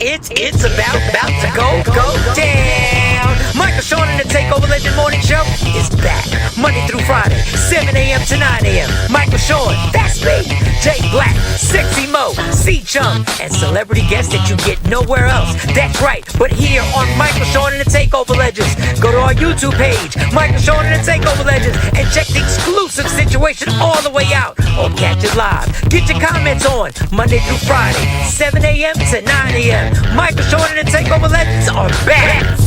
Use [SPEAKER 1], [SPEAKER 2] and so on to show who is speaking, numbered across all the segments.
[SPEAKER 1] It's about to go down. Michael Sean and the Takeover Legend Morning Show is back Monday through Friday, 7 a.m. to 9 a.m. Michael Sean, that's me. Jay Black, Sexy Mo, C Chung, and celebrity guests that you get nowhere else. That's right, but here on Michael Sean and the Takeover Legends. Go to our YouTube page, Michael Sean and the Takeover Legends, and check the exclusive situation all the way out. Or catch it live. Get your comments on Monday through Friday, 7 a.m. to 9 a.m. Michael Sean and the Takeover Legends are back.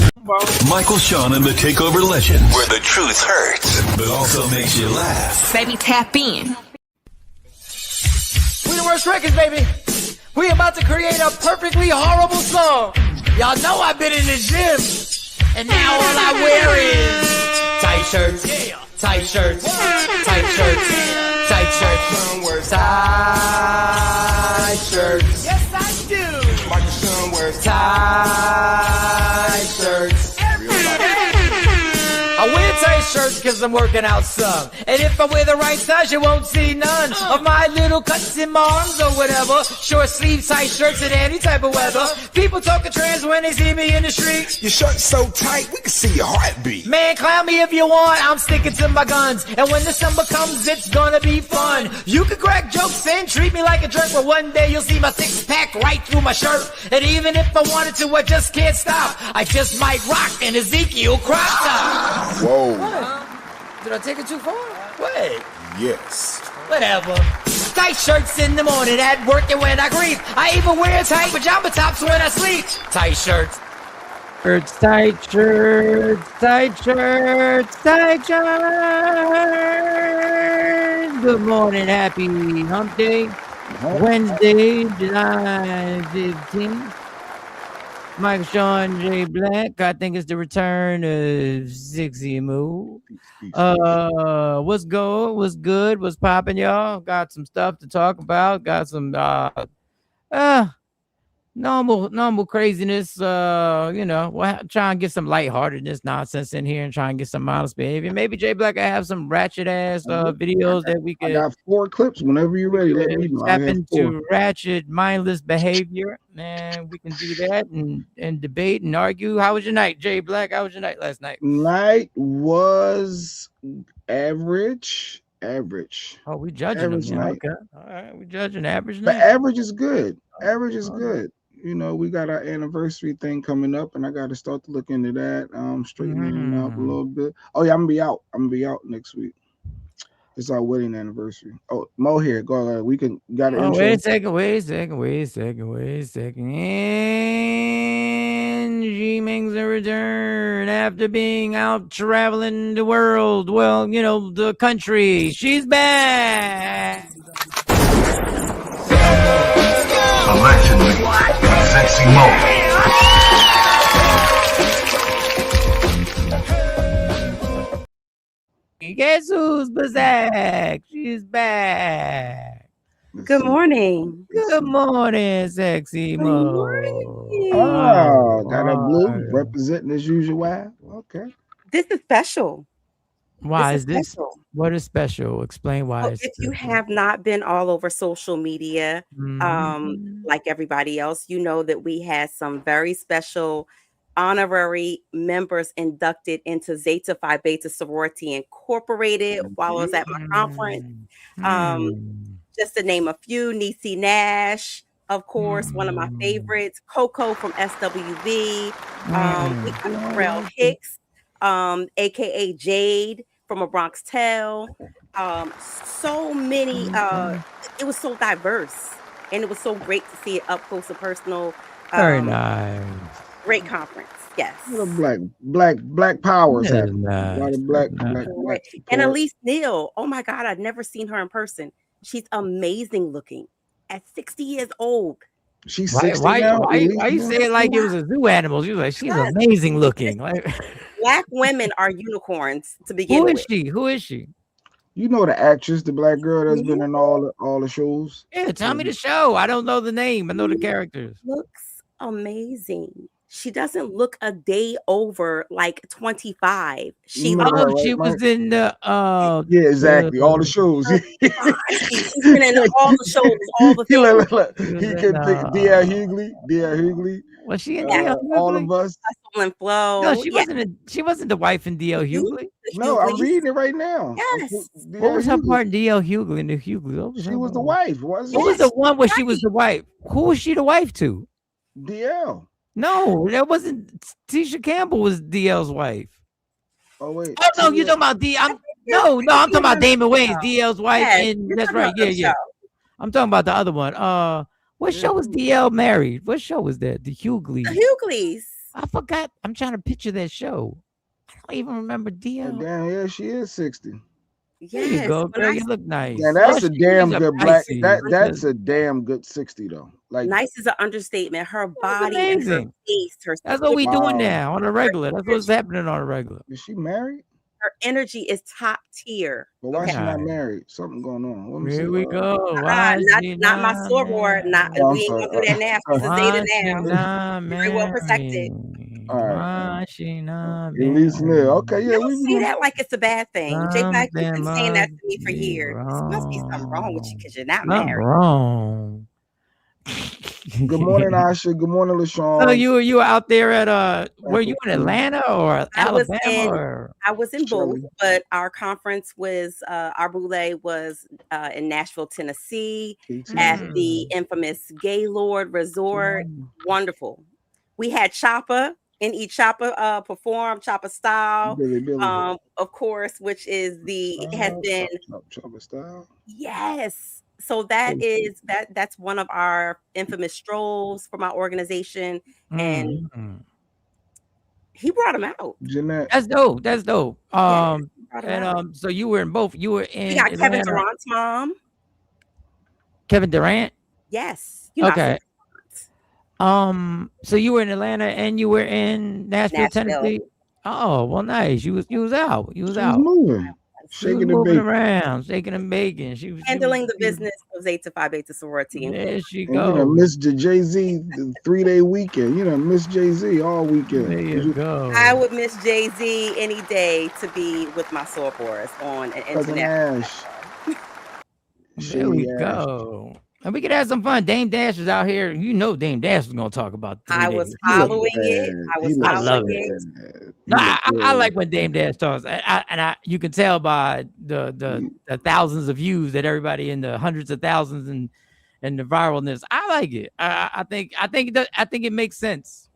[SPEAKER 2] Michael Sean and the Takeover Legends, where the truth hurts, but also makes you laugh.
[SPEAKER 3] Baby, tap in.
[SPEAKER 4] We the worst records, baby. We about to create a perfectly horrible song. Y'all know I've been in the gym, and now all I wear is tight shirts, tight shirts, tight shirts, tight shirts, tight shirts. Yes, I do. Michael Sean wears tight shirts. I wear tight shirts cause I'm working out some. And if I wear the right size, you won't see none of my little cuts in my arms or whatever. Short sleeve tight shirts in any type of weather. People talking trans when they see me in the street.
[SPEAKER 5] Your shirt's so tight, we can see your heartbeat.
[SPEAKER 4] Man, clown me if you want, I'm sticking to my guns. And when December comes, it's gonna be fun. You can crack jokes and treat me like a jerk, but one day you'll see my six-pack right through my shirt. And even if I wanted to, I just can't stop. I just might rock an Ezekiel crop top.
[SPEAKER 5] Whoa.
[SPEAKER 4] Did I take it too far? What?
[SPEAKER 5] Yes.
[SPEAKER 4] Whatever. Tight shirts in the morning, at work and when I grieve. I even wear tight pajama tops when I sleep. Tight shirts.
[SPEAKER 6] Tight shirts, tight shirts, tight shirts. Good morning, happy hump day. Wednesday, July 15th. Mike Sean J Black. I think it's the return of Sexy Moo.
[SPEAKER 5] Peace.
[SPEAKER 6] What's good? What's popping, y'all? Got some stuff to talk about. Got some uh normal craziness. We'll try and get some lightheartedness nonsense in here and try and get some modest behavior. Maybe Jay Black will have some ratchet ass videos that we
[SPEAKER 5] I
[SPEAKER 6] could
[SPEAKER 5] got 4 clips. Whenever you're ready, let me know. I
[SPEAKER 6] tap
[SPEAKER 5] have 4.
[SPEAKER 6] into ratchet, mindless behavior, and we can do that and debate and argue. How was your night, Jay Black? How was your night last night?
[SPEAKER 5] Night was average.
[SPEAKER 6] Oh, we judging
[SPEAKER 5] Average
[SPEAKER 6] them now.
[SPEAKER 5] night.
[SPEAKER 6] Okay, all right, we judging average
[SPEAKER 5] But
[SPEAKER 6] night.
[SPEAKER 5] average is good. Average is good. You know, we got our anniversary thing coming up, and I got to start to look into that. Straightening it up a little bit. Oh yeah, I'm gonna be out. Next week. It's our wedding anniversary. Oh, Mo here. Go ahead. We got an intro.
[SPEAKER 6] Wait a second. And she makes a return after being out traveling the world. Well, the country. She's back.
[SPEAKER 2] Allegedly, Sexy Mo.
[SPEAKER 6] Guess who's back? She's back.
[SPEAKER 3] Good morning.
[SPEAKER 6] Good morning, Sexy Mo.
[SPEAKER 5] Oh, got a blue representing as usual. Okay.
[SPEAKER 3] This is special.
[SPEAKER 6] Why is this?
[SPEAKER 3] Special.
[SPEAKER 6] What is special? Explain why.
[SPEAKER 3] Well, if you have not been all over social media, like everybody else, you know that we had some very special honorary members inducted into Zeta Phi Beta Sorority Incorporated while I was at my conference. Just to name a few, Niecy Nash, of course, one of my favorites, Coco from SWV, we got Pharrell Hicks, aka Jade from A Bronx Tale. So many, it was so diverse, and it was so great to see it up close and personal.
[SPEAKER 6] Very nice.
[SPEAKER 3] Great conference. Yes.
[SPEAKER 5] Black powers happening.
[SPEAKER 6] Nice.
[SPEAKER 5] A lot of black.
[SPEAKER 3] And Elise Neal. Oh my God, I've never seen her in person. She's amazing looking at 60 years old.
[SPEAKER 5] She's 60 now.
[SPEAKER 6] Why you say it like it was a zoo animal? You like she's amazing looking. Like
[SPEAKER 3] Black women are unicorns to begin with.
[SPEAKER 6] Who is she?
[SPEAKER 5] You know the actress, the black girl that's been in all the shows.
[SPEAKER 6] Yeah, tell me the show. I don't know the name. I know the characters.
[SPEAKER 3] Looks amazing. She doesn't look a day over like 25. She
[SPEAKER 6] was in the
[SPEAKER 5] yeah, exactly. All the shows.
[SPEAKER 3] She's been in all the shows, all the things.
[SPEAKER 5] He can think D.L. Hughley.
[SPEAKER 6] Was she in
[SPEAKER 5] all of us?
[SPEAKER 3] Hustle and Flow.
[SPEAKER 6] No, she wasn't the wife in D.L. Hughley.
[SPEAKER 5] No, I'm reading it right now.
[SPEAKER 3] Yes.
[SPEAKER 6] What was her part in D.L. Hughley? In the Hughley,
[SPEAKER 5] she was the wife.
[SPEAKER 6] What was the one where she was the wife? Who was she the wife to?
[SPEAKER 5] D.L.
[SPEAKER 6] No, that wasn't. Tisha Campbell was DL's wife.
[SPEAKER 5] Oh wait.
[SPEAKER 6] Oh no, you're talking about D. I'm talking about Damon Wayans, DL's wife.
[SPEAKER 3] Yes,
[SPEAKER 6] And that's right. Yeah. I'm talking about the other one. What show was DL married? What show was that? The Hugleys.
[SPEAKER 3] The Hugleys.
[SPEAKER 6] I forgot. I'm trying to picture that show. I don't even remember DL.
[SPEAKER 5] Oh, damn, yeah, she is 60.
[SPEAKER 3] Yes.
[SPEAKER 6] There you go, girl. You look nice.
[SPEAKER 5] Yeah, that's a damn good black. That's a damn good 60 though. Like
[SPEAKER 3] nice is an understatement. Her body and her face,
[SPEAKER 6] that's what we doing now on a regular. That's what's happening on a regular.
[SPEAKER 5] Is she married?
[SPEAKER 3] Her energy is top tier.
[SPEAKER 5] But why she not married? Something going on.
[SPEAKER 6] Here we go.
[SPEAKER 3] Not my soror. We ain't gonna do that now. She's a Zeta now. Very well protected.
[SPEAKER 5] All right.
[SPEAKER 6] Why she not
[SPEAKER 5] Elise Neal. Okay, yeah.
[SPEAKER 3] We see that like it's a bad thing. J Black, you've been saying that to me for years. There must be something wrong with you because you're not married.
[SPEAKER 6] Wrong.
[SPEAKER 5] Good morning, Asha. Good morning, LaShawn.
[SPEAKER 6] So you were out there at were you in Atlanta or Alabama?
[SPEAKER 3] I was in both, but our conference was our boule was in Nashville, Tennessee, at the infamous Gaylord Resort. Wonderful. We had Choppa and eat Choppa perform Choppa Style, of course, which is has been
[SPEAKER 5] Choppa Style.
[SPEAKER 3] Yes. So that's one of our infamous strolls from our organization, and he brought him out.
[SPEAKER 5] Jeanette.
[SPEAKER 6] That's dope. So you were in both. You were in.
[SPEAKER 3] We got Kevin Durant's mom.
[SPEAKER 6] Kevin Durant.
[SPEAKER 3] Yes.
[SPEAKER 6] Okay. So you were in Atlanta and you were in Nashville,
[SPEAKER 3] Nashville.
[SPEAKER 6] Tennessee. Oh, well, nice. You was out. You was
[SPEAKER 5] She was
[SPEAKER 6] out.
[SPEAKER 5] moving,
[SPEAKER 6] She was
[SPEAKER 5] shaking the
[SPEAKER 6] moving
[SPEAKER 5] bacon.
[SPEAKER 6] around, shaking and baking.
[SPEAKER 3] Handling the business of Zeta Phi Beta sorority and
[SPEAKER 6] There she
[SPEAKER 5] And you know,
[SPEAKER 6] goes.
[SPEAKER 5] miss the Jay-Z the 3-day weekend. You know, miss Jay-Z all weekend.
[SPEAKER 6] There you
[SPEAKER 3] I
[SPEAKER 6] go.
[SPEAKER 3] would miss Jay-Z any day to be with my sorors on an
[SPEAKER 5] Cousin
[SPEAKER 3] international.
[SPEAKER 5] Ash.
[SPEAKER 6] There we
[SPEAKER 5] Shady Ash.
[SPEAKER 6] go. And we could have some fun. Dame Dash is out here. You know Dame Dash was gonna talk about
[SPEAKER 3] I
[SPEAKER 6] 3
[SPEAKER 3] was
[SPEAKER 6] days.
[SPEAKER 5] He looked
[SPEAKER 3] following it.
[SPEAKER 5] bad.
[SPEAKER 3] I
[SPEAKER 5] He
[SPEAKER 3] was
[SPEAKER 5] looked
[SPEAKER 6] I
[SPEAKER 3] following
[SPEAKER 6] love
[SPEAKER 5] so
[SPEAKER 6] it.
[SPEAKER 3] it.
[SPEAKER 5] bad.
[SPEAKER 6] No,
[SPEAKER 5] He looked
[SPEAKER 6] I
[SPEAKER 5] good.
[SPEAKER 6] like when Dame Dash talks. You can tell by the thousands of views that everybody in the hundreds of thousands and the viralness. I like it. I think it makes sense.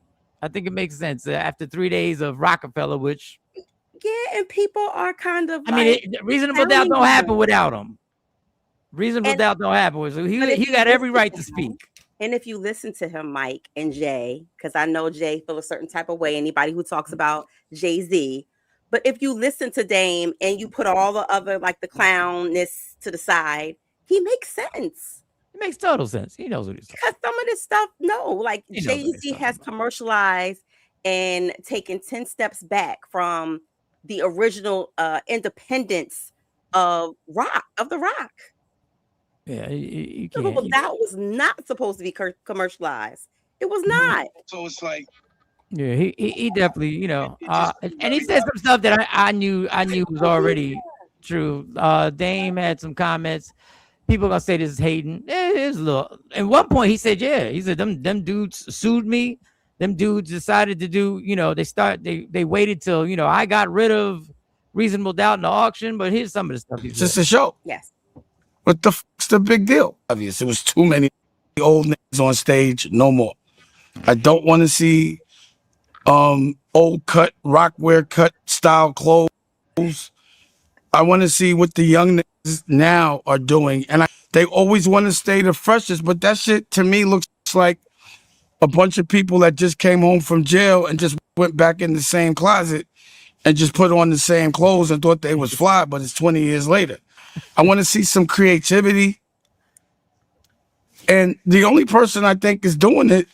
[SPEAKER 6] I think it makes sense after 3 days of Rockefeller, which
[SPEAKER 3] Yeah, and people are kind of
[SPEAKER 6] I mean,
[SPEAKER 3] like
[SPEAKER 6] reasonable doubt
[SPEAKER 3] pounding
[SPEAKER 6] don't happen
[SPEAKER 3] him.
[SPEAKER 6] without him. Reasonable
[SPEAKER 3] And
[SPEAKER 6] doubt don't happen. So
[SPEAKER 3] but
[SPEAKER 6] he
[SPEAKER 3] if you
[SPEAKER 6] got every
[SPEAKER 3] listen
[SPEAKER 6] right
[SPEAKER 3] to
[SPEAKER 6] to
[SPEAKER 3] him,
[SPEAKER 6] speak.
[SPEAKER 3] and if you listen to him, Mike and Jay, because I know Jay feel a certain type of way, anybody who talks about Jay-Z. But if you listen to Dame and you put all the other like the clownness to the side, he makes sense.
[SPEAKER 6] It makes total sense. He knows what he's talking.
[SPEAKER 3] Because some of this stuff, no, like
[SPEAKER 6] He knows what he's
[SPEAKER 3] Jay-Z
[SPEAKER 6] talking
[SPEAKER 3] has
[SPEAKER 6] about.
[SPEAKER 3] commercialized and taken 10 steps back from the original independence of the rock.
[SPEAKER 6] Yeah, you
[SPEAKER 3] Well,
[SPEAKER 6] can't.
[SPEAKER 3] that was not supposed to be commercialized. It was not.
[SPEAKER 5] So it's like
[SPEAKER 6] Yeah, he definitely,
[SPEAKER 5] it just
[SPEAKER 6] and he said some stuff that I knew was already true. Dame had some comments. People gonna say this is hating. It is a little. At one point, he said, "Yeah." He said, "Them dudes sued me. Them dudes decided to do. They waited till I got rid of reasonable doubt in the auction." But here's some of the stuff he
[SPEAKER 7] It's
[SPEAKER 6] said.
[SPEAKER 7] just a show.
[SPEAKER 3] Yes.
[SPEAKER 7] What the fuck's the big deal? Obvious. It was too many old niggas on stage. No more. I don't want to see old cut, rockwear cut style clothes. I want to see what the young niggas now are doing. And they always want to stay the freshest, but that shit to me looks like a bunch of people that just came home from jail and just went back in the same closet and just put on the same clothes and thought they was fly, but it's 20 years later. I want to see some creativity. And the only person I think is doing it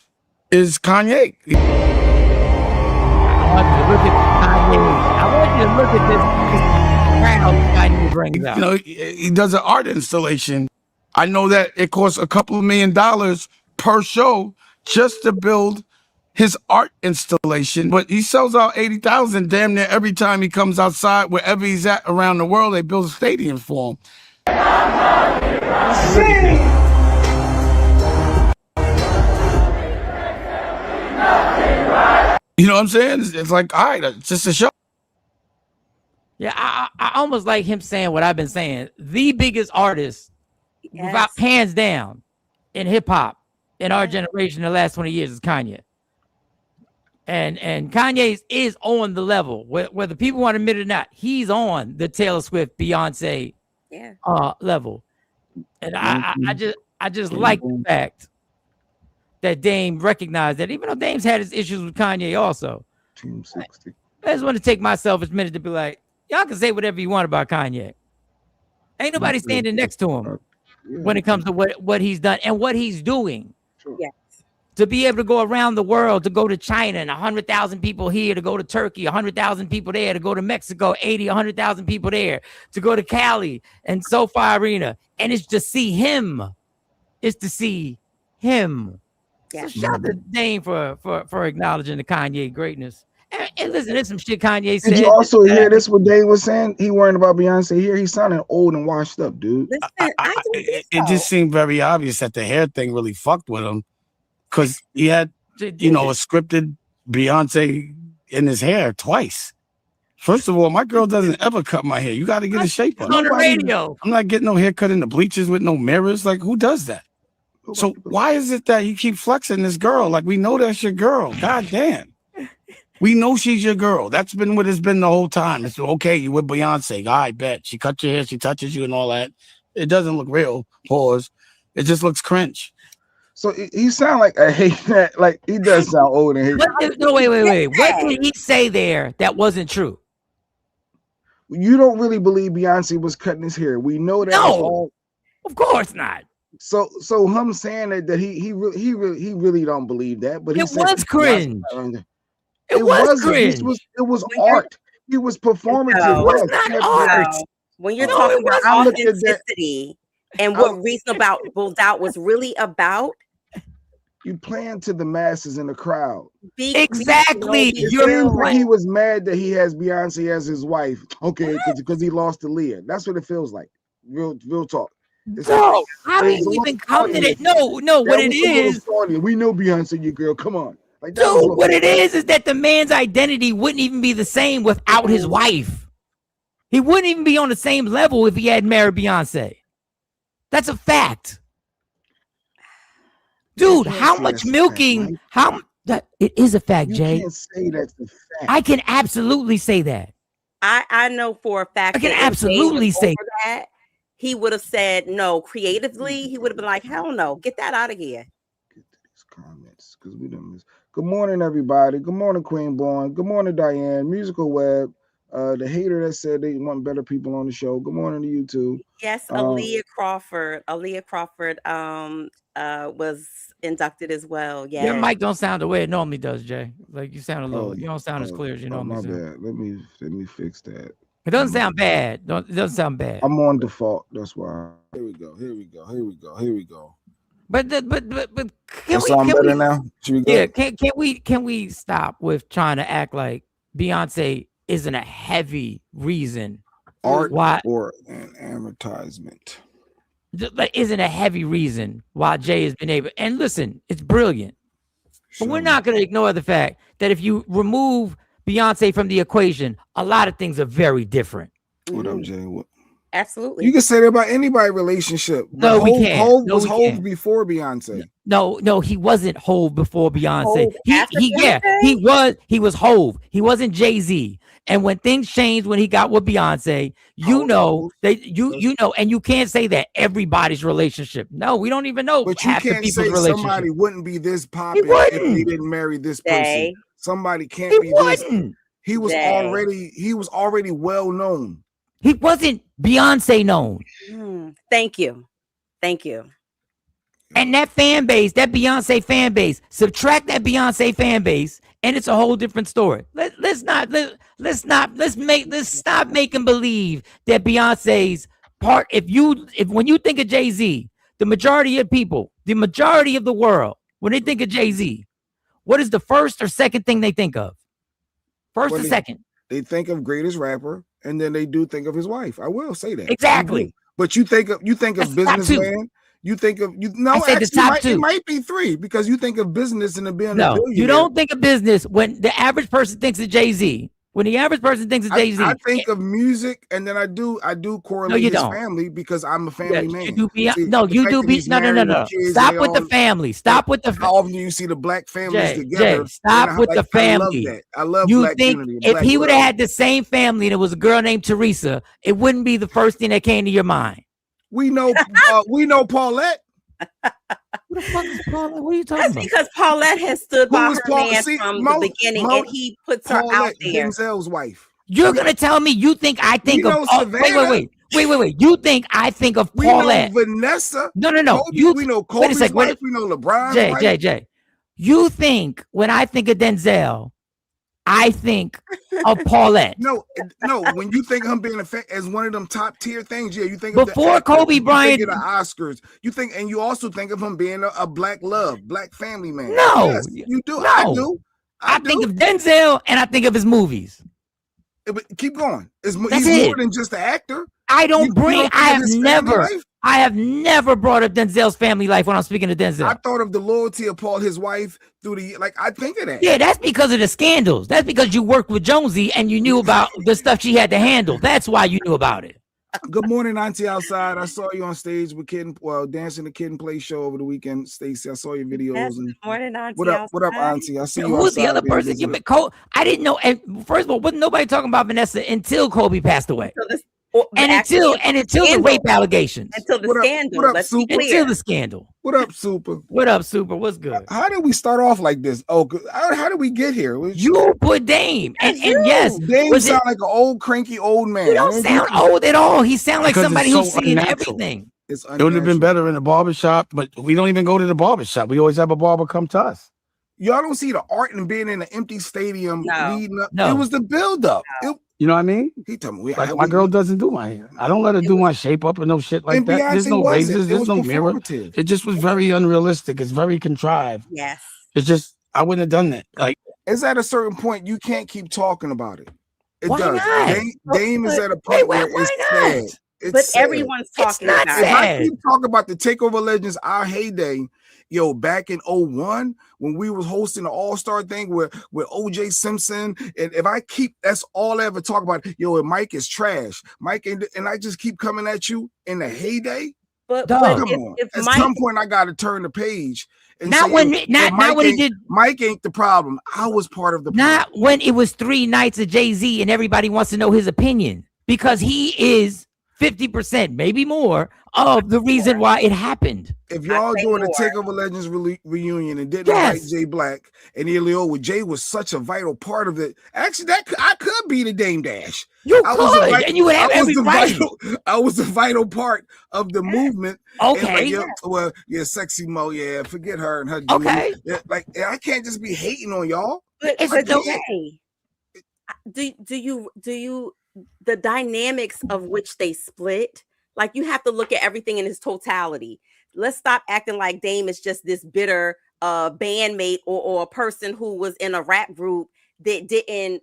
[SPEAKER 7] is Kanye.
[SPEAKER 6] I want you to look at this crowd Kanye brings out.
[SPEAKER 7] You know, he does an art installation. I know that it costs a couple of $1 million per show just to build his art installation, but he sells out 80,000 damn near every time he comes outside. Wherever he's at around the world, they build a stadium for him. You know what I'm saying? It's like, all right, it's just a show.
[SPEAKER 6] Yeah, I almost like him saying what I've been saying. The biggest artist, without hands down, in hip hop in our generation, in the last 20 years, is Kanye. And Kanye is on the level, whether people want to admit it or not. He's on the Taylor Swift, Beyonce level. And I just like the fact that Dame recognized that, even though Dame's had his issues with Kanye also.
[SPEAKER 5] Team 60.
[SPEAKER 6] I just want to take my selfish minute to be like, y'all can say whatever you want about Kanye. Ain't nobody standing next to him when it comes to what he's done and what he's doing.
[SPEAKER 5] Sure.
[SPEAKER 3] Yes.
[SPEAKER 6] To be able to go around the world, to go to China and 100,000 people here, to go to Turkey, 100,000 people there, to go to Mexico, 80, 100,000 people there, to go to Cali and SoFi Arena. And it's to see him. It's to see him.
[SPEAKER 3] Yeah.
[SPEAKER 6] So shout out to Dame for acknowledging the Kanye greatness. And listen, there's some shit Kanye said.
[SPEAKER 5] Did you also hear this? What Dave was saying? He worrying about Beyonce here. He sounding old and washed up, dude.
[SPEAKER 3] Listen,
[SPEAKER 7] It just seemed very obvious that the hair thing really fucked with him, because he had, a scripted Beyonce in his hair twice. First of all, my girl doesn't ever cut my hair. You got to get a shape
[SPEAKER 6] on the radio.
[SPEAKER 7] I'm not getting no haircut in the bleachers with no mirrors. Like, who does that? So why is it that you keep flexing this girl? Like, we know that's your girl. God damn. We know she's your girl. That's been what it's been the whole time. It's okay, you with Beyonce. I bet. She cut your hair, she touches you and all that. It doesn't look real. Pause. It just looks cringe.
[SPEAKER 5] So he sound like I hate that. Like, he does sound old and hate.
[SPEAKER 6] No, wait. What did he say there that wasn't true?
[SPEAKER 5] You don't really believe Beyonce was cutting his hair. We know that.
[SPEAKER 6] No, of course not.
[SPEAKER 5] So him saying that he really don't believe that, but he
[SPEAKER 6] It
[SPEAKER 5] said
[SPEAKER 6] was cringe.
[SPEAKER 5] It was cringe. It was art. He was performative.
[SPEAKER 3] No,
[SPEAKER 6] it was not art.
[SPEAKER 3] No. When you're
[SPEAKER 6] No,
[SPEAKER 3] talking
[SPEAKER 6] it
[SPEAKER 3] about
[SPEAKER 6] wasn't.
[SPEAKER 3] authenticity and what Reasonable Doubt was really about,
[SPEAKER 5] you playing to the masses in the crowd.
[SPEAKER 6] Exactly.
[SPEAKER 5] He was mad that he has Beyonce as his wife. Okay, because he lost to Leah. That's what it feels like. Real talk.
[SPEAKER 6] No, how do you even come to that? No, what it is.
[SPEAKER 5] We know Beyonce, your girl. Come on. Like,
[SPEAKER 6] dude, what it is that the man's identity wouldn't even be the same without his wife. He wouldn't even be on the same level if he had married Beyonce. That's a fact. Dude, how much milking? It is a fact, Jay.
[SPEAKER 5] You can't say that's a fact.
[SPEAKER 6] I can absolutely say that.
[SPEAKER 3] I know for a fact.
[SPEAKER 6] I can absolutely say
[SPEAKER 3] that. He would have said no creatively. He would have been like, hell no, get that out of here.
[SPEAKER 5] Get to these comments because we don't miss. Good morning, everybody. Good morning, Queen Born. Good morning, Diane. Musical Web. The hater that said they want better people on the show. Good morning to you too.
[SPEAKER 3] Yes, Aaliyah Crawford. Aaliyah Crawford was inducted as well. Yeah.
[SPEAKER 6] Your mic don't sound the way it normally does, Jay. Like you sound a little. You don't sound as clear as you normally sound.
[SPEAKER 5] My bad. Let me fix that.
[SPEAKER 6] It doesn't sound bad. It doesn't sound bad.
[SPEAKER 5] I'm on default. That's why. Here we go.
[SPEAKER 6] But can we stop with trying to act like Beyonce isn't a heavy reason
[SPEAKER 5] why or an advertisement?
[SPEAKER 6] Isn't a heavy reason why Jay has been able. And listen, it's brilliant. But we're not going to ignore the fact that if you remove Beyonce from the equation, a lot of things are very different.
[SPEAKER 5] What up, Jay?
[SPEAKER 3] Absolutely.
[SPEAKER 5] You can say that about anybody's relationship.
[SPEAKER 6] No, we can't.
[SPEAKER 5] Hove was Hove before Beyonce.
[SPEAKER 6] No, he wasn't Hove before Beyonce. He was Hove. He wasn't Jay-Z. And when things changed when he got with Beyonce, you know, and you can't say that everybody's relationship. No, we don't even know.
[SPEAKER 5] But you can't say somebody wouldn't be this popular if he didn't marry this person. Somebody can't be this. He was already well known.
[SPEAKER 6] He wasn't Beyonce known.
[SPEAKER 3] Thank you.
[SPEAKER 6] And that fan base, that Beyonce fan base, subtract that Beyonce fan base, and it's a whole different story. Let's stop making believe that Beyonce's part. If when you think of Jay-Z, the majority of people, the majority of the world, when they think of Jay-Z, what is the first or second thing they think of? First or second?
[SPEAKER 5] They think of greatest rapper, and then they do think of his wife. I will say that
[SPEAKER 6] exactly.
[SPEAKER 5] But you think of businessman. You think of it might be three because you think of business and being a billionaire.
[SPEAKER 6] You don't think of business when the average person thinks of Jay-Z. When the average person thinks of Jay-Z,
[SPEAKER 5] I think of music, and then I do correlate his family because I'm a family man.
[SPEAKER 6] No. Stop with the family. Stop with the.
[SPEAKER 5] How often do you see the black families together?
[SPEAKER 6] Jay, stop with the family.
[SPEAKER 5] I love
[SPEAKER 6] you
[SPEAKER 5] black
[SPEAKER 6] think
[SPEAKER 5] unity,
[SPEAKER 6] if he would have had the same family and it was a girl named Teresa, it wouldn't be the first thing that came to your mind.
[SPEAKER 5] We know Paulette.
[SPEAKER 6] Who the fuck is Paulette? What are you talking about?
[SPEAKER 3] Because Paulette has stood by her man from the beginning, and he puts her out there.
[SPEAKER 5] Denzel's wife.
[SPEAKER 6] You're gonna tell me you think I think of? Wait. You think I think of Paulette?
[SPEAKER 5] We know Vanessa.
[SPEAKER 6] No.
[SPEAKER 5] We know Kobe's wife. We know LeBron's wife.
[SPEAKER 6] Jay. You think when I think of Denzel, I think of Paulette.
[SPEAKER 5] No. When you think of him being as one of them top tier things, you think
[SPEAKER 6] before
[SPEAKER 5] of
[SPEAKER 6] Kobe Bryant,
[SPEAKER 5] the Oscars. You think, and you also think of him being a black family man.
[SPEAKER 6] No,
[SPEAKER 5] yes, you do.
[SPEAKER 6] No. I think of Denzel, and I think of his movies.
[SPEAKER 5] But keep going. He's more than just an actor.
[SPEAKER 6] I have never brought up Denzel's family life when I'm speaking to Denzel.
[SPEAKER 5] I thought of the loyalty of his wife through the I think of that.
[SPEAKER 6] Yeah, that's because of the scandals. That's because you worked with Jonesy and you knew about the stuff she had to handle. That's why you knew about it.
[SPEAKER 5] Good morning, Auntie Outside. I saw you on stage with dancing the Kid and Play show over the weekend. Stacey, I saw your videos.
[SPEAKER 3] Yes, good morning, Auntie.
[SPEAKER 5] What up, Auntie? I see you.
[SPEAKER 6] Who's the other person? I didn't know. And first of all, wasn't nobody talking about Vanessa until Kobe passed away. Until the rape allegations.
[SPEAKER 3] Until the scandal. Let's be clear.
[SPEAKER 6] Until the scandal.
[SPEAKER 5] What up, Super?
[SPEAKER 6] What's good?
[SPEAKER 5] How did we start off like this? Oh, how did we get here?
[SPEAKER 6] You put Dame. And yes.
[SPEAKER 5] Dame sound like an old, cranky old man.
[SPEAKER 6] You don't sound old at all. He sound like somebody who's seen everything.
[SPEAKER 5] It's
[SPEAKER 7] It would have been better in the barbershop, but we don't even go to the barbershop. We always have a barber come to us.
[SPEAKER 5] Y'all don't see the art in being in an empty stadium leading up.
[SPEAKER 6] No.
[SPEAKER 5] It was the build-up.
[SPEAKER 7] You know what I mean?
[SPEAKER 5] He told me,
[SPEAKER 7] like my girl doesn't do my hair. I don't let her do my shape up or no shit like that. There's no razors. There's no mirror. It just was very unrealistic. It's very contrived.
[SPEAKER 3] Yes.
[SPEAKER 7] It's just, I wouldn't have done that. Like,
[SPEAKER 5] it's at a certain point you can't keep talking about it. It
[SPEAKER 6] Why
[SPEAKER 5] does.
[SPEAKER 6] not?
[SPEAKER 5] Dame is at a point where it's sad.
[SPEAKER 3] But
[SPEAKER 5] sad.
[SPEAKER 3] everyone's talking
[SPEAKER 6] not
[SPEAKER 3] about
[SPEAKER 5] If
[SPEAKER 3] it.
[SPEAKER 5] I keep talking about the Takeover Legends, our heyday, yo, back in 01, when we was hosting the All-Star thing with OJ Simpson, and if I keep, that's all I ever talk about, yo, and Mike is trash. Mike, and I just keep coming at you in the heyday.
[SPEAKER 3] But
[SPEAKER 5] come
[SPEAKER 3] if,
[SPEAKER 5] on.
[SPEAKER 3] if
[SPEAKER 5] At
[SPEAKER 3] Mike,
[SPEAKER 5] some point, I got to turn the page. And
[SPEAKER 6] Not
[SPEAKER 5] say,
[SPEAKER 6] when
[SPEAKER 5] yo,
[SPEAKER 6] not
[SPEAKER 5] Mike
[SPEAKER 6] when he
[SPEAKER 5] ain't-
[SPEAKER 6] did.
[SPEAKER 5] Mike ain't the problem. I was part of the problem.
[SPEAKER 6] Not when it was 3 nights of Jay-Z and everybody wants to know his opinion, because he is 50%, maybe more, of the reason why it happened.
[SPEAKER 5] If y'all
[SPEAKER 3] say
[SPEAKER 5] doing a
[SPEAKER 3] more.
[SPEAKER 5] Takeover Legends reunion and didn't
[SPEAKER 6] Yes.
[SPEAKER 5] invite Jay Black and Elio, Jay was such a vital part of it. Actually, I could be the Dame Dash.
[SPEAKER 6] You
[SPEAKER 5] I was
[SPEAKER 6] could, and you would have every right.
[SPEAKER 5] I was a vital part of the movement. And
[SPEAKER 6] Okay.
[SPEAKER 5] like, Sexy Mo, forget her and her.
[SPEAKER 6] Okay.
[SPEAKER 5] I can't just be hating on y'all.
[SPEAKER 3] but
[SPEAKER 6] It's
[SPEAKER 3] but
[SPEAKER 6] no-
[SPEAKER 3] Jay, do you the dynamics of which they split? Like, you have to look at everything in its totality. Let's stop acting like Dame is just this bitter bandmate or a person who was in a rap group that didn't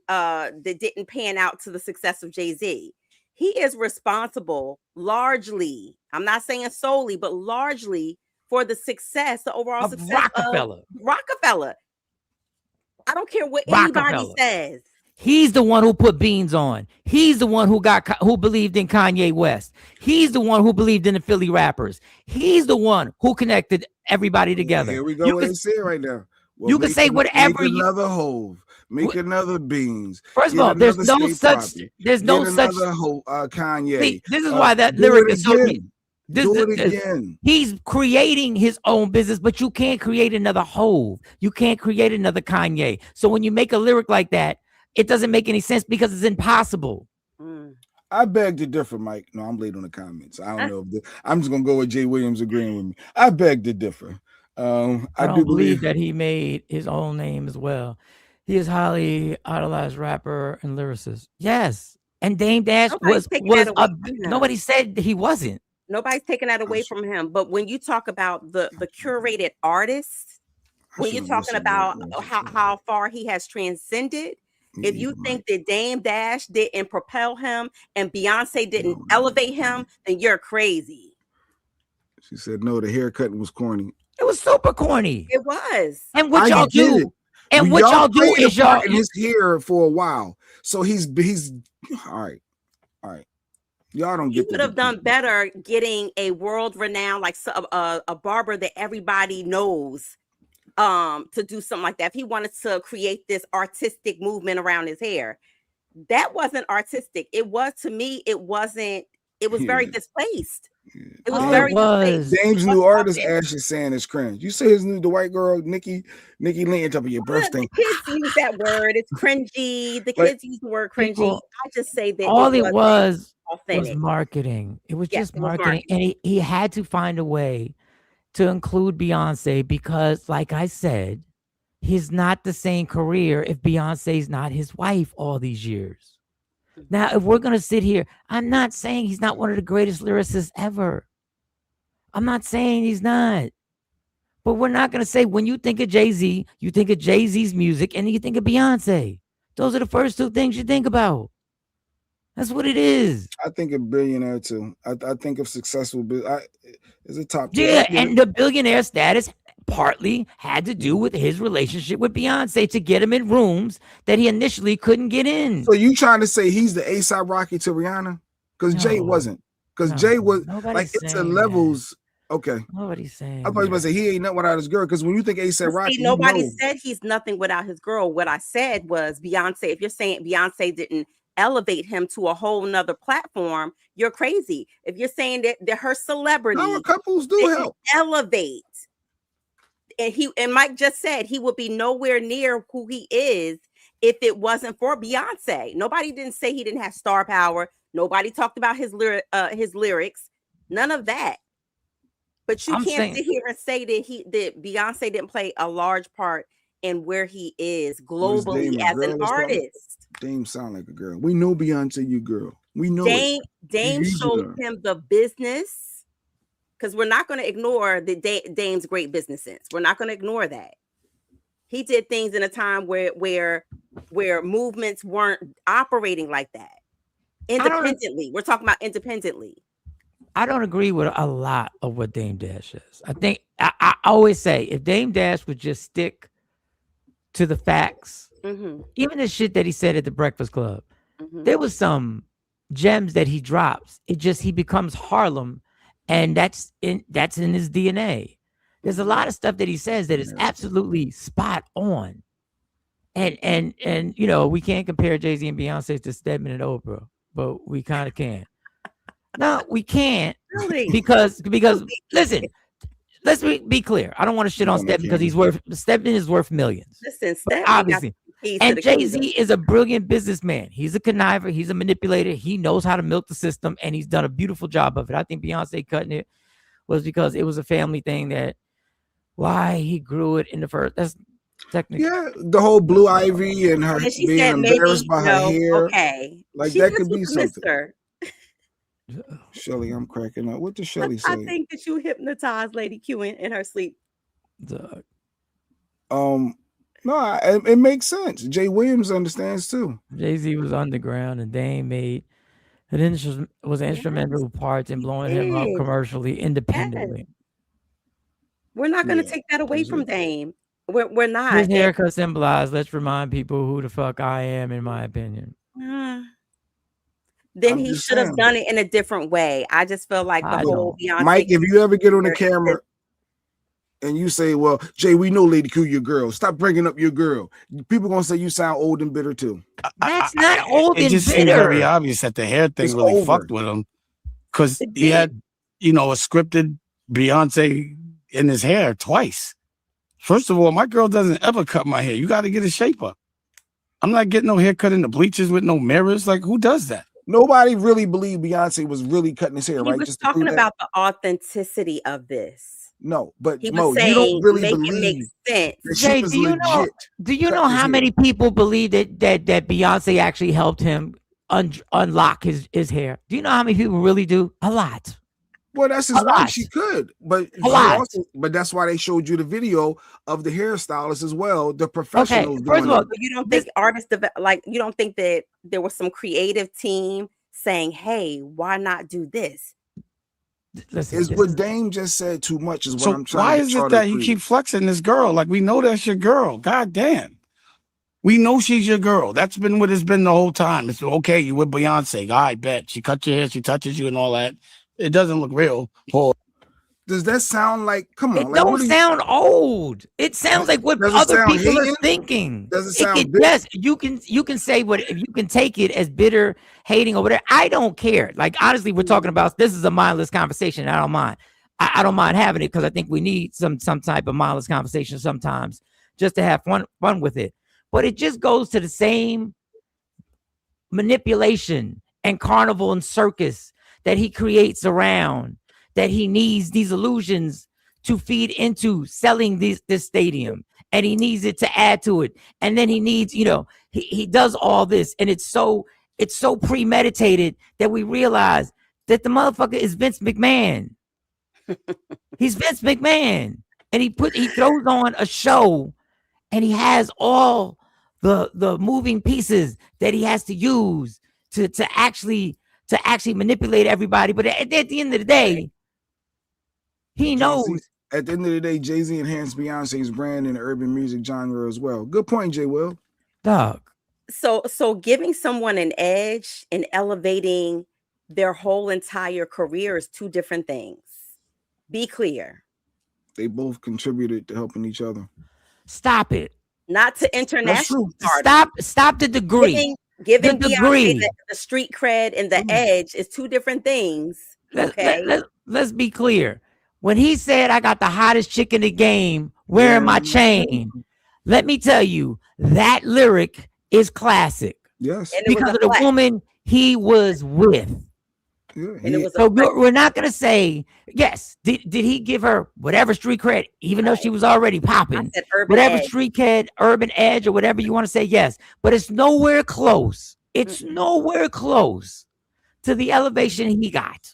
[SPEAKER 3] pan out to the success of Jay-Z. He is responsible largely, I'm not saying solely, but largely, for the overall
[SPEAKER 6] Of
[SPEAKER 3] success
[SPEAKER 6] Rockefeller.
[SPEAKER 3] of Rockefeller. I don't care what anybody
[SPEAKER 6] Rockefeller.
[SPEAKER 3] says.
[SPEAKER 6] He's the one who put beans on. He's the one who believed in Kanye West. He's the one who believed in the Philly rappers. He's the one who connected everybody together.
[SPEAKER 5] Here we go.
[SPEAKER 6] You
[SPEAKER 5] What
[SPEAKER 6] can-
[SPEAKER 5] they say right now. Well,
[SPEAKER 6] you can say whatever
[SPEAKER 5] Make
[SPEAKER 6] you-
[SPEAKER 5] another Hove. Make another Beans.
[SPEAKER 6] First of
[SPEAKER 5] Get
[SPEAKER 6] all, there's
[SPEAKER 5] another
[SPEAKER 6] no
[SPEAKER 5] State
[SPEAKER 6] such.
[SPEAKER 5] Property.
[SPEAKER 6] There's
[SPEAKER 5] Get
[SPEAKER 6] no such.
[SPEAKER 5] another Kanye.
[SPEAKER 6] See, this is why that
[SPEAKER 5] do
[SPEAKER 6] lyric
[SPEAKER 5] it
[SPEAKER 6] is so.
[SPEAKER 5] again. Do it
[SPEAKER 6] this-
[SPEAKER 5] again.
[SPEAKER 6] He's creating his own business, but you can't create another Hove. You can't create another Kanye. So when you make a lyric like that, it doesn't make any sense because it's impossible.
[SPEAKER 5] I beg to differ, Mike. No, I'm late on the comments. I don't know. I'm just gonna go with Jay Williams agreeing with me. I beg to differ.
[SPEAKER 6] I
[SPEAKER 5] do
[SPEAKER 6] don't believe that he made his own name as well. He is highly idolized rapper and lyricist. Yes, and Dame Dash
[SPEAKER 3] Nobody's taking that away from him.
[SPEAKER 6] nobody said he wasn't.
[SPEAKER 3] Nobody's taking that away from him. But when you talk about the curated artist, when you're talking about how far he has transcended, if you think that Dame Dash didn't propel him and Beyonce didn't elevate him, then you're crazy.
[SPEAKER 5] She said no. The haircut was corny.
[SPEAKER 6] It was super corny.
[SPEAKER 3] It was.
[SPEAKER 6] And what
[SPEAKER 5] I
[SPEAKER 6] y'all
[SPEAKER 5] get
[SPEAKER 6] do?
[SPEAKER 5] it.
[SPEAKER 6] And what y'all do
[SPEAKER 5] played
[SPEAKER 6] is
[SPEAKER 5] a part
[SPEAKER 6] y'all.
[SPEAKER 5] in his hair for a while. So he's all right. Y'all don't
[SPEAKER 3] He
[SPEAKER 5] get
[SPEAKER 3] would have done better getting a world-renowned, like a barber that everybody knows, to do something like that. If he wanted to create this artistic movement around his hair, that wasn't artistic. It was, to me, it wasn't. It was very displaced. It was very displaced.
[SPEAKER 5] Dame's new artist Ashley saying is cringe. You say the white girl Nikki Lynn top of your birthday.
[SPEAKER 3] The kids use that word. It's cringy. The kids use the word cringy.
[SPEAKER 6] People-
[SPEAKER 3] I just say that
[SPEAKER 6] All it
[SPEAKER 3] wasn't
[SPEAKER 6] was
[SPEAKER 3] authentic.
[SPEAKER 6] marketing. It was
[SPEAKER 3] Yes,
[SPEAKER 6] just
[SPEAKER 3] it was
[SPEAKER 6] marketing. And he had to find a way to include Beyonce because, like I said, he's not the same career if Beyonce's not his wife all these years. Now, if we're going to sit here, I'm not saying he's not one of the greatest lyricists ever. I'm not saying he's not. But we're not going to say when you think of Jay-Z, you think of Jay-Z's music and you think of Beyonce. Those are the first two things you think about. That's what it is.
[SPEAKER 5] I think a billionaire too. I think of successful. Is a top.
[SPEAKER 6] Yeah, and the billionaire status partly had to do with his relationship with Beyonce to get him in rooms that he initially couldn't get in.
[SPEAKER 5] So you trying to say he's the ASAP Rocky to Rihanna? Because Jay wasn't. Because Jay was like it's a levels. Okay.
[SPEAKER 6] Nobody's saying.
[SPEAKER 5] I was about to say he ain't nothing without his girl. Because when you think ASAP Rocky,
[SPEAKER 3] Nobody said he's nothing without his girl. What I said was Beyonce. If you're saying Beyonce didn't elevate him to a whole nother platform, you're crazy. If you're saying that her celebrity,
[SPEAKER 5] no, couples do help
[SPEAKER 3] elevate. And Mike just said he would be nowhere near who he is if it wasn't for Beyonce. Nobody didn't say he didn't have star power. Nobody talked about his lyrics. None of that. But you
[SPEAKER 6] I'm
[SPEAKER 3] can't
[SPEAKER 6] saying
[SPEAKER 3] sit here and say that Beyonce didn't play a large part in where he is
[SPEAKER 5] Was
[SPEAKER 3] globally
[SPEAKER 5] Dame a
[SPEAKER 3] as an
[SPEAKER 5] girl or something?
[SPEAKER 3] artist.
[SPEAKER 5] Dame sound like a girl. We know Beyonce, you girl. We know it.
[SPEAKER 3] Dame
[SPEAKER 5] You
[SPEAKER 3] showed
[SPEAKER 5] girl.
[SPEAKER 3] him the business, because we're not going to ignore the Dame's great business sense. We're not going to ignore that. He did things in a time where movements weren't operating like that independently. We're talking about independently.
[SPEAKER 6] I don't agree with a lot of what Dame Dash is. I think I always say if Dame Dash would just stick to the facts, even the shit that he said at the Breakfast Club, there was some gems that he drops. He becomes Harlem, and that's in his DNA. There's a lot of stuff that he says that is absolutely spot on. And you know, we can't compare Jay-Z and Beyonce to Stedman and Oprah, but we kind of can. No, we can't.
[SPEAKER 3] Really?
[SPEAKER 6] Because listen, let's be clear. I don't want to shit on Stedman because Stedman is worth millions.
[SPEAKER 3] Listen, Stedman
[SPEAKER 6] Obviously. And Jay-Z is a brilliant businessman. He's a conniver, he's a manipulator, he knows how to milk the system, and he's done a beautiful job of it. I think Beyonce cutting it was because it was a family thing, that why he grew it in the first. That's technically,
[SPEAKER 5] yeah, the whole Blue Ivy and her being embarrassed by her hair.
[SPEAKER 3] Okay,
[SPEAKER 5] like that could be something. Shelly, I'm cracking up. What does Shelly say?
[SPEAKER 3] I think that you hypnotized Lady Q in her sleep.
[SPEAKER 5] No, it makes sense. Jay Williams understands too.
[SPEAKER 6] Jay-Z was underground, and Dame was instrumental parts in blowing him up commercially, independently.
[SPEAKER 3] Yes. We're not going to take that away from Dame. We're not.
[SPEAKER 6] His haircut symbolized, let's remind people who the fuck I am, in my opinion.
[SPEAKER 3] Then he should have done it in a different way. I just feel like the whole Beyonce.
[SPEAKER 5] Mike, if you ever get on the camera and you say, well, Jay, we know Lady Q, your girl. Stop bringing up your girl. People going to say you sound old and bitter too.
[SPEAKER 6] That's not old and bitter.
[SPEAKER 7] It just seems very obvious that the hair thing really fucked with him. Because he had, you know, a scripted Beyonce in his hair twice. First of all, my girl doesn't ever cut my hair. You got to get a shape up. I'm not getting no haircut in the bleachers with no mirrors. Like, who does that?
[SPEAKER 5] Nobody really believed Beyonce was really cutting his hair, right?
[SPEAKER 3] He was talking about the authenticity of this.
[SPEAKER 5] No, but
[SPEAKER 3] he was
[SPEAKER 5] Mo,
[SPEAKER 3] saying,
[SPEAKER 5] you don't really
[SPEAKER 3] make
[SPEAKER 5] believe
[SPEAKER 3] it make sense.
[SPEAKER 5] that
[SPEAKER 6] Jay,
[SPEAKER 5] she was legit.
[SPEAKER 6] Do you know how many people believe that Beyonce actually helped him unlock his hair? Do you know how many people really do? A lot.
[SPEAKER 5] Well, that's his wife. She could, but but that's why they showed you the video of the hairstylist as well, the professionals.
[SPEAKER 3] Okay, first of all, you don't think artists you don't think that there was some creative team saying, "Hey, why not do this?"
[SPEAKER 5] Is what Dame just said too much? Is what I'm trying.
[SPEAKER 7] Why is it that you keep flexing this girl? Like, we know that's your girl. God damn. We know she's your girl. That's been what it's been the whole time. It's okay. You with Beyonce. I bet she cut your hair, she touches you, and all that. It doesn't look real.
[SPEAKER 5] Does that sound like? Come on,
[SPEAKER 6] it don't sound old. It sounds like what other people are thinking.
[SPEAKER 5] Does it sound?
[SPEAKER 6] Yes, you can say what if you can take it as bitter, hating, or whatever. I don't care. Like, honestly, we're talking about this is a mindless conversation. I don't mind. I don't mind having it because I think we need some type of mindless conversation sometimes just to have fun with it. But it just goes to the same manipulation and carnival and circus that he creates around, that he needs these illusions to feed into selling this stadium, and he needs it to add to it, and then he needs, you know, he does all this, and it's so premeditated that we realize that the motherfucker is Vince McMahon. He's Vince McMahon, and he throws on a show, and he has all the moving pieces that he has to use to actually manipulate everybody. But at the end of the day, he knows.
[SPEAKER 5] At the end of the day, Jay-Z enhanced Beyonce's brand in the urban music genre as well. Good point, Jay Will.
[SPEAKER 6] Dog.
[SPEAKER 3] So giving someone an edge and elevating their whole entire career is two different things. Be clear.
[SPEAKER 5] They both contributed to helping each other.
[SPEAKER 6] Stop it.
[SPEAKER 3] Not to international.
[SPEAKER 6] Stop the degree.
[SPEAKER 3] Giving Beyonce the street cred and the edge is two different things. Okay.
[SPEAKER 6] Let's be clear. When he said, I got the hottest chick in the game wearing my chain, let me tell you, that lyric is classic.
[SPEAKER 5] Yes.
[SPEAKER 6] Because of the woman he was with.
[SPEAKER 5] Yeah,
[SPEAKER 3] And it was
[SPEAKER 6] So we're not gonna say yes. Did he give her whatever street cred, even though she was already
[SPEAKER 3] I
[SPEAKER 6] popping,
[SPEAKER 3] said urban
[SPEAKER 6] whatever
[SPEAKER 3] edge.
[SPEAKER 6] street cred, urban edge, or whatever you want to say? Yes, but it's nowhere close. It's
[SPEAKER 3] Mm-mm.
[SPEAKER 6] nowhere close to the elevation he got.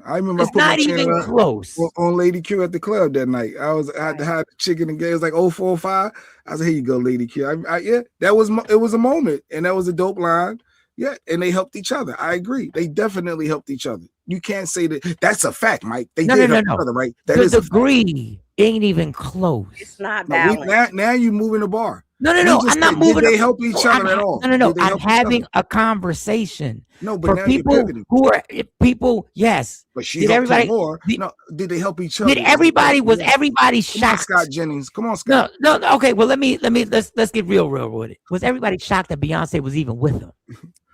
[SPEAKER 5] I remember I
[SPEAKER 6] It's
[SPEAKER 5] put my
[SPEAKER 6] not even
[SPEAKER 5] channel
[SPEAKER 6] close.
[SPEAKER 5] on Lady Q at the club that night. I had to have the chicken and gay. It was like 045. I said, "Here you go, Lady Q." Yeah, it was a moment, and that was a dope line. Yeah, and they helped each other. I agree. They definitely helped each other. You can't say that. That's a fact, Mike. They did help each other, right? That
[SPEAKER 6] the
[SPEAKER 5] is a fact.
[SPEAKER 6] degree ain't even close.
[SPEAKER 3] It's not
[SPEAKER 5] No,
[SPEAKER 3] balanced.
[SPEAKER 5] now you moving the bar.
[SPEAKER 6] No.
[SPEAKER 5] We just
[SPEAKER 6] I'm not
[SPEAKER 5] said,
[SPEAKER 6] moving.
[SPEAKER 5] Did they help each other at all?
[SPEAKER 6] No.
[SPEAKER 5] Did they
[SPEAKER 6] I'm
[SPEAKER 5] help each
[SPEAKER 6] having
[SPEAKER 5] other?
[SPEAKER 6] a conversation.
[SPEAKER 5] No, but
[SPEAKER 6] for
[SPEAKER 5] now
[SPEAKER 6] people
[SPEAKER 5] you're pivoting.
[SPEAKER 6] who are people. Yes.
[SPEAKER 5] But she
[SPEAKER 6] Did
[SPEAKER 5] helped
[SPEAKER 6] everybody
[SPEAKER 5] him more?
[SPEAKER 6] did-
[SPEAKER 5] Did they help each other?
[SPEAKER 6] Did everybody was
[SPEAKER 5] Yeah.
[SPEAKER 6] everybody
[SPEAKER 5] Come on,
[SPEAKER 6] shocked?
[SPEAKER 5] Scott Jennings. Come on, Scott.
[SPEAKER 6] No. Okay. Well, let's get real with it. Was everybody shocked that Beyonce was even with him?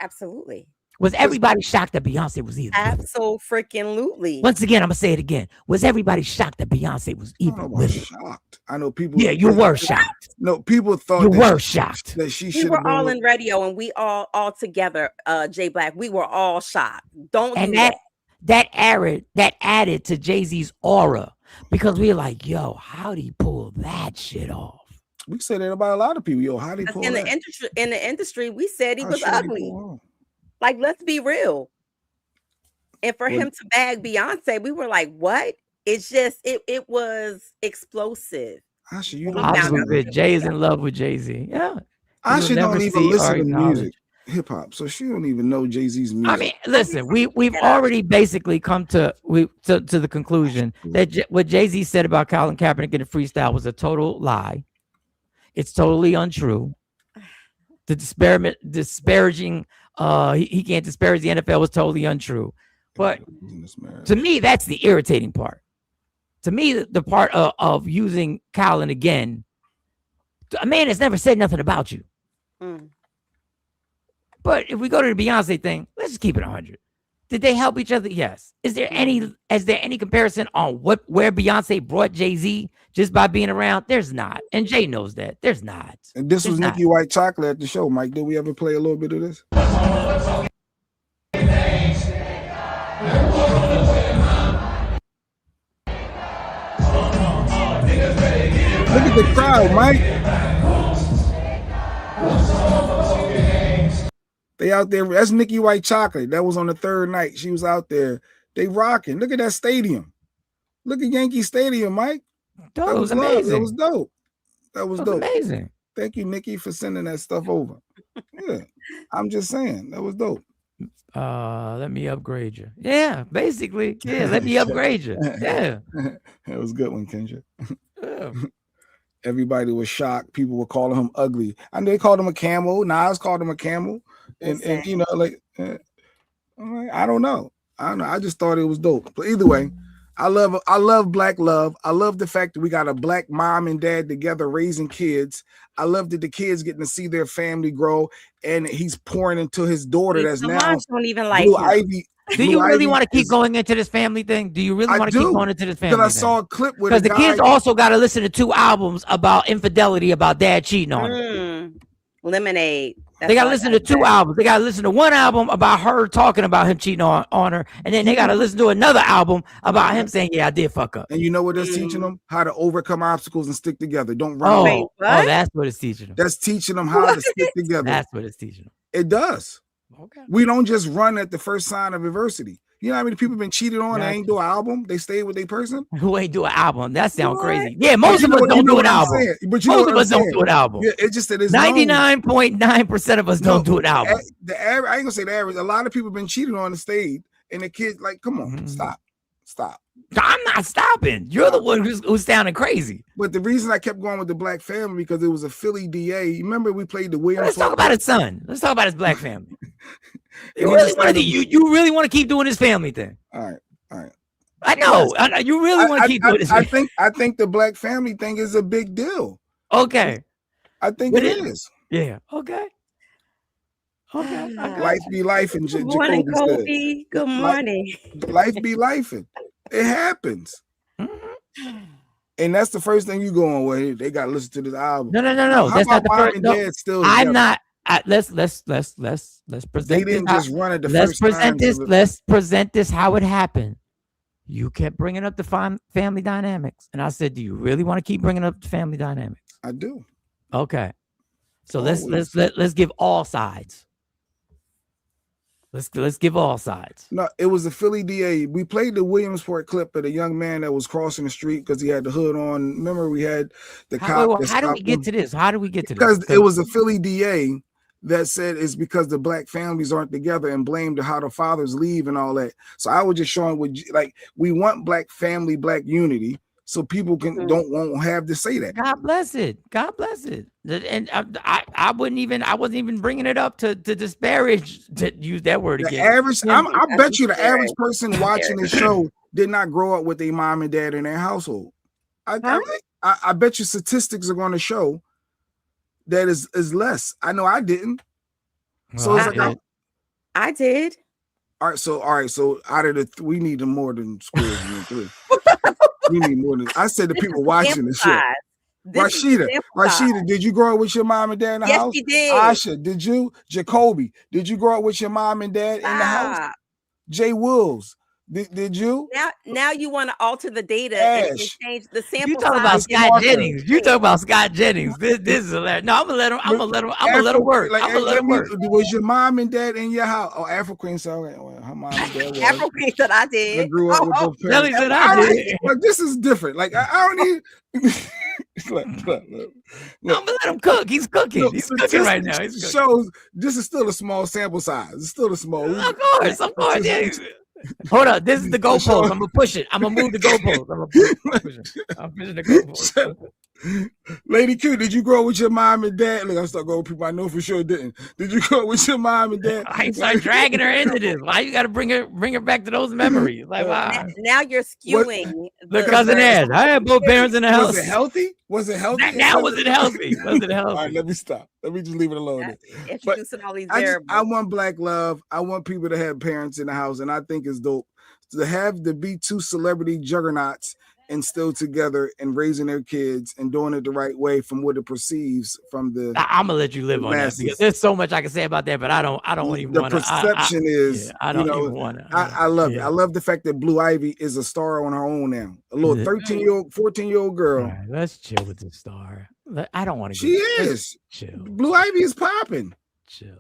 [SPEAKER 3] Absolutely.
[SPEAKER 6] Was everybody shocked that Beyonce was even with him?
[SPEAKER 3] Absolutely.
[SPEAKER 6] Once again, I'm gonna say it again. Was everybody shocked that Beyonce was
[SPEAKER 5] I don't know
[SPEAKER 6] even
[SPEAKER 5] about
[SPEAKER 6] with him?
[SPEAKER 5] shocked. I know people.
[SPEAKER 6] Yeah, you were shocked.
[SPEAKER 5] No, people thought
[SPEAKER 6] You
[SPEAKER 5] that
[SPEAKER 6] were
[SPEAKER 5] she-
[SPEAKER 6] shocked.
[SPEAKER 5] that she
[SPEAKER 3] We
[SPEAKER 5] should
[SPEAKER 3] were
[SPEAKER 5] have been.
[SPEAKER 3] all
[SPEAKER 5] with-
[SPEAKER 3] in radio, and we all together, Jay Black. We were all shocked. Don't
[SPEAKER 6] And
[SPEAKER 3] do that.
[SPEAKER 6] that added to Jay-Z's aura because we were like, yo, how'd he pull that shit off?
[SPEAKER 5] We say that about a lot of people. Yo, how they
[SPEAKER 3] 'Cause
[SPEAKER 5] pull
[SPEAKER 3] in
[SPEAKER 5] that?
[SPEAKER 3] the industry, we said he
[SPEAKER 5] How
[SPEAKER 3] was
[SPEAKER 5] should they
[SPEAKER 3] ugly.
[SPEAKER 5] pull off?
[SPEAKER 3] Like, let's be real. And for
[SPEAKER 5] Well-
[SPEAKER 3] him to bag Beyonce, we were like, what? It's just it was explosive.
[SPEAKER 5] Asha, you
[SPEAKER 3] We
[SPEAKER 5] don't
[SPEAKER 3] found
[SPEAKER 6] Obviously,
[SPEAKER 3] out
[SPEAKER 5] listen.
[SPEAKER 3] that
[SPEAKER 6] Jay
[SPEAKER 3] it
[SPEAKER 6] is
[SPEAKER 3] was
[SPEAKER 6] in love with Jay-Z. Yeah.
[SPEAKER 5] Asha
[SPEAKER 6] You'll
[SPEAKER 5] don't
[SPEAKER 6] never
[SPEAKER 5] even
[SPEAKER 6] see or
[SPEAKER 5] listen to
[SPEAKER 6] acknowledge.
[SPEAKER 5] music, hip hop, so she don't even know Jay-Z's music.
[SPEAKER 6] I mean, listen, we've already basically come to the conclusion that what Jay-Z said about Colin Kaepernick in the freestyle was a total lie. It's totally untrue. The disparaging, he can't disparage the NFL was totally untrue. But to me, that's the irritating part. To me, the part of using Colin again, a man has never said nothing about you.
[SPEAKER 3] Mm.
[SPEAKER 6] But if we go to the Beyonce thing, let's just keep it 100. Did they help each other? Yes. Is there any comparison on where Beyonce brought Jay-Z just by being around? There's not. And Jay knows that. There's not.
[SPEAKER 5] And this was
[SPEAKER 6] There's not.
[SPEAKER 5] Nikki White Chocolate at the show, Mike. Did we ever play a little bit of this? Look at the crowd, Mike. They out there. That's Nikki White Chocolate. That was on the third night. She was out there. They rocking. Look at that stadium. Look at Yankee Stadium, Mike.
[SPEAKER 6] Dude,
[SPEAKER 5] That
[SPEAKER 6] it was
[SPEAKER 5] love.
[SPEAKER 6] amazing.
[SPEAKER 5] That was dope. That was
[SPEAKER 6] It was
[SPEAKER 5] dope.
[SPEAKER 6] amazing.
[SPEAKER 5] Thank you, Nikki, for sending that stuff over. Yeah, I'm just saying that was dope.
[SPEAKER 6] Let me upgrade you. Yeah, basically. Yeah, let me upgrade you. Yeah.
[SPEAKER 5] It was a good one, Kendra.
[SPEAKER 6] Yeah.
[SPEAKER 5] Everybody was shocked. People were calling him ugly. I know they called him a camel. Nas called him a camel. And you know, like, I'm like, I don't know. I just thought it was dope. But either way, I love black love. I love the fact that we got a black mom and dad together raising kids. I love that the kids getting to see their family grow, and he's pouring into his daughter that's
[SPEAKER 3] The
[SPEAKER 5] now
[SPEAKER 3] moms don't even like
[SPEAKER 5] Blue
[SPEAKER 3] him.
[SPEAKER 5] Ivy.
[SPEAKER 6] Do you really
[SPEAKER 5] Ivy
[SPEAKER 6] want to keep
[SPEAKER 5] is-
[SPEAKER 6] going into this family thing? Do you really
[SPEAKER 5] I
[SPEAKER 6] want to keep
[SPEAKER 5] do,
[SPEAKER 6] going into this family
[SPEAKER 5] Because I
[SPEAKER 6] thing?
[SPEAKER 5] saw a clip where
[SPEAKER 6] Because the
[SPEAKER 5] guy,
[SPEAKER 6] kids also got to listen to 2 albums about infidelity, about dad cheating on her.
[SPEAKER 3] Lemonade.
[SPEAKER 6] They got to listen to 2 albums. They got to listen to 1 album about her talking about him cheating on her, and then they got to listen to another album about him saying, "Yeah, I did fuck up."
[SPEAKER 5] And you know what that's teaching them? How to overcome obstacles and stick together. Don't run
[SPEAKER 6] Oh,
[SPEAKER 5] away.
[SPEAKER 3] Wait, what?
[SPEAKER 6] that's what it's teaching them.
[SPEAKER 5] That's teaching them how to stick together.
[SPEAKER 6] That's what it's teaching them.
[SPEAKER 5] It does.
[SPEAKER 6] Okay.
[SPEAKER 5] We don't just run at the first sign of adversity. You know how many people been cheated on? They
[SPEAKER 6] Gotcha.
[SPEAKER 5] ain't do an album. They stayed with their person.
[SPEAKER 6] Who ain't do an album? That sounds
[SPEAKER 5] What?
[SPEAKER 6] crazy. Yeah, most of us don't do an album.
[SPEAKER 5] But you know
[SPEAKER 6] Most
[SPEAKER 5] what
[SPEAKER 6] of
[SPEAKER 5] I'm
[SPEAKER 6] us don't
[SPEAKER 5] saying.
[SPEAKER 6] do an album.
[SPEAKER 5] Yeah, it's just that it's known.
[SPEAKER 6] 99.9% of us don't do an album.
[SPEAKER 5] The average, I ain't gonna say the average. A lot of people been cheated on the stage, and the kids like, come on,
[SPEAKER 6] Mhm.
[SPEAKER 5] stop.
[SPEAKER 6] I'm not stopping. You're the one who's sounding crazy.
[SPEAKER 5] But the reason I kept going with the black family because it was a Philly DA. You remember we played the Williams.
[SPEAKER 6] Let's talk about his son. Let's talk about his black family.
[SPEAKER 5] And
[SPEAKER 6] You
[SPEAKER 5] he
[SPEAKER 6] really
[SPEAKER 5] just
[SPEAKER 6] want
[SPEAKER 5] like-
[SPEAKER 6] to you really want to keep doing this family thing?
[SPEAKER 5] All right.
[SPEAKER 6] I know. You really want to keep doing this.
[SPEAKER 5] I think the black family thing is a big deal.
[SPEAKER 6] Okay.
[SPEAKER 5] I think
[SPEAKER 6] But
[SPEAKER 5] it
[SPEAKER 6] it-
[SPEAKER 5] is.
[SPEAKER 6] Yeah. Okay. Okay. I got
[SPEAKER 5] Life
[SPEAKER 6] you.
[SPEAKER 5] be life, and
[SPEAKER 3] Good morning,
[SPEAKER 5] Jacoby said.
[SPEAKER 3] Kobe. Good morning.
[SPEAKER 5] Life be life. It happens. And that's the first thing you go on with. They got to listen to this album.
[SPEAKER 6] No.
[SPEAKER 5] How
[SPEAKER 6] That's not
[SPEAKER 5] about
[SPEAKER 6] the
[SPEAKER 5] mom
[SPEAKER 6] first.
[SPEAKER 5] and
[SPEAKER 6] No,
[SPEAKER 5] dad still
[SPEAKER 6] I'm
[SPEAKER 5] together?
[SPEAKER 6] not. let's present.
[SPEAKER 5] They didn't just run it the
[SPEAKER 6] let's
[SPEAKER 5] first
[SPEAKER 6] present
[SPEAKER 5] time.
[SPEAKER 6] this. Let's present this how it happened. You kept bringing up the family dynamics, and I said, "Do you really want to keep bringing up the family dynamics?"
[SPEAKER 5] I do.
[SPEAKER 6] Okay, so
[SPEAKER 5] Always.
[SPEAKER 6] let's give all sides. Let's give all sides.
[SPEAKER 5] No, it was the Philly DA. We played the Williamsport clip of the young man that was crossing the street because he had the hood on. Remember, we had the cop.
[SPEAKER 6] How do we get to this? How do we get to this?
[SPEAKER 5] Because it was a Philly DA that said it's because the black families aren't together and blamed how the fathers leave and all that. So I was just showing we want black family, black unity, so people won't have to say that.
[SPEAKER 6] God bless it. God bless it. And I wasn't even bringing it up to disparage, to use that word
[SPEAKER 5] The
[SPEAKER 6] again.
[SPEAKER 5] average, I bet you the average person watching this show did not grow up with a mom and dad in their household. I bet you statistics are going to show that is less. I know I didn't. So it's like
[SPEAKER 3] I did.
[SPEAKER 5] All right. So out of we need more than squares than 3. We need more than. I said to people watching the show. Rashida, did you grow up with your mom and dad in the house?
[SPEAKER 3] Yes, she did.
[SPEAKER 5] Asha, did you? Jacoby, did you grow up with your mom and dad in the house? Jay Wills, did you?
[SPEAKER 3] Now you want to alter the data and change the sample.
[SPEAKER 6] You talking about Scott Jennings? You talking about Scott Jennings? This is hilarious. No, I'm gonna let him work. I'm gonna let him work.
[SPEAKER 5] Was your mom and dad in your house? Oh, Afro Queen said, well, her mom and dad was.
[SPEAKER 3] Afro Queen said I did.
[SPEAKER 5] I grew up with both parents.
[SPEAKER 6] Nelly said I did.
[SPEAKER 5] Like, this is different. Like I don't need. Look.
[SPEAKER 6] I'm gonna let him cook. He's cooking. He's cooking right now. He's cooking.
[SPEAKER 5] Shows this is still a small sample size. It's still a small.
[SPEAKER 6] Of course. Yeah. Hold up. This is the goalpost. I'm gonna push it. I'm gonna move the goalpost. I'm pushing the goalpost.
[SPEAKER 5] Lady Q, did you grow up with your mom and dad? Look, I'm start going with people I know for sure didn't. Did you grow up with your mom and dad?
[SPEAKER 6] I start dragging her into this. Why you gotta bring her back to those memories? Like, wow.
[SPEAKER 3] Now you're skewing
[SPEAKER 6] the cousin Ed. I had both parents in the house.
[SPEAKER 5] Was it healthy? Was it healthy?
[SPEAKER 6] Now was it healthy? Was it healthy?
[SPEAKER 5] All right, let me stop. Let me just leave it alone.
[SPEAKER 3] Introducing all these
[SPEAKER 5] variables. I want black love. I want people to have parents in the house, and I think it's dope to be 2 celebrity juggernauts and still together and raising their kids and doing it the right way from what it perceives from the.
[SPEAKER 6] I'm gonna let you live on that because there's so much I can say about that, but I don't even want to.
[SPEAKER 5] The perception is,
[SPEAKER 6] I don't even want to.
[SPEAKER 5] I love it. I love the fact that Blue Ivy is a star on her own now. A little 13-year-old, 14-year-old girl.
[SPEAKER 6] Right, let's chill with the star. I don't want to.
[SPEAKER 5] She is.
[SPEAKER 6] Chill.
[SPEAKER 5] Blue Ivy is popping.
[SPEAKER 6] Chill.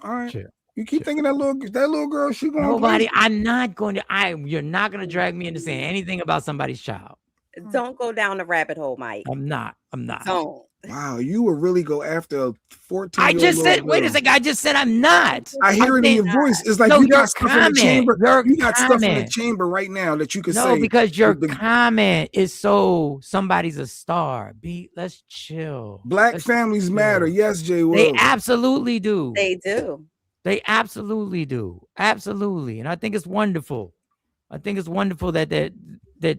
[SPEAKER 5] All right.
[SPEAKER 6] Chill.
[SPEAKER 5] You keep thinking that little girl, she going.
[SPEAKER 6] Nobody. I'm not going to. You're not going to drag me into saying anything about somebody's child.
[SPEAKER 3] Don't go down the rabbit hole, Mike.
[SPEAKER 6] I'm not.
[SPEAKER 3] Don't.
[SPEAKER 5] Wow, you would really go after a 14-year-old.
[SPEAKER 6] I just said, wait a second. I just said I'm not.
[SPEAKER 5] I hear it in your voice. It's like you got stuff in the chamber. You got stuff in the chamber right now that you can say.
[SPEAKER 6] No, because your comment is so somebody's a star. Let's chill.
[SPEAKER 5] Black families matter. Yes, Jay Will.
[SPEAKER 6] They absolutely do.
[SPEAKER 3] They do.
[SPEAKER 6] They absolutely do. Absolutely. And I think it's wonderful. I think it's wonderful that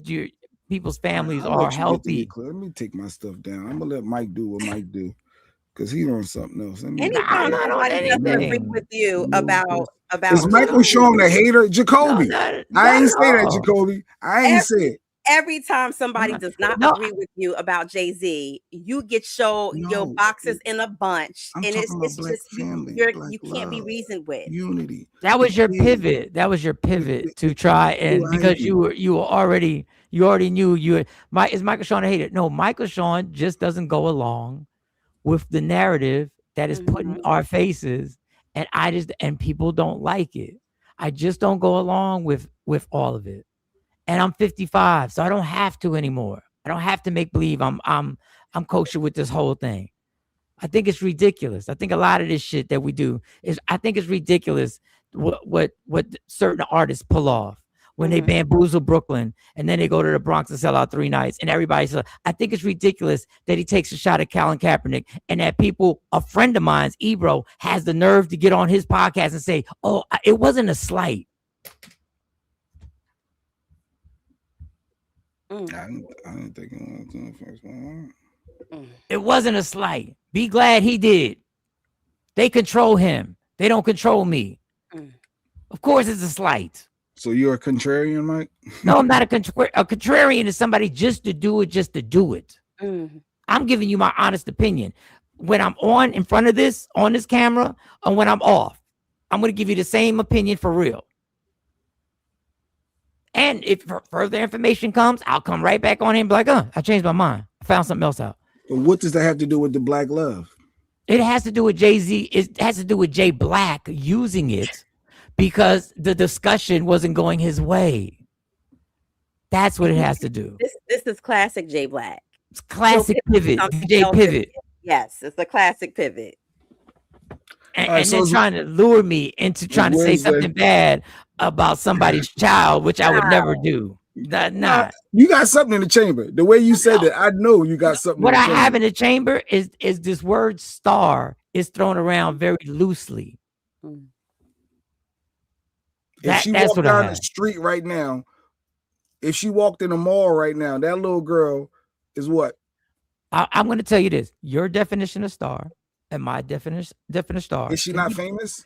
[SPEAKER 6] your people's families are healthy.
[SPEAKER 5] Let me take my stuff down. I'm gonna let Mike do what Mike do because he's doing something else.
[SPEAKER 3] Anytime somebody doesn't agree with you about
[SPEAKER 5] is Michael Sean a hater? Jacoby. I ain't say that, Jacoby. I ain't say it.
[SPEAKER 3] Every time somebody does not agree with you about Jay-Z, you get your boxes in a bunch, and it's just family, you can't be reasoned with.
[SPEAKER 5] Unity.
[SPEAKER 6] That was your pivot. That was your pivot to try, and because you already knew is Michael Sean a hater? No, Michael Sean just doesn't go along with the narrative that is put in our faces, and people don't like it. I just don't go along with all of it. And I'm 55, so I don't have to anymore. I don't have to make believe I'm kosher with this whole thing. I think it's ridiculous. I think a lot of this shit that we do I think it's ridiculous what certain artists pull off when they bamboozle Brooklyn and then they go to the Bronx and sell out 3 nights and everybody says, I think it's ridiculous that he takes a shot at Colin Kaepernick and that a friend of mine's, Ebro, has the nerve to get on his podcast and say, oh, it wasn't a slight.
[SPEAKER 5] I didn't think it was the first one.
[SPEAKER 6] It wasn't a slight. Be glad he did. They control him. They don't control me. Of course, it's a slight.
[SPEAKER 5] So you're a contrarian, Mike?
[SPEAKER 6] No, I'm not a contrarian is somebody just to do it. I'm giving you my honest opinion. when I'm on in front of this on this camera and when I'm off. I'm going to give you the same opinion for real. And if further information comes, I'll come right back on him and be like, I changed my mind. I found something else out.
[SPEAKER 5] But what does that have to do with the black love?
[SPEAKER 6] It has to do with Jay-Z. It has to do with Jay Black using it because the discussion wasn't going his way. That's what it has to do.
[SPEAKER 3] This is classic Jay Black.
[SPEAKER 6] It's classic pivot. DJ Pivot.
[SPEAKER 3] Yes, it's a classic pivot.
[SPEAKER 6] And then trying to lure me into trying to say something bad about somebody's child, which I would never do. Nah.
[SPEAKER 5] You got something in the chamber. The way you said it, I know you got something.
[SPEAKER 6] What I have in the chamber is this word star is thrown around very loosely.
[SPEAKER 5] If she walked down the street right now, if she walked in a mall right now, that little girl is what?
[SPEAKER 6] I'm going to tell you this. Your definition of star and my definition of star.
[SPEAKER 5] Is she not famous?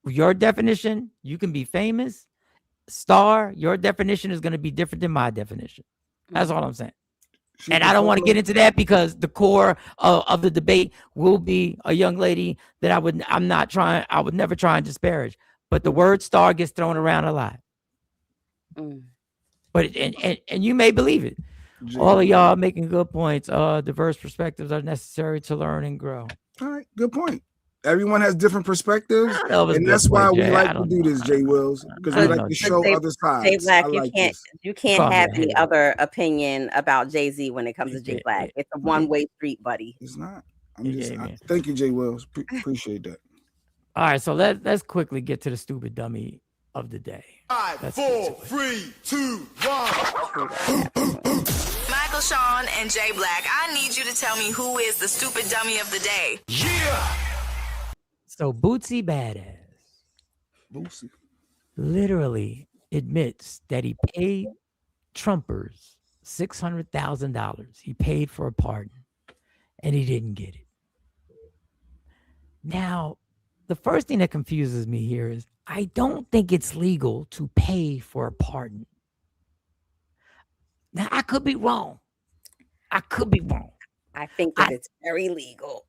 [SPEAKER 6] Your definition, you can be famous. Star, your definition is going to be different than my definition. That's all I'm saying. And I don't want to get into that because the core of the debate will be a young lady that I would never try and disparage. But the word star gets thrown around a lot. But and you may believe it. All of y'all making good points. Diverse perspectives are necessary to learn and grow.
[SPEAKER 5] All right, good point. Everyone has different perspectives, and that's why we like to do this, Jay Wills, because we like to show other sides.
[SPEAKER 3] Jay Black, you can't have any other opinion about Jay-Z when it comes to Jay Black. It's a one-way street, buddy.
[SPEAKER 5] It's not. Thank you, Jay Wills. Appreciate that.
[SPEAKER 6] All right, so let's quickly get to the stupid dummy of the day.
[SPEAKER 8] 5, 4, 3, 2, 1. Michael, Sean, and Jay Black, I need you to tell me who is the stupid dummy of the day.
[SPEAKER 2] Yeah.
[SPEAKER 6] So Bootsy Badass literally admits that he paid Trumpers $600,000. He paid for a pardon, and he didn't get it. Now, the first thing that confuses me here is I don't think it's legal to pay for a pardon. Now, I could be wrong.
[SPEAKER 3] I think that it's very illegal.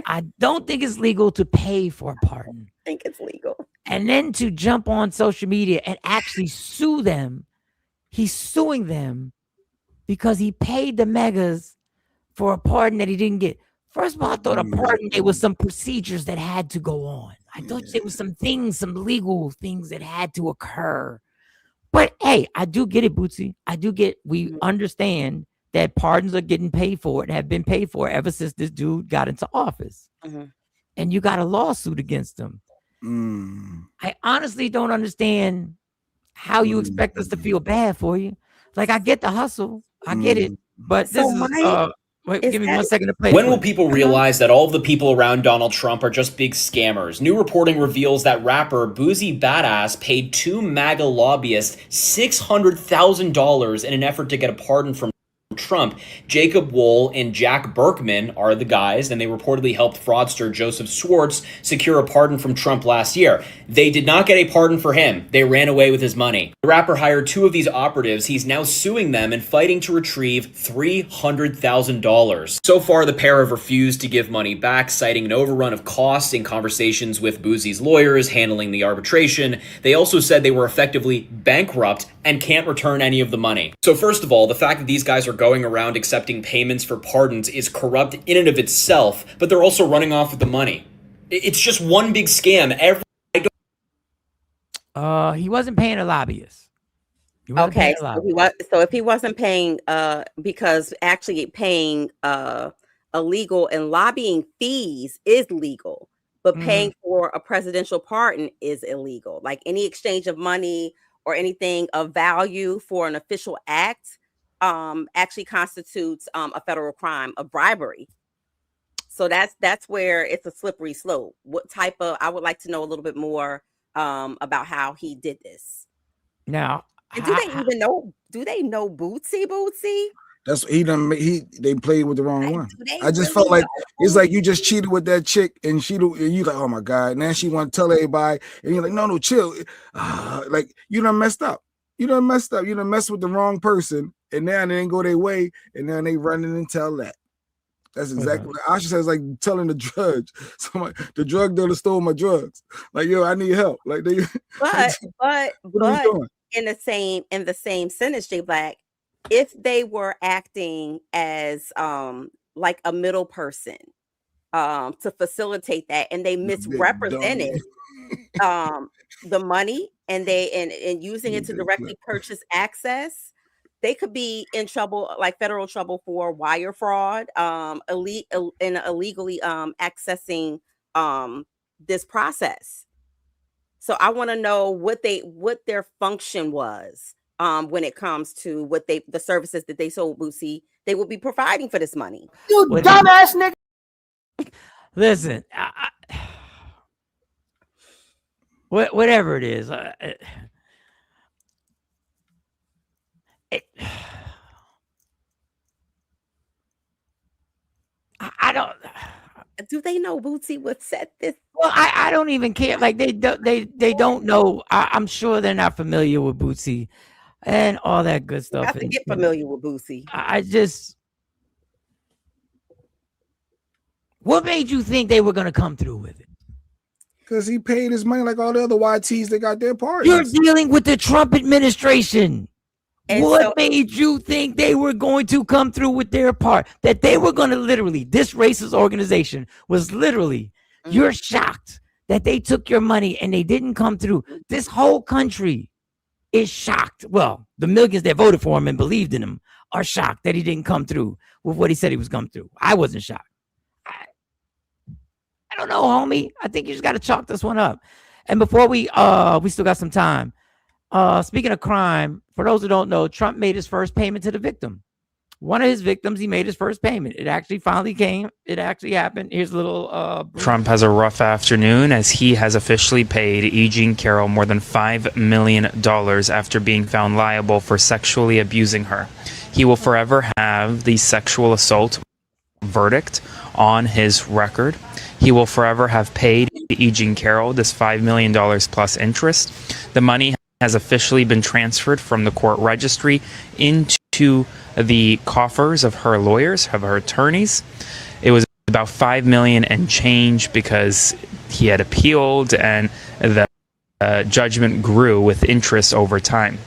[SPEAKER 6] I don't think it's legal to pay for a pardon.
[SPEAKER 3] I think it's legal.
[SPEAKER 6] And then to jump on social media and actually sue them. He's suing them because he paid the megas for a pardon that he didn't get. First of all, I thought a pardon, there was some procedures that had to go on. I thought there was some legal things that had to occur. But hey, I do get it, Bootsy. We understand that pardons are getting paid for and have been paid for ever since this dude got into office. And you got a lawsuit against him. I honestly don't understand how you expect us to feel bad for you. Like, I get the hustle. I get it. But this wait, give me 1 second to play.
[SPEAKER 9] When will people realize that all of the people around Donald Trump are just big scammers? New reporting reveals that rapper Boozy Badass paid 2 MAGA lobbyists $600,000 in an effort to get a pardon from Trump. Jacob Wohl and Jack Berkman are the guys, and they reportedly helped fraudster Joseph Schwartz secure a pardon from Trump last year. They did not get a pardon for him. They ran away with his money. The rapper hired 2 of these operatives. He's now suing them and fighting to retrieve $300,000. So far, the pair have refused to give money back, citing an overrun of costs in conversations with Boozy's lawyers handling the arbitration. They also said they were effectively bankrupt and can't return any of the money. So first of all, the fact that these guys are going around accepting payments for pardons is corrupt in and of itself, but they're also running off with the money. It's just one big scam.
[SPEAKER 6] He wasn't paying a lobbyist.
[SPEAKER 3] Okay, so if he wasn't paying, because actually paying illegal and lobbying fees is legal, but paying for a presidential pardon is illegal. Like any exchange of money or anything of value for an official act actually constitutes a federal crime of bribery. So that's where it's a slippery slope. What type of, I would like to know a little bit more about how he did this.
[SPEAKER 6] Now,
[SPEAKER 3] and do they even know? Do they know Bootsy?
[SPEAKER 5] That's they played with the wrong one. I just felt like it's like you just cheated with that chick, and you like, oh my god, now she want to tell everybody, and you're like, no, chill, like you done messed up. You done messed with the wrong person, and now they didn't go their way, and now they running and tell that. That's exactly what Asha says. Like telling the judge, the drug dealer stole my drugs. Like, yo, I need help. Like they.
[SPEAKER 3] But
[SPEAKER 5] what are we doing?
[SPEAKER 3] in the same sentence, J Black, if they were acting as like a middle person to facilitate that, and they misrepresented the money and using it to directly purchase access, they could be in trouble, like federal trouble for wire fraud, illegally accessing this process. So I want to know what their function was when it comes to the services that they sold Boosie they will be providing for this money.
[SPEAKER 4] You dumbass nigga.
[SPEAKER 6] Listen, whatever it is, I don't.
[SPEAKER 3] Do they know Bootsy would set this?
[SPEAKER 6] Well, I don't even care. Like they don't know. I'm sure they're not familiar with Bootsy and all that good stuff.
[SPEAKER 3] You have to get familiar with Bootsy.
[SPEAKER 6] What made you think they were gonna come through with it?
[SPEAKER 5] Because he paid his money like all the other YTs that got their parties.
[SPEAKER 6] You're dealing with the Trump administration. And what made you think they were going to come through with their part? That they were going to literally, this racist organization was literally, you're shocked that they took your money and they didn't come through. This whole country is shocked. Well, the millions that voted for him and believed in him are shocked that he didn't come through with what he said he was going to do. I wasn't shocked. I don't know, homie. I think you just got to chalk this one up. And before we still got some time. Speaking of crime, for those who don't know, Trump made his first payment to the victim. One of his victims, he made his first payment. It actually finally came. It actually happened. Here's a little.
[SPEAKER 10] Trump has a rough afternoon as he has officially paid E. Jean Carroll more than $5 million after being found liable for sexually abusing her. He will forever have the sexual assault verdict on his record. He will forever have paid E. Jean Carroll this $5 million plus interest. The money has officially been transferred from the court registry into the coffers of her lawyers, of her attorneys. It was about $5 million and change because he had appealed and the judgment grew with interest over time.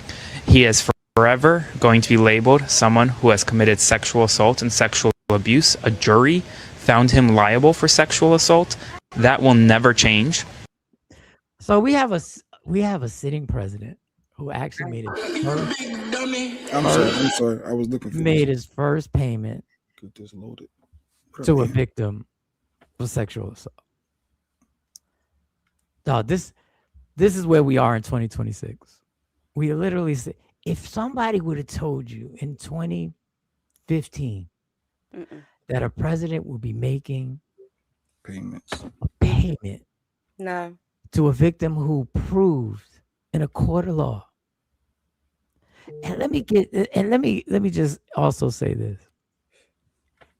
[SPEAKER 10] He is forever going to be labeled someone who has committed sexual assault and sexual abuse. A jury found him liable for sexual assault. That will never change.
[SPEAKER 6] So we have a sitting president who actually made his first.
[SPEAKER 5] I'm sorry. I was looking for
[SPEAKER 6] his first payment
[SPEAKER 5] Get this loaded.
[SPEAKER 6] to a victim of sexual assault. Dog, this is where we are in 2026. We literally say, if somebody would have told you in 2015 that a president would be making a payment to a victim who proved in a court of law. And let me just also say this.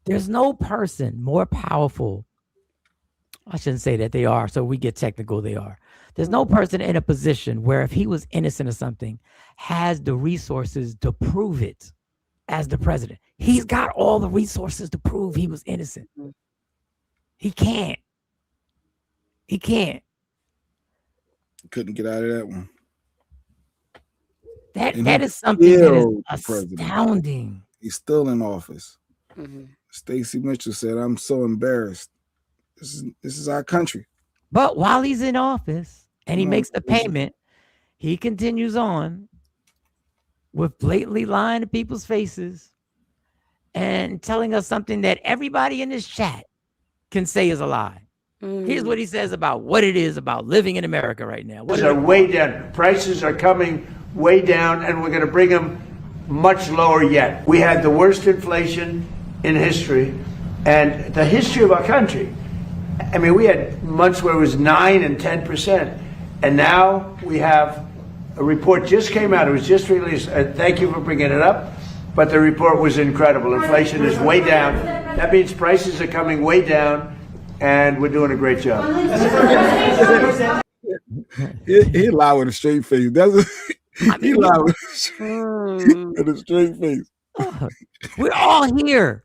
[SPEAKER 6] There's no person more powerful. I shouldn't say that they are, so we get technical, they are. There's no person in a position where if he was innocent of something, has the resources to prove it as the president. He's got all the resources to prove he was innocent. He can't.
[SPEAKER 5] Couldn't get out of that one.
[SPEAKER 6] That is something that is astounding.
[SPEAKER 5] He's still in office. Stacey Mitchell said, "I'm so embarrassed. This is our country."
[SPEAKER 6] But while he's in office and he makes the payment, he continues on with blatantly lying to people's faces and telling us something that everybody in this chat can say is a lie. Here's what he says about what it is about living in America right now.
[SPEAKER 11] Prices are way down. Prices are coming way down, and we're going to bring them much lower yet. We had the worst inflation in history, and the history of our country. I mean, we had months where it was 9 and 10%, and now we have a report just came out. It was just released. Thank you for bringing it up, but the report was incredible. Inflation is way down. That means prices are coming way down. And we're doing a great job.
[SPEAKER 5] He lied with a straight face. He lied with a straight face.
[SPEAKER 6] We're all here.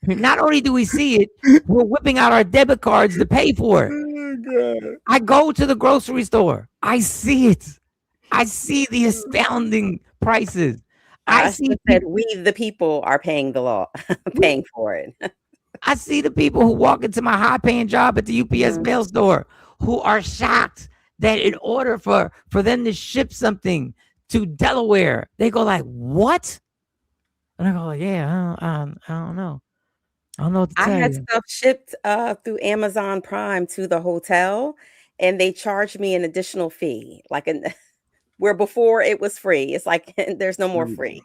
[SPEAKER 6] Not only do we see it, we're whipping out our debit cards to pay for it.
[SPEAKER 5] Oh, God.
[SPEAKER 6] I go to the grocery store. I see it. I see the astounding prices. I see
[SPEAKER 3] said we, the people, are paying the law, paying for it.
[SPEAKER 6] I see the people who walk into my high-paying job at the UPS mail store who are shocked that in order for them to ship something to Delaware, they go like, "What?" And I go like, "Yeah, I don't know. I don't know what to tell
[SPEAKER 3] I had
[SPEAKER 6] you."
[SPEAKER 3] stuff shipped through Amazon Prime to the hotel, and they charged me an additional fee, like where before it was free. It's like there's no more free.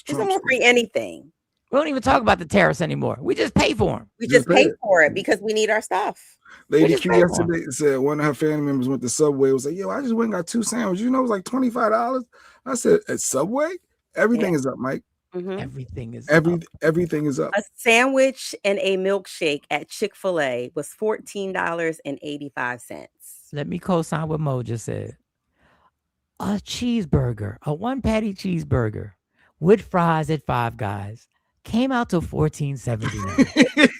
[SPEAKER 3] There's no more free anything.
[SPEAKER 6] We don't even talk about the tariffs anymore. We just pay for them.
[SPEAKER 3] We just pay for it because we need our stuff.
[SPEAKER 5] Lady Q yesterday said one of her family members went to Subway. Was like, "Yo, I just went and got 2 sandwiches. You know, it was like $25." I said, "At Subway, everything is up, Mike.
[SPEAKER 6] Everything is
[SPEAKER 5] everything is up."
[SPEAKER 3] A sandwich and a milkshake at Chick-fil-A was $14.85.
[SPEAKER 6] Let me co-sign what Mo just said. A cheeseburger, a 1-patty cheeseburger with fries at Five Guys came out to $14.79.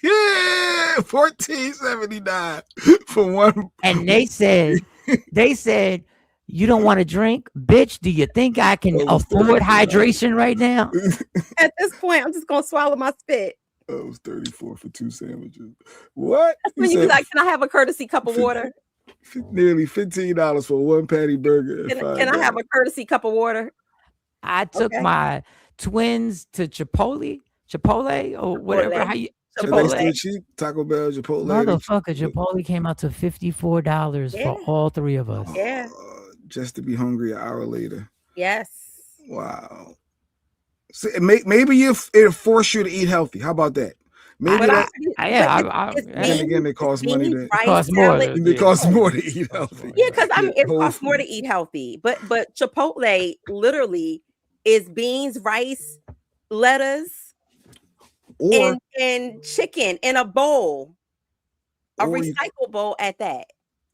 [SPEAKER 5] Yeah, $14.79 for one.
[SPEAKER 6] And they said, you don't want to drink, bitch? Do you think I can afford hydration right now?
[SPEAKER 3] At this point, I'm just gonna swallow my spit.
[SPEAKER 5] It was $34 for 2 sandwiches. What?
[SPEAKER 3] That's when you be like, "Can I have a courtesy cup of water?
[SPEAKER 5] Nearly $15 for a 1-patty burger.
[SPEAKER 3] Can I have a courtesy cup of water?"
[SPEAKER 6] I took my twins to Chipotle or whatever. How you
[SPEAKER 5] Chipotle. Still cheap? Taco Bell, Chipotle.
[SPEAKER 6] Motherfucker, Chipotle came out to $54 for all 3 of us.
[SPEAKER 3] Yeah.
[SPEAKER 5] Just to be hungry an hour later.
[SPEAKER 3] Yes.
[SPEAKER 5] Wow. So maybe it'll force you to eat healthy. How about that? Maybe
[SPEAKER 6] and
[SPEAKER 5] again, it costs money.
[SPEAKER 6] It costs more.
[SPEAKER 5] It costs more to eat healthy.
[SPEAKER 3] Yeah, because it costs more to eat healthy. But Chipotle literally is beans, rice, lettuce, and chicken in a bowl, a recycle bowl at that.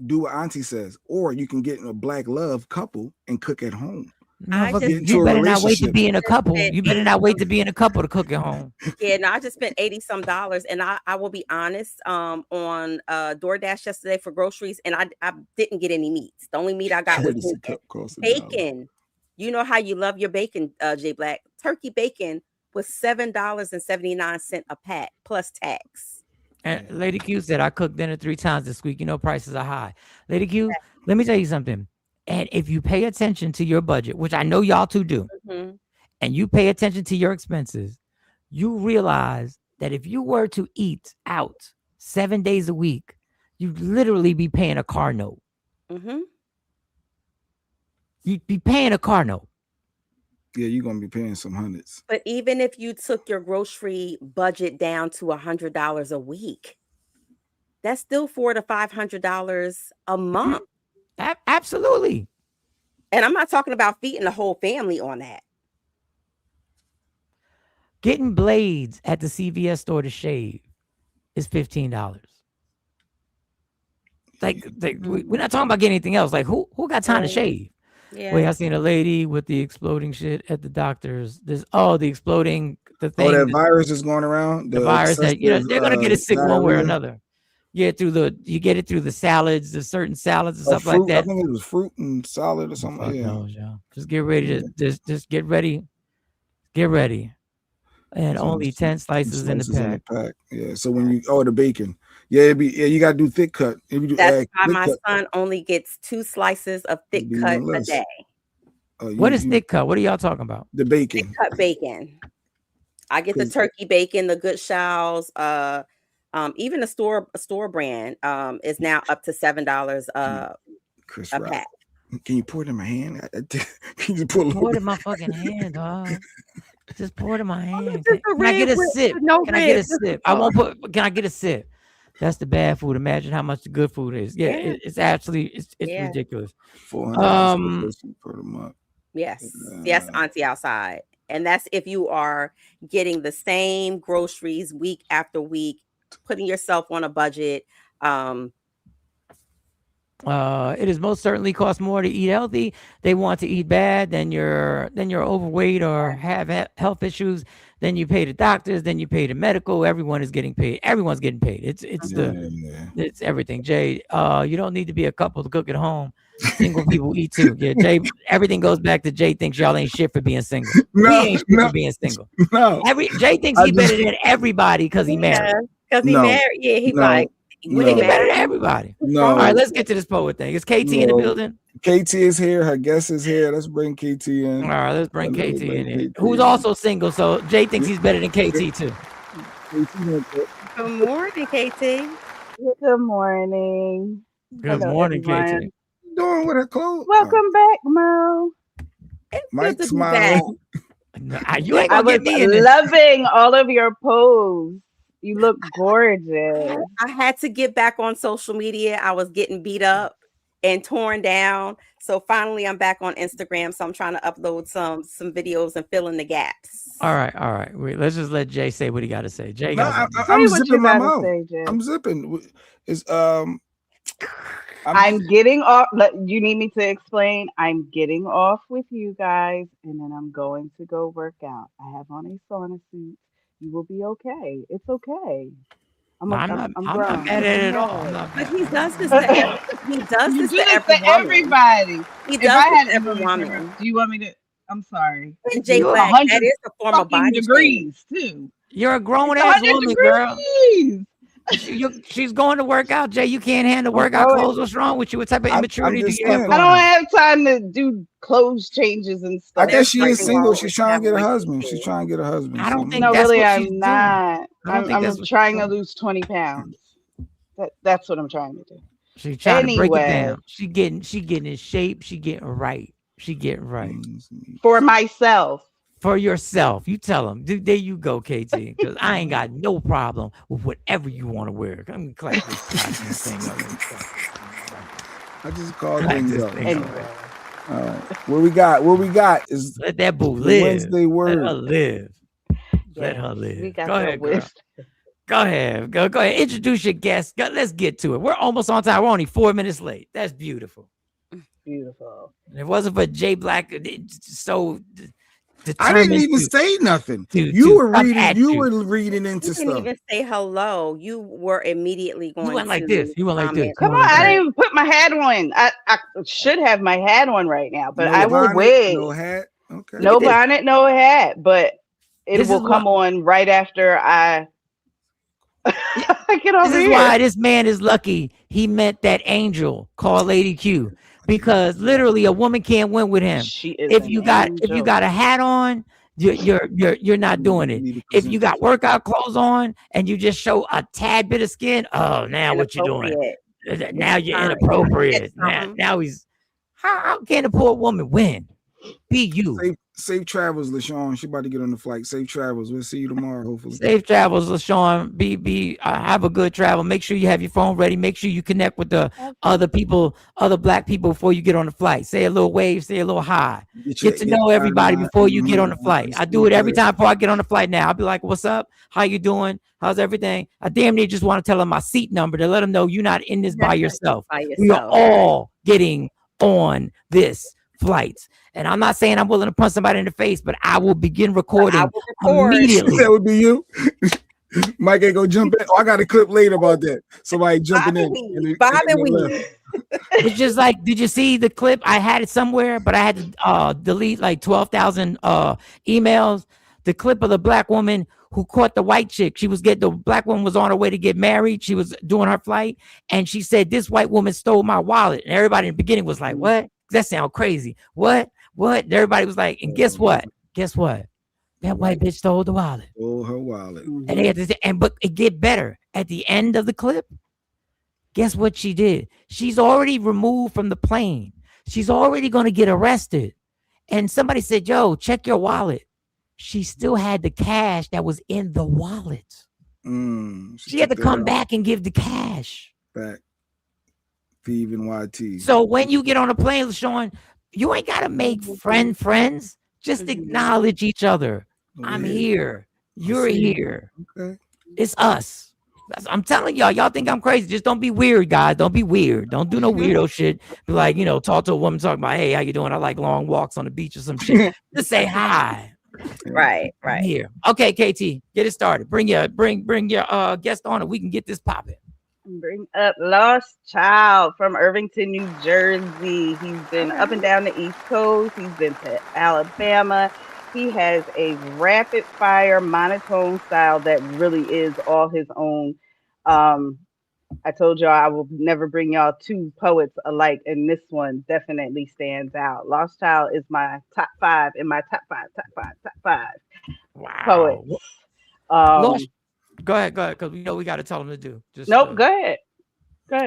[SPEAKER 5] Do what Auntie says, or you can get in a black love couple and cook at home.
[SPEAKER 6] You better not wait to be in a couple. You better not wait to be in a couple to cook at home.
[SPEAKER 3] Yeah, no, I just spent $80-some, and I will be honest. On DoorDash yesterday for groceries, and I didn't get any meats. The only meat I got was bacon. You know how you love your bacon, J Black. Turkey bacon was $7.79 a pack plus tax.
[SPEAKER 6] And Lady Q said, "I cooked dinner 3 times this week. You know, prices are high." Lady Q, let me tell you something. And if you pay attention to your budget, which I know y'all two do, and you pay attention to your expenses, you realize that if you were to eat out 7 days a week, you'd literally be paying a car note. You'd be paying a car note.
[SPEAKER 5] Yeah, you're gonna be paying some hundreds.
[SPEAKER 3] But even if you took your grocery budget down to $100 a week, that's still $400 to $500 a month.
[SPEAKER 6] Absolutely.
[SPEAKER 3] And I'm not talking about feeding the whole family on that.
[SPEAKER 6] Getting blades at the CVS store to shave is $15. Like we're not talking about getting anything else. Like who got time to shave?
[SPEAKER 3] Yeah.
[SPEAKER 6] Wait, I seen a lady with the exploding shit at the doctor's. The thing.
[SPEAKER 5] That virus is going around.
[SPEAKER 6] The virus that they're gonna get it sick one way or another. Yeah, you get it through the salads, the certain salads and stuff like that.
[SPEAKER 5] I think it was fruit and salad or something.
[SPEAKER 6] Just get ready to just get ready. Get ready. And only 10 slices in the pack.
[SPEAKER 5] Yeah. So when you the bacon. You gotta do thick cut.
[SPEAKER 3] That's why my son only gets 2 slices of thick cut a day.
[SPEAKER 6] What is thick cut? What are y'all talking about?
[SPEAKER 5] The bacon.
[SPEAKER 3] Thick cut bacon. I get the turkey bacon, the Good Shaw's, even the store brand is now up to $7 a pack.
[SPEAKER 5] Can you pour it in my hand?
[SPEAKER 6] Can you pour it in my fucking hand, dog? Just pour it in my hand. Can I get a sip? Can I get a sip? I won't put. Can I get a sip? That's the bad food. Imagine how much the good food is. Yeah. It's actually it's ridiculous.
[SPEAKER 5] $400 per month.
[SPEAKER 3] Yes, Auntie outside, and that's if you are getting the same groceries week after week, putting yourself on a budget.
[SPEAKER 6] It is most certainly cost more to eat healthy. They want to eat bad, then you're overweight or have health issues. Then you pay the doctors, then you pay the medical. Everyone is getting paid. Everyone's getting paid. It's everything. Jay, you don't need to be a couple to cook at home. Single people eat too. Yeah, Jay. Everything goes back to Jay thinks y'all ain't shit for being single.
[SPEAKER 5] No,
[SPEAKER 6] He ain't shit
[SPEAKER 5] no,
[SPEAKER 6] for being single.
[SPEAKER 5] no.
[SPEAKER 6] Jay thinks
[SPEAKER 5] I
[SPEAKER 6] he
[SPEAKER 5] just-
[SPEAKER 6] better than everybody because he married.
[SPEAKER 3] Because he
[SPEAKER 5] No,
[SPEAKER 3] married. Yeah, he
[SPEAKER 5] no,
[SPEAKER 3] like,
[SPEAKER 6] You
[SPEAKER 3] when
[SPEAKER 6] think
[SPEAKER 3] he
[SPEAKER 6] he better
[SPEAKER 3] married.
[SPEAKER 6] than everybody.
[SPEAKER 5] No.
[SPEAKER 6] All right, let's get to this poet thing. Is KT in the
[SPEAKER 5] No.
[SPEAKER 6] building?
[SPEAKER 5] KT is here. Her guest is here. Let's bring KT in.
[SPEAKER 6] All right, let's bring
[SPEAKER 5] Let's
[SPEAKER 6] KT
[SPEAKER 5] bring
[SPEAKER 6] in here.
[SPEAKER 5] KT
[SPEAKER 6] Who's
[SPEAKER 5] in.
[SPEAKER 6] also single, so Jay thinks he's better than KT too.
[SPEAKER 3] Good morning, KT.
[SPEAKER 12] Good morning.
[SPEAKER 6] Good
[SPEAKER 12] Hello,
[SPEAKER 6] morning,
[SPEAKER 12] everyone.
[SPEAKER 6] KT.
[SPEAKER 5] Doing with her clothes?
[SPEAKER 12] Welcome back, Mo.
[SPEAKER 5] Mike
[SPEAKER 3] to be
[SPEAKER 5] smiling.
[SPEAKER 6] No, you ain't
[SPEAKER 12] I
[SPEAKER 6] gonna
[SPEAKER 12] was
[SPEAKER 6] get me in this.
[SPEAKER 12] loving all of your posts. You look gorgeous.
[SPEAKER 3] I had to get back on social media. I was getting beat up and torn down. So finally I'm back on Instagram. So I'm trying to upload some videos and fill in the gaps.
[SPEAKER 6] All right. Wait, let's just let Jay say what he got to say. Jay
[SPEAKER 5] No,
[SPEAKER 6] got something.
[SPEAKER 12] Say
[SPEAKER 5] I'm
[SPEAKER 12] what you
[SPEAKER 5] zipping my
[SPEAKER 12] gotta
[SPEAKER 5] mouth.
[SPEAKER 12] say, Jay.
[SPEAKER 5] I'm zipping. It's
[SPEAKER 12] I'm getting off. You need me to explain? I'm getting off with you guys, and then I'm going to go work out. I have on a sauna suit. You will be okay. It's okay. I'm
[SPEAKER 6] not
[SPEAKER 12] grown.
[SPEAKER 6] mad at it at all. I'm not
[SPEAKER 3] But
[SPEAKER 6] mad.
[SPEAKER 3] he does this to he does
[SPEAKER 12] You
[SPEAKER 3] this
[SPEAKER 12] do
[SPEAKER 3] to
[SPEAKER 12] this
[SPEAKER 3] every
[SPEAKER 12] to
[SPEAKER 3] woman.
[SPEAKER 12] everybody.
[SPEAKER 3] He
[SPEAKER 12] If
[SPEAKER 3] does
[SPEAKER 12] I
[SPEAKER 3] this
[SPEAKER 12] had
[SPEAKER 3] to every
[SPEAKER 12] noise
[SPEAKER 3] woman.
[SPEAKER 12] ever, do you want me to? I'm sorry.
[SPEAKER 3] And Jay
[SPEAKER 12] It's
[SPEAKER 3] Black,
[SPEAKER 12] 100
[SPEAKER 3] that is a form of
[SPEAKER 12] fucking
[SPEAKER 3] body shaming.
[SPEAKER 12] degrees too.
[SPEAKER 6] You're a grown
[SPEAKER 12] It's
[SPEAKER 6] ass
[SPEAKER 12] 100
[SPEAKER 6] woman, girl.
[SPEAKER 12] degrees.
[SPEAKER 6] She's going to work out, Jay. You can't handle
[SPEAKER 12] I'm
[SPEAKER 6] workout
[SPEAKER 12] going.
[SPEAKER 6] clothes. What's wrong with you? What type of immaturity do
[SPEAKER 5] just
[SPEAKER 6] you have
[SPEAKER 5] saying.
[SPEAKER 12] I
[SPEAKER 6] going
[SPEAKER 12] don't
[SPEAKER 6] on?
[SPEAKER 12] have time to do clothes changes and
[SPEAKER 5] I
[SPEAKER 12] stuff.
[SPEAKER 5] guess she
[SPEAKER 3] There's
[SPEAKER 5] is
[SPEAKER 3] nothing
[SPEAKER 5] single.
[SPEAKER 3] wrong
[SPEAKER 5] She's
[SPEAKER 3] with
[SPEAKER 5] trying to get a
[SPEAKER 3] having
[SPEAKER 5] husband.
[SPEAKER 3] weight
[SPEAKER 5] She's
[SPEAKER 3] too.
[SPEAKER 5] trying to get a husband.
[SPEAKER 6] I don't think
[SPEAKER 12] No,
[SPEAKER 6] that's
[SPEAKER 12] really,
[SPEAKER 6] what she's
[SPEAKER 12] I'm
[SPEAKER 6] doing.
[SPEAKER 12] not.
[SPEAKER 6] I don't think
[SPEAKER 12] I'm
[SPEAKER 6] that's what
[SPEAKER 12] trying
[SPEAKER 6] she's
[SPEAKER 12] to
[SPEAKER 6] doing.
[SPEAKER 12] lose 20 pounds. That's what I'm trying to do.
[SPEAKER 6] She's trying to break it
[SPEAKER 12] Anyway,
[SPEAKER 6] down. She getting in shape. She getting right. She getting right.
[SPEAKER 12] for myself.
[SPEAKER 6] For yourself. You tell them. There you go, KT. Because I ain't got no problem with whatever you want to wear. Let me clap this goddamn thing up.
[SPEAKER 5] I just called
[SPEAKER 6] Clap
[SPEAKER 5] things
[SPEAKER 6] this
[SPEAKER 5] up.
[SPEAKER 6] thing up.
[SPEAKER 12] Anyway,
[SPEAKER 5] All right. What we got is
[SPEAKER 6] Let that boo
[SPEAKER 5] the
[SPEAKER 6] live.
[SPEAKER 5] Wednesday
[SPEAKER 6] Let her
[SPEAKER 5] word.
[SPEAKER 6] live. Let
[SPEAKER 12] yes,
[SPEAKER 6] her
[SPEAKER 12] we
[SPEAKER 6] live.
[SPEAKER 12] got
[SPEAKER 6] Go
[SPEAKER 12] the
[SPEAKER 6] ahead, girl.
[SPEAKER 12] wisdom.
[SPEAKER 6] Go ahead. Go ahead. Introduce your guest. Let's get to it. We're almost on time. We're only 4 minutes late. That's beautiful.
[SPEAKER 12] Beautiful.
[SPEAKER 6] If it wasn't for Jay Black, so
[SPEAKER 5] I didn't
[SPEAKER 6] determined
[SPEAKER 5] even
[SPEAKER 6] to
[SPEAKER 5] say nothing.
[SPEAKER 6] to
[SPEAKER 5] You were
[SPEAKER 6] come
[SPEAKER 5] reading.
[SPEAKER 6] at
[SPEAKER 5] You
[SPEAKER 6] you.
[SPEAKER 5] were reading
[SPEAKER 3] You
[SPEAKER 5] into
[SPEAKER 3] didn't
[SPEAKER 5] stuff.
[SPEAKER 3] even say hello. You were immediately going
[SPEAKER 6] You went like
[SPEAKER 3] to
[SPEAKER 6] this. You went like this.
[SPEAKER 3] comment
[SPEAKER 6] You
[SPEAKER 12] Come
[SPEAKER 6] went
[SPEAKER 12] on,
[SPEAKER 6] like
[SPEAKER 12] I
[SPEAKER 6] that.
[SPEAKER 12] didn't even put my hat on. I should have my hat on right now, but
[SPEAKER 5] No
[SPEAKER 12] I will
[SPEAKER 5] bonnet,
[SPEAKER 12] wait.
[SPEAKER 5] no hat. Okay.
[SPEAKER 12] No
[SPEAKER 6] this.
[SPEAKER 12] bonnet, no hat, but it
[SPEAKER 6] This
[SPEAKER 12] will
[SPEAKER 6] is
[SPEAKER 12] come on right after I get over
[SPEAKER 6] This is
[SPEAKER 12] here.
[SPEAKER 6] why this man is lucky he met that angel called Lady Q, because literally a woman can't win with him.
[SPEAKER 12] She is
[SPEAKER 6] If
[SPEAKER 12] an
[SPEAKER 6] you got
[SPEAKER 12] angel.
[SPEAKER 6] a hat on, you're not doing it. If you got workout clothes on and you just show a tad bit of skin, oh, now what you doing?
[SPEAKER 3] inappropriate.
[SPEAKER 6] Now you're
[SPEAKER 3] Fine.
[SPEAKER 6] inappropriate.
[SPEAKER 3] Something.
[SPEAKER 6] Now he's how can a poor woman win? Be you.
[SPEAKER 5] Safe travels, LaShawn. She about to get on the flight. Safe travels. We'll see you tomorrow, hopefully.
[SPEAKER 6] Safe travels, LaShawn. Have a good travel. Make sure you have your phone ready. Make sure you connect with the other people, other black people before you get on the flight. Say a little wave, say a little hi. Get to know everybody before you get on the flight. I do it every time before I get on the flight now. I'll be like, what's up? How you doing? How's everything? I damn near just want to tell them my seat number to let them know you're not in this by yourself. We are all getting on this flight. And I'm not saying I'm willing to punch somebody in the face, but I will begin recording immediately.
[SPEAKER 5] That would be you. Mike ain't gonna jump in. Oh, I got a clip later about that. Somebody jumping in.
[SPEAKER 6] It's just like, did you see the clip? I had it somewhere, but I had to delete like 12,000 emails. The clip of the black woman who caught the white chick. The black woman was on her way to get married. She was doing her flight, and she said, "This white woman stole my wallet." And everybody in the beginning was like, "What? That sounds crazy. What? And everybody was like, and guess what? That white bitch stole the wallet.
[SPEAKER 5] Stole her wallet.
[SPEAKER 6] And they had to say, but it get better. At the end of the clip, guess what she did? She's already removed from the plane. She's already going to get arrested. And somebody said, yo, check your wallet. She still had the cash that was in the wallet. She had to come back and give the cash.
[SPEAKER 5] Back. Thieving YT.
[SPEAKER 6] So when you get on a plane, LaShawn, you ain't got to make friends. Just acknowledge each other. I'm here. You're here.
[SPEAKER 5] Okay.
[SPEAKER 6] It's us. I'm telling y'all think I'm crazy. Just don't be weird, guys. Don't be weird. Don't do no weirdo shit. Be like, talk to a woman talking about, hey, how you doing? I like long walks on the beach or some shit. Just say hi.
[SPEAKER 3] Right.
[SPEAKER 6] Here. Okay, KT, get it started. Bring your guest on and we can get this popping.
[SPEAKER 12] Bring up Lost Child from Irvington, New Jersey. He's been up and down the East Coast. He's been to Alabama. He has a rapid fire monotone style that really is all his own. I told y'all I will never bring y'all two poets alike, and this one definitely stands out. Lost Child is my top five in my top five
[SPEAKER 6] Wow.
[SPEAKER 12] poets.
[SPEAKER 6] Lost, go ahead, because we got to tell him to do. Just
[SPEAKER 12] nope, go ahead.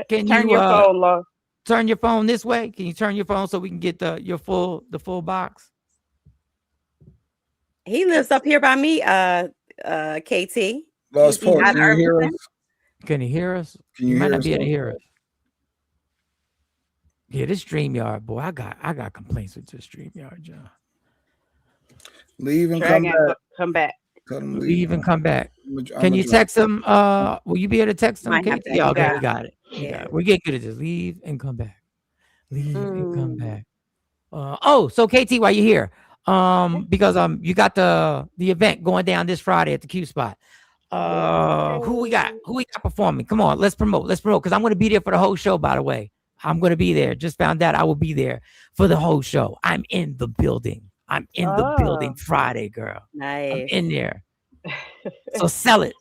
[SPEAKER 6] Can
[SPEAKER 12] turn
[SPEAKER 6] you
[SPEAKER 12] your phone, Lost?
[SPEAKER 6] Turn your phone this way. Can you turn your phone so we can get the full box?
[SPEAKER 3] He lives up here by me, KT.
[SPEAKER 5] Lost Port, can you hear us?
[SPEAKER 6] Can he hear us?
[SPEAKER 5] Can you
[SPEAKER 6] might
[SPEAKER 5] hear
[SPEAKER 6] not
[SPEAKER 5] us?
[SPEAKER 6] Be able to hear us. Yeah, this StreamYard, boy, I got complaints with this StreamYard, John.
[SPEAKER 5] Leave and come back.
[SPEAKER 12] Come back.
[SPEAKER 6] Leave and come back. Can you text him? Will you be able to text him, KT? Yeah, okay, we got it. Yeah, we get good at this. Leave and come back. Leave and come back. So KT, while you're here, because you got the event going down this Friday at the Q Spot. Who we got performing? Come on, let's promote because I'm going to be there for the whole show. By the way, I'm going to be there. Just found out I will be there for the whole show. I'm in the building. The building Friday, girl.
[SPEAKER 3] Nice.
[SPEAKER 6] I'm in there. So sell it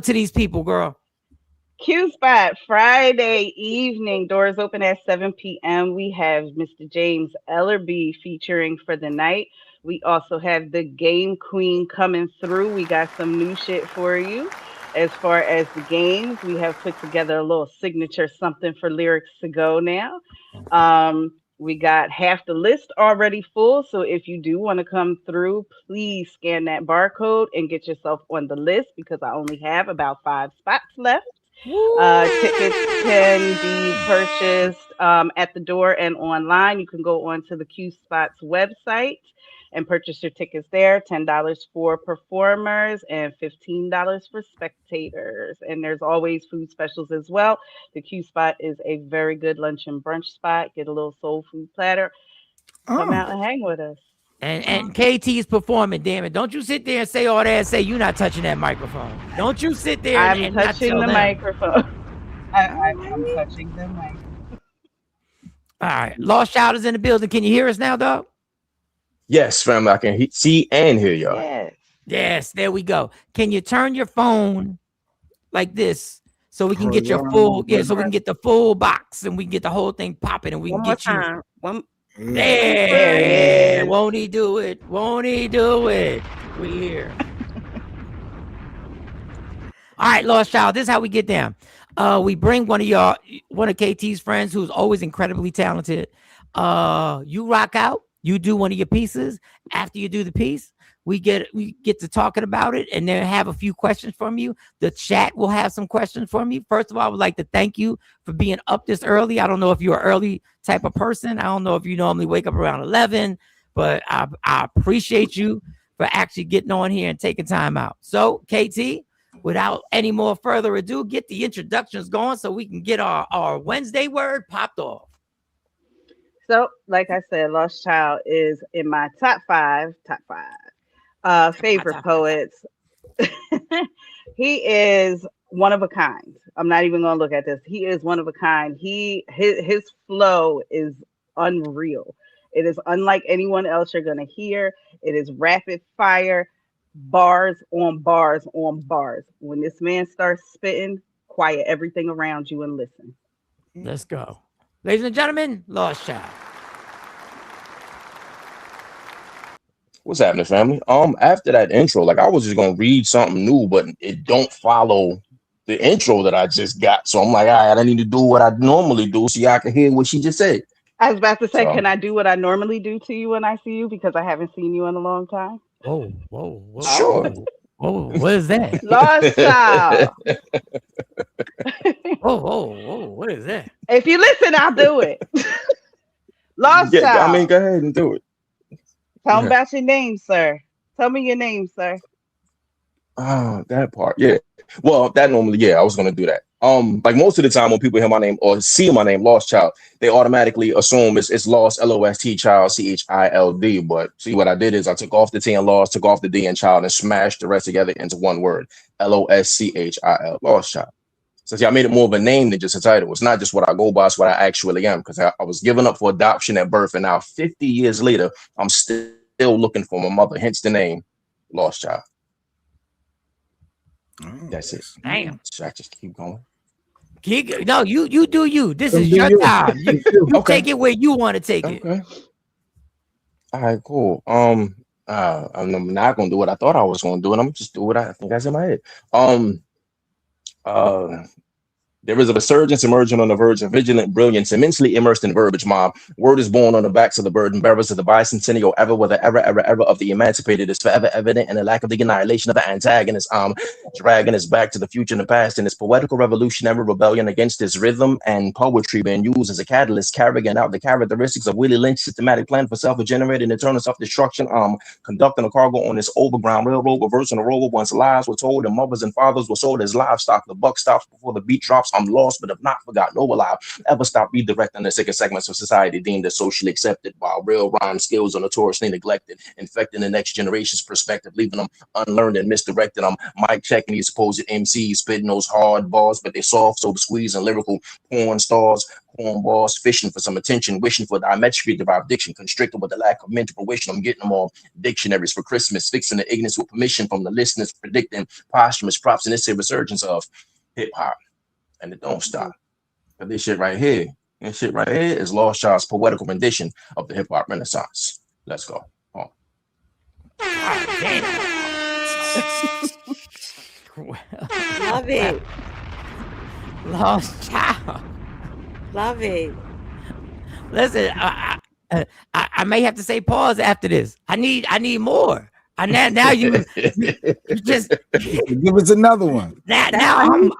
[SPEAKER 6] to these people, girl.
[SPEAKER 12] Q Spot Friday evening, doors open at 7 p.m. We have Mr. James Ellerby featuring for the night. We also have the Game Queen coming through. We got some new shit for you. As far as the games, we have put together a little signature something for lyrics to go now. We got half the list already full. So if you do want to come through, please scan that barcode and get yourself on the list because I only have about 5 spots left. Tickets can be purchased at the door and online. You can go onto the Q Spots website and purchase your tickets there. $10 for performers and $15 for spectators. And there's always food specials as well. The Q Spot is a very good lunch and brunch spot. Get a little soul food platter. Come out and hang with us.
[SPEAKER 6] And KT's performing, damn it. Don't you sit there and say all that and say you're not touching that microphone. Don't you sit there
[SPEAKER 12] and touching the microphone. I'm touching the mic.
[SPEAKER 6] All right. Lost Child is in the building. Can you hear us now, dog?
[SPEAKER 13] Yes, family. I can see and hear y'all.
[SPEAKER 6] Yes, there we go. Can you turn your phone like this so we can get your full, so we can get the full box and we can get the whole thing popping and we can get you. There. Won't he do it? We here. All right, Lost Child. This is how we get down. We bring one of KT's friends who's always incredibly talented. You rock out. You do one of your pieces. After you do the piece, we get to talking about it and then have a few questions from you. The chat will have some questions from you. First of all, I would like to thank you for being up this early. I don't know if you're an early type of person. I don't know if you normally wake up around 11, but I appreciate you for actually getting on here and taking time out. So, KT, without any more further ado, get the introductions going so we can get our Wednesday word popped off.
[SPEAKER 12] So, like I said, Lost Child is in my top five favorite poets. He is one of a kind. I'm not even gonna look at this. He is one of a kind. His flow is unreal. It is unlike anyone else you're gonna hear. It is rapid fire, bars on bars on bars. When this man starts spitting, quiet everything around you and listen.
[SPEAKER 6] Let's go. Ladies and gentlemen, Lost Child.
[SPEAKER 13] What's happening, family? After that intro, like I was just gonna read something new, but it don't follow the intro that I just got. So I'm like, all right, I need to do what I normally do so y'all can hear what she just said.
[SPEAKER 12] I was about to say, can I do what I normally do to you when I see you because I haven't seen you in a long time?
[SPEAKER 6] Whoa.
[SPEAKER 13] Sure.
[SPEAKER 6] Whoa, what is that?
[SPEAKER 12] Lost Child.
[SPEAKER 6] Whoa, what is that?
[SPEAKER 12] If you listen, I'll do it. Lost Child.
[SPEAKER 13] I mean, go ahead and do it.
[SPEAKER 12] Tell me about your name, sir. Tell me your name, sir.
[SPEAKER 13] That part, yeah. Well, that normally, yeah, I was gonna do that. Like most of the time when people hear my name or see my name, Lost Child, they automatically assume it's Lost, Lost Child, Child. But see, what I did is I took off the T and Lost, took off the D and Child, and smashed the rest together into one word, Loschil, Lost Child. So see, I made it more of a name than just a title. It's not just what I go by, it's what I actually am. Because I was given up for adoption at birth, and now 50 years later, I'm still looking for my mother. Hence the name, Lost Child. That's it.
[SPEAKER 6] Damn.
[SPEAKER 13] So I just keep going.
[SPEAKER 6] No, you do you. This is
[SPEAKER 5] Do
[SPEAKER 6] your
[SPEAKER 5] you.
[SPEAKER 6] time. You
[SPEAKER 13] Okay.
[SPEAKER 6] take it where you want to take it.
[SPEAKER 13] Okay. All right, cool. I'm not gonna do what I thought I was gonna do, and I'm just do what I think that's in my head. Um, uh, There is a resurgence emerging on the verge of vigilant brilliance, immensely immersed in verbiage, mob. Word is born on the backs of the burden bearers of the bicentennial ever, where the ever of the emancipated is forever evident, and the lack of the annihilation of the antagonist, dragging us back to the future and the past in this poetical revolutionary rebellion against this rhythm and poetry being used as a catalyst, carrying out the characteristics of Willie Lynch's systematic plan for self-generating eternal self-destruction, conducting a cargo on this overground railroad, reversing a role once lives were told and mothers and fathers were sold as livestock. The buck stops before the beat drops. I'm lost, but have not forgotten, nor will I ever stop redirecting the sicker segments of society deemed as socially accepted, while real rhyme skills are notoriously neglected, infecting the next generation's perspective, leaving them unlearned and misdirected. I'm mic checking these supposed MCs, spitting those hard bars, but they soft, so to squeeze and lyrical porn stars, corn balls, fishing for some attention, wishing for diametrically derived diction, constricted with the lack of mental fruition. I'm getting them all dictionaries for Christmas, fixing the ignorance with permission from the listeners, predicting posthumous props in this resurgence of hip hop. And it don't stop. But this shit right here is Lost Child's poetical rendition of the hip hop renaissance. Let's go. Oh.
[SPEAKER 3] Love it.
[SPEAKER 6] Lost Child.
[SPEAKER 3] Love it.
[SPEAKER 6] Listen, I may have to say pause after this. I need more. Now you just
[SPEAKER 5] give us another one.
[SPEAKER 6] Now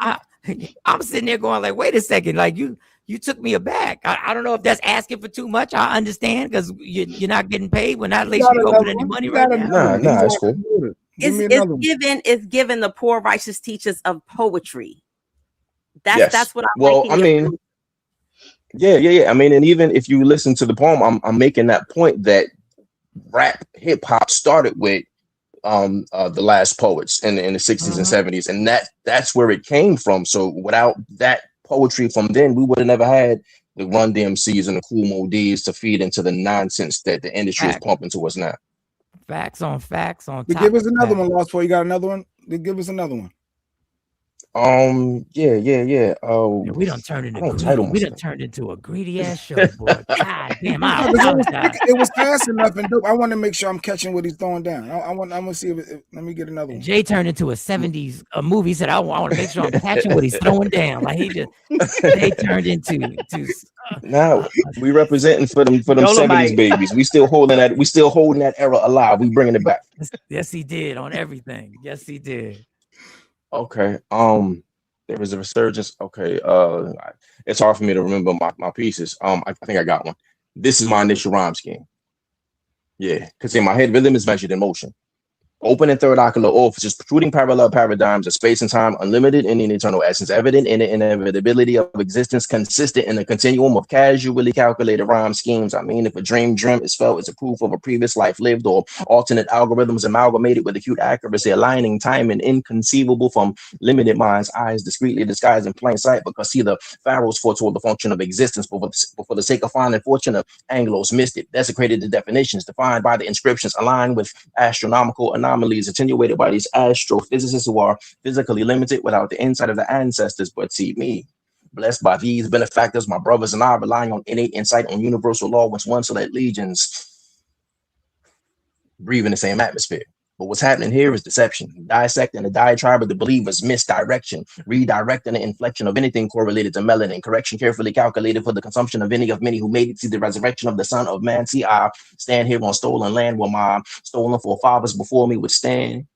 [SPEAKER 6] I'm sitting there going like, wait a second, like you took me aback. I don't know if that's asking for too much. I understand because you're not getting paid. We're not letting you go with any money right now.
[SPEAKER 13] Nah, it's cool.
[SPEAKER 3] It's given the poor righteous teachers of poetry. That's what I'm
[SPEAKER 13] well, I mean, yeah. I mean, and even if you listen to the poem, I'm making that point that rap hip hop started with the last poets in the 60s and 70s, and that's where it came from. So without that poetry from then, we would have never had the Run DMCs and the Cool Mo D's to feed into the nonsense that the industry is pumping to us now.
[SPEAKER 6] Facts on facts on top.
[SPEAKER 5] Give us another one, Lost Boy. You got another one? Give us another one.
[SPEAKER 13] Yeah. Oh,
[SPEAKER 6] we done turned into a greedy ass show, boy. God damn,
[SPEAKER 5] it was fast enough and dope. I want to make sure I'm catching what he's throwing down. I'm gonna see if let me get another one.
[SPEAKER 6] Jay turned into a 70s movie. He said, I want to make sure I'm catching what he's throwing down. Like they turned into
[SPEAKER 13] now we representing for them 70s babies. We still holding that era alive. We bringing it back.
[SPEAKER 6] Yes, he did on everything. Yes, he did.
[SPEAKER 13] Okay. There was a resurgence. Okay. It's hard for me to remember my pieces. I think I got one. This is my initial rhyme scheme. Yeah, because in my head, rhythm is measured in motion. Open and third ocular orifices, protruding parallel paradigms of space and time, unlimited in an eternal essence, evident in the inevitability of existence, consistent in the continuum of casually calculated rhyme schemes. I mean, if a dream is felt as a proof of a previous life lived, or alternate algorithms amalgamated with acute accuracy, aligning time and inconceivable from limited minds' eyes, discreetly disguised in plain sight, because see, the pharaohs foretold the function of existence, but for the sake of finding fortune, of Anglos missed it, desecrated the definitions defined by the inscriptions, aligned with astronomical anomalies attenuated by these astrophysicists who are physically limited without the insight of the ancestors. But see, me, blessed by these benefactors, my brothers and I, relying on innate insight on universal law, once one, so that legions breathe in the same atmosphere. But what's happening here is deception, dissecting the diatribe of the believers, misdirection, redirecting the inflection of anything correlated to melanin, correction carefully calculated for the consumption of any of many who made it. See the resurrection of the Son of Man. See, I stand here on stolen land where my stolen forefathers before me would stand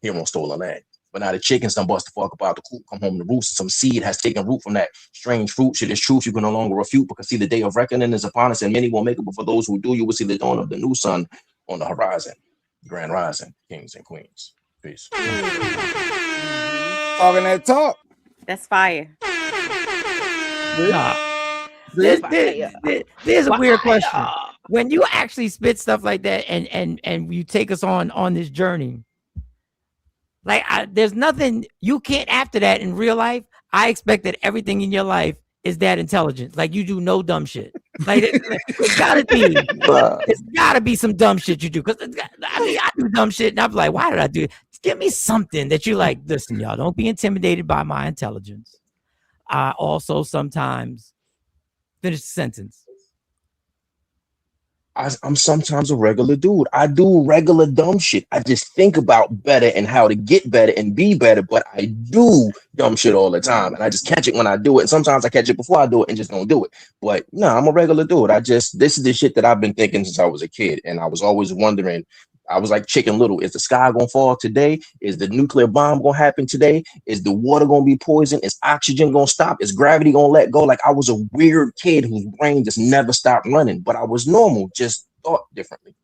[SPEAKER 13] here on stolen land. But now the chickens done bust the fuck about the coop, come home to roost, and some seed has taken root from that strange fruit. Shit is truth you can no longer refute, because see the day of reckoning is upon us, and many won't make it, but for those who do, you will see the dawn of the new sun on the horizon. Grand rising, kings and queens. Peace.
[SPEAKER 5] Talking that talk.
[SPEAKER 3] That's fire.
[SPEAKER 6] Nah. There's a weird question. When you actually spit stuff like that and you take us on this journey, like there's nothing you can't after that in real life. I expect that everything in your life is that intelligent. Like you do no dumb shit. Like it's gotta be some dumb shit you do. Cause I mean I do dumb shit and I'm like, why did I do it? Give me something that you like. Listen, y'all, don't be intimidated by my intelligence. I also sometimes finish the sentence.
[SPEAKER 13] I'm sometimes a regular dude. I do regular dumb shit. I just think about better and how to get better and be better, but I do dumb shit all the time. And I just catch it when I do it. And sometimes I catch it before I do it and just don't do it. But no, I'm a regular dude. This is the shit that I've been thinking since I was a kid. And I was always wondering, I was like Chicken Little. Is the sky gonna fall today? Is the nuclear bomb gonna happen today? Is the water gonna be poisoned? Is oxygen gonna stop? Is gravity gonna let go? Like I was a weird kid whose brain just never stopped running, but I was normal, just thought differently.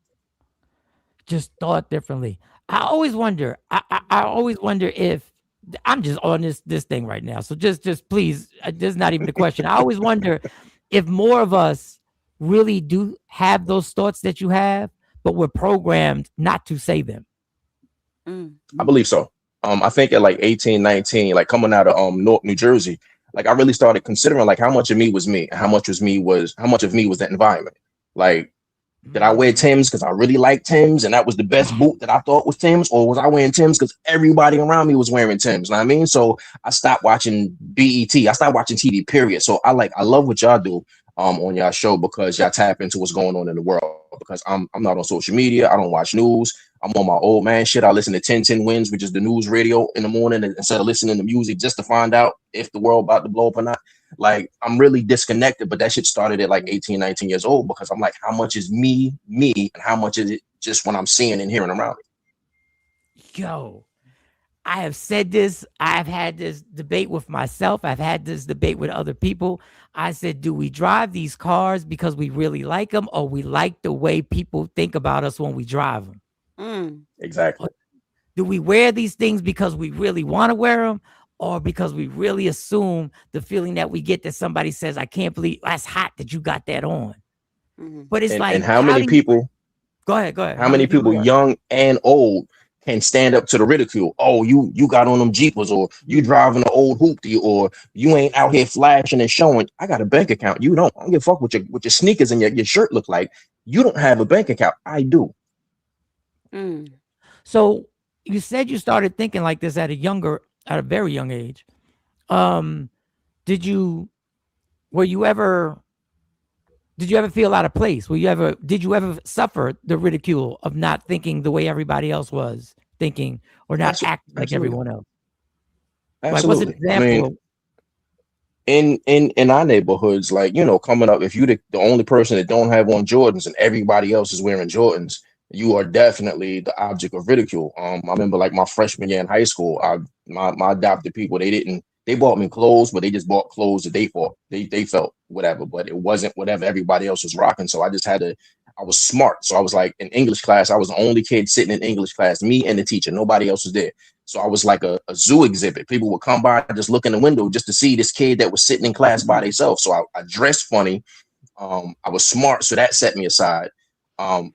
[SPEAKER 6] Just thought differently. I always wonder. I always wonder if I'm just on this thing right now. So just please, this is not even the question. I always wonder if more of us really do have those thoughts that you have, but we're programmed not to say them.
[SPEAKER 13] I believe so. I think at like 18, 19, like coming out of North New Jersey, like I really started considering like how much of me was me, and how much of me was that environment. Like, did I wear Timbs because I really liked Timbs and that was the best boot that I thought was Timbs, or was I wearing Timbs because everybody around me was wearing Timbs? You know what I mean? So I stopped watching BET. I stopped watching TV, period. So I love what y'all do on y'all show, because y'all tap into what's going on in the world. Because I'm not on social media. I don't watch news. I'm on my old man shit. I listen to 1010 Wins, which is the news radio in the morning, instead of listening to music just to find out if the world about to blow up or not. Like, I'm really disconnected, but that shit started at like 18, 19 years old, because I'm like, how much is me, and how much is it just when I'm seeing and hearing around me?
[SPEAKER 6] Yo, I have said this. I've had this debate with myself. I've had this debate with other people. I said, do we drive these cars because we really like them, or we like the way people think about us when we drive them?
[SPEAKER 13] Exactly.
[SPEAKER 6] Do we wear these things because we really want to wear them, or because we really assume the feeling that we get that somebody says, I can't believe that's hot that you got that on? But it's
[SPEAKER 13] And how many people?
[SPEAKER 6] Go ahead.
[SPEAKER 13] How many people, young and old, can stand up to the ridicule? Oh, you got on them Jeepers, or you driving an old hoopty, or you ain't out here flashing and showing. I got a bank account. You don't. I don't give a fuck what your sneakers and your shirt look like. You don't have a bank account. I do.
[SPEAKER 6] So you said you started thinking like this at a very young age. Did you ever feel out of place? Did you ever suffer the ridicule of not thinking the way everybody else was thinking, or not acting like everyone else?
[SPEAKER 13] Absolutely.
[SPEAKER 6] Like, what's an example?
[SPEAKER 13] In our neighborhoods, like, coming up, if you the only person that don't have on Jordans and everybody else is wearing Jordans, you are definitely the object of ridicule. I remember like my freshman year in high school, my adopted people, they bought me clothes, but they just bought clothes that they felt whatever, but it wasn't whatever everybody else was rocking. So I was smart. So I was like, in English class, I was the only kid sitting in English class, me and the teacher, nobody else was there. So I was like a zoo exhibit. People would come by and just look in the window just to see this kid that was sitting in class by themselves. So I dressed funny. I was smart. So that set me aside. I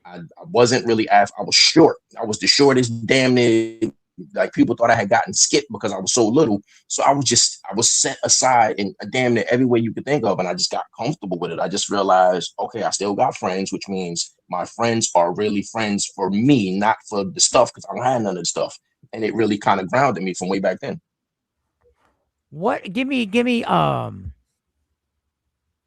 [SPEAKER 13] wasn't really I was short. I was the shortest damn near. Like, people thought I had gotten skipped because I was so little. So I was set aside in a damn near every way you could think of. And I just got comfortable with it. I just realized, okay, I still got friends, which means my friends are really friends for me, not for the stuff, because I don't have none of the stuff. And it really kind of grounded me from way back then.
[SPEAKER 6] Give me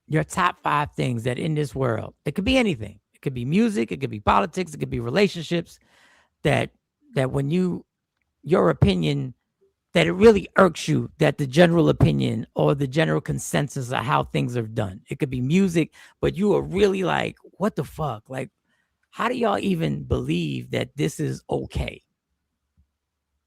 [SPEAKER 6] your top 5 things that in this world, it could be anything. It could be music, it could be politics, it could be relationships, that when your opinion, that it really irks you, that the general opinion or the general consensus of how things are done. It could be music, but you are really like, what the fuck? Like, how do y'all even believe that this is okay?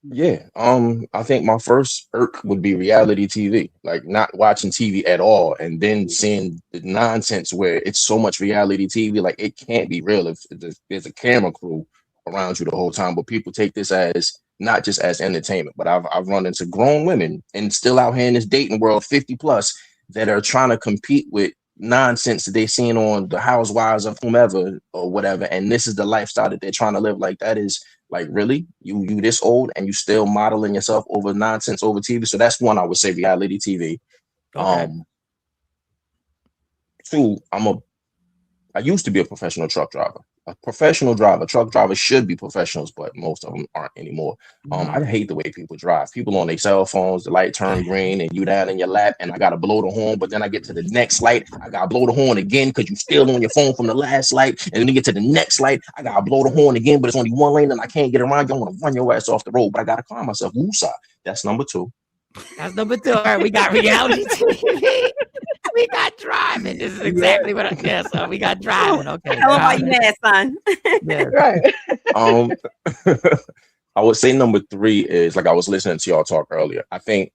[SPEAKER 13] Yeah. I think my first irk would be reality TV, like not watching TV at all, and then seeing the nonsense where it's so much reality TV, like it can't be real if there's a camera crew around you the whole time, but people take this as not just as entertainment, but I've run into grown women and still out here in this dating world, 50 plus, that are trying to compete with nonsense that they seen on the Housewives of whomever or whatever, and this is the lifestyle that they're trying to live. Like, that is like, really, you this old and you still modeling yourself over nonsense over TV. So that's one I would say, reality TV.
[SPEAKER 6] Okay.
[SPEAKER 13] Two, I used to be a professional truck driver. A professional driver, truck drivers should be professionals, but most of them aren't anymore. I hate the way people drive. People on their cell phones, the light turn green, and you down in your lap, and I gotta blow the horn. But then I get to the next light, I gotta blow the horn again because you still on your phone from the last light. And then you get to the next light, I gotta blow the horn again, but it's only one lane and I can't get around. You want to run your ass off the road, but I gotta calm myself. Woosah. That's number two.
[SPEAKER 6] That's number two. All right, we got reality TV. We got driving. This is exactly what I guess. So we got driving. Okay.
[SPEAKER 3] Tell them why you mad, son.
[SPEAKER 6] Yeah.
[SPEAKER 12] Right.
[SPEAKER 13] I would say number three is, like, I was listening to y'all talk earlier. I think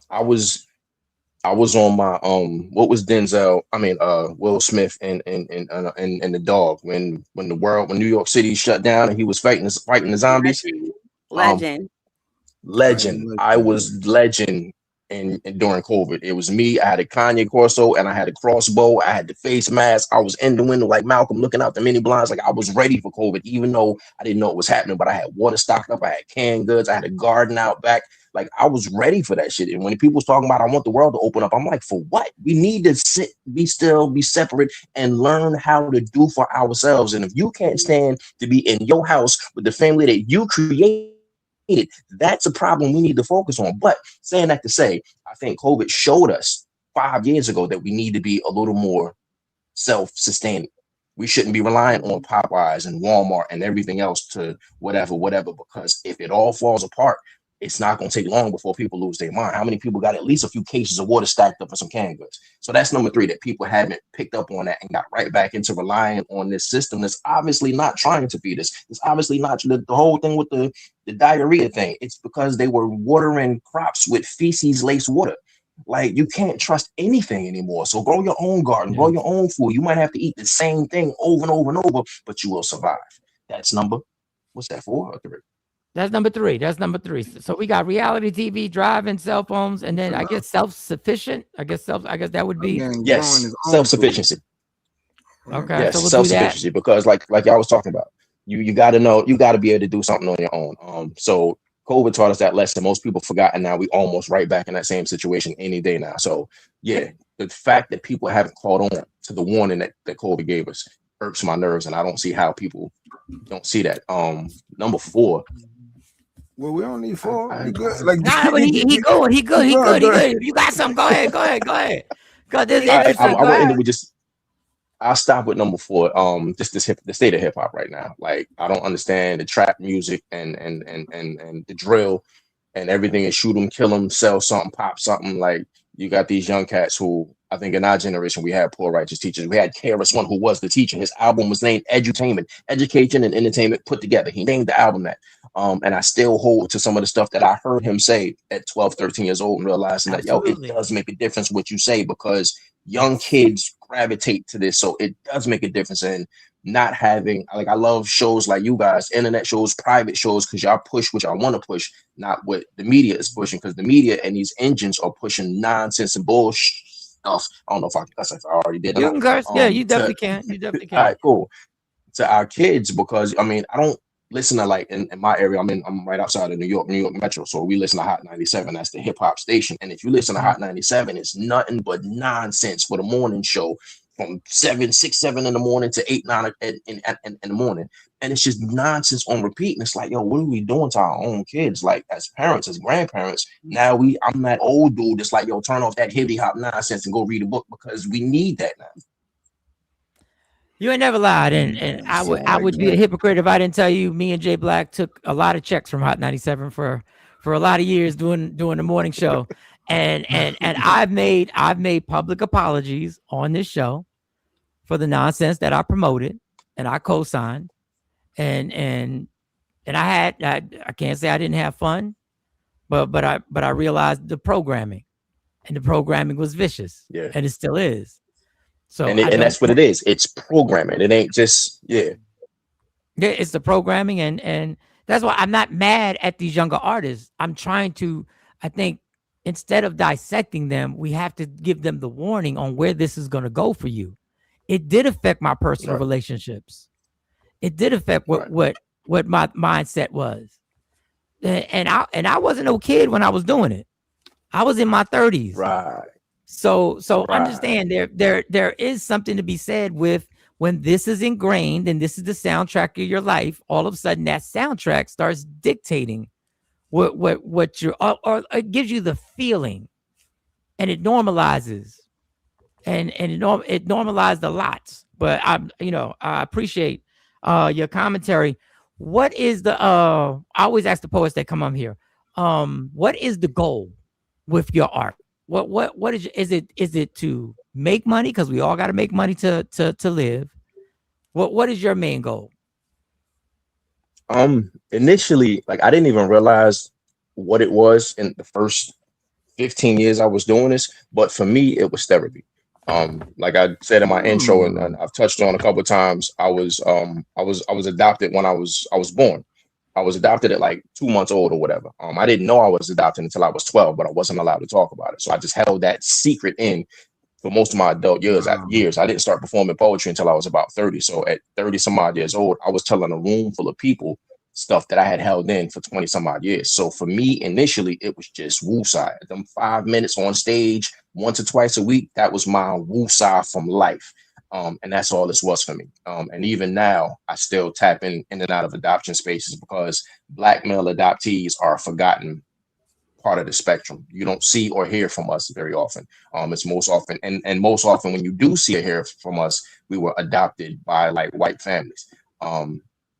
[SPEAKER 13] I was on my what was Will Smith and the dog when New York City shut down and he was fighting the zombies. Legend. I was legend. And during COVID, it was me. I had a Kanye Corso and I had a crossbow. I had the face mask. I was in the window like Malcolm looking out the mini blinds. Like, I was ready for COVID, even though I didn't know it was happening. But I had water stocked up. I had canned goods. I had a garden out back. Like, I was ready for that shit. And when people was talking about, I want the world to open up, I'm like, for what? We need to sit, be still, be separate, and learn how to do for ourselves. And if you can't stand to be in your house with the family that you created, that's a problem we need to focus on. But saying that to say, I think COVID showed us 5 years ago that we need to be a little more self-sustaining. We shouldn't be relying on Popeyes and Walmart and everything else to whatever, because if it all falls apart, it's not going to take long before people lose their mind. How many people got at least a few cases of water stacked up for some canned goods? So that's number three, that people haven't picked up on that and got right back into relying on this system that's obviously not trying to feed us. It's obviously not the whole thing with the diarrhea thing. It's because they were watering crops with feces laced water. Like, you can't trust anything anymore. So grow your own garden, grow your own food. You might have to eat the same thing over and over and over, but you will survive. That's what's that, 4 or 3?
[SPEAKER 6] That's number three. So we got reality TV, driving, cell phones, and then I guess self-sufficient. I guess that would be
[SPEAKER 13] self-sufficiency.
[SPEAKER 6] Okay.
[SPEAKER 13] Yes,
[SPEAKER 6] so we'll
[SPEAKER 13] self-sufficiency, because like y'all was talking about, you got to know, you got to be able to do something on your own. So COVID taught us that lesson. Most people forgot, and now we almost right back in that same situation any day now. So yeah, the fact that people haven't caught on to the warning that COVID gave us irks my nerves, and I don't see how people don't see that. Number 4.
[SPEAKER 5] Well, we don't need 4. We good. Like,
[SPEAKER 6] nah, but he good. He good. You got something? Go ahead. Cause this is interesting.
[SPEAKER 13] I'll stop with number 4. Just the state of hip hop right now. Like, I don't understand the trap music and the drill and everything is shoot 'em, kill 'em, sell something, pop something. Like, you got these young cats who, I think in our generation, we had poor righteous teachers. We had KRS-One, who was the teacher. His album was named Edutainment, Education and Entertainment put together. He named the album that. And I still hold to some of the stuff that I heard him say at 12, 13 years old, and realizing that, it does make a difference what you say, because young kids gravitate to this. So it does make a difference in not having, like, I love shows like you guys, internet shows, private shows, because y'all push what y'all want to push, not what the media is pushing, because the media and these engines are pushing nonsense and bullshit stuff. I don't know if I already did.
[SPEAKER 6] You can curse. Yeah, you definitely can.
[SPEAKER 13] All right, cool. To our kids, because I mean, I don't listen to, like, in my area, I'm right outside of New York Metro, so we listen to Hot 97. That's the hip hop station. And if you listen to Hot 97, it's nothing but nonsense for the morning show from 6, 7 in the morning to 8, 9 in the morning. And it's just nonsense on repeat. And it's like, yo, what are we doing to our own kids? Like, as parents, as grandparents, now I'm that old dude that's like, yo, turn off that hippie hop nonsense and go read a book, because we need that now.
[SPEAKER 6] You ain't never lied, and I would be a hypocrite if I didn't tell you me and Jay Black took a lot of checks from Hot 97 for a lot of years doing the morning show, and I've made public apologies on this show for the nonsense that I promoted and I co-signed, and I can't say I didn't have fun, but I realized the programming, and the programming was vicious, and it still is. So
[SPEAKER 13] and that's what it is. It's programming. It ain't just it's
[SPEAKER 6] the programming, and That's why I'm not mad at these younger artists. I'm trying to, I think, instead of dissecting them, we have to give them the warning on where this is going to go for you. It did affect my personal relationships. It did affect what my mindset was. And I wasn't no kid when I was doing it. I was in my 30s.
[SPEAKER 13] Right.
[SPEAKER 6] So understand there is something to be said with when this is ingrained and this is the soundtrack of your life, all of a sudden that soundtrack starts dictating what you're, or it gives you the feeling, and it normalizes, and it normalized a lot. But I appreciate your commentary. What is the I always ask the poets that come on here, what is the goal with your art? What is it to make money? Because we all got to make money to live. What is your main goal?
[SPEAKER 13] Initially, like, I didn't even realize what it was in the first 15 years I was doing this, but for me, it was therapy. Like I said in my intro, and I've touched on a couple of times, I was adopted when I was born. I was adopted at like 2 months old or whatever. I didn't know I was adopted until I was 12, but I wasn't allowed to talk about it. So I just held that secret in for most of my adult years. I didn't start performing poetry until I was about 30. So at 30 some odd years old, I was telling a room full of people stuff that I had held in for 20 some odd years. So for me, initially, it was just woosah. Them 5 minutes on stage once or twice a week, that was my woosah from life. And that's all this was for me. And even now, I still tap in and out of adoption spaces because Black male adoptees are a forgotten part of the spectrum. You don't see or hear from us very often. It's most often, and most often when you do see or hear from us, we were adopted by like white families.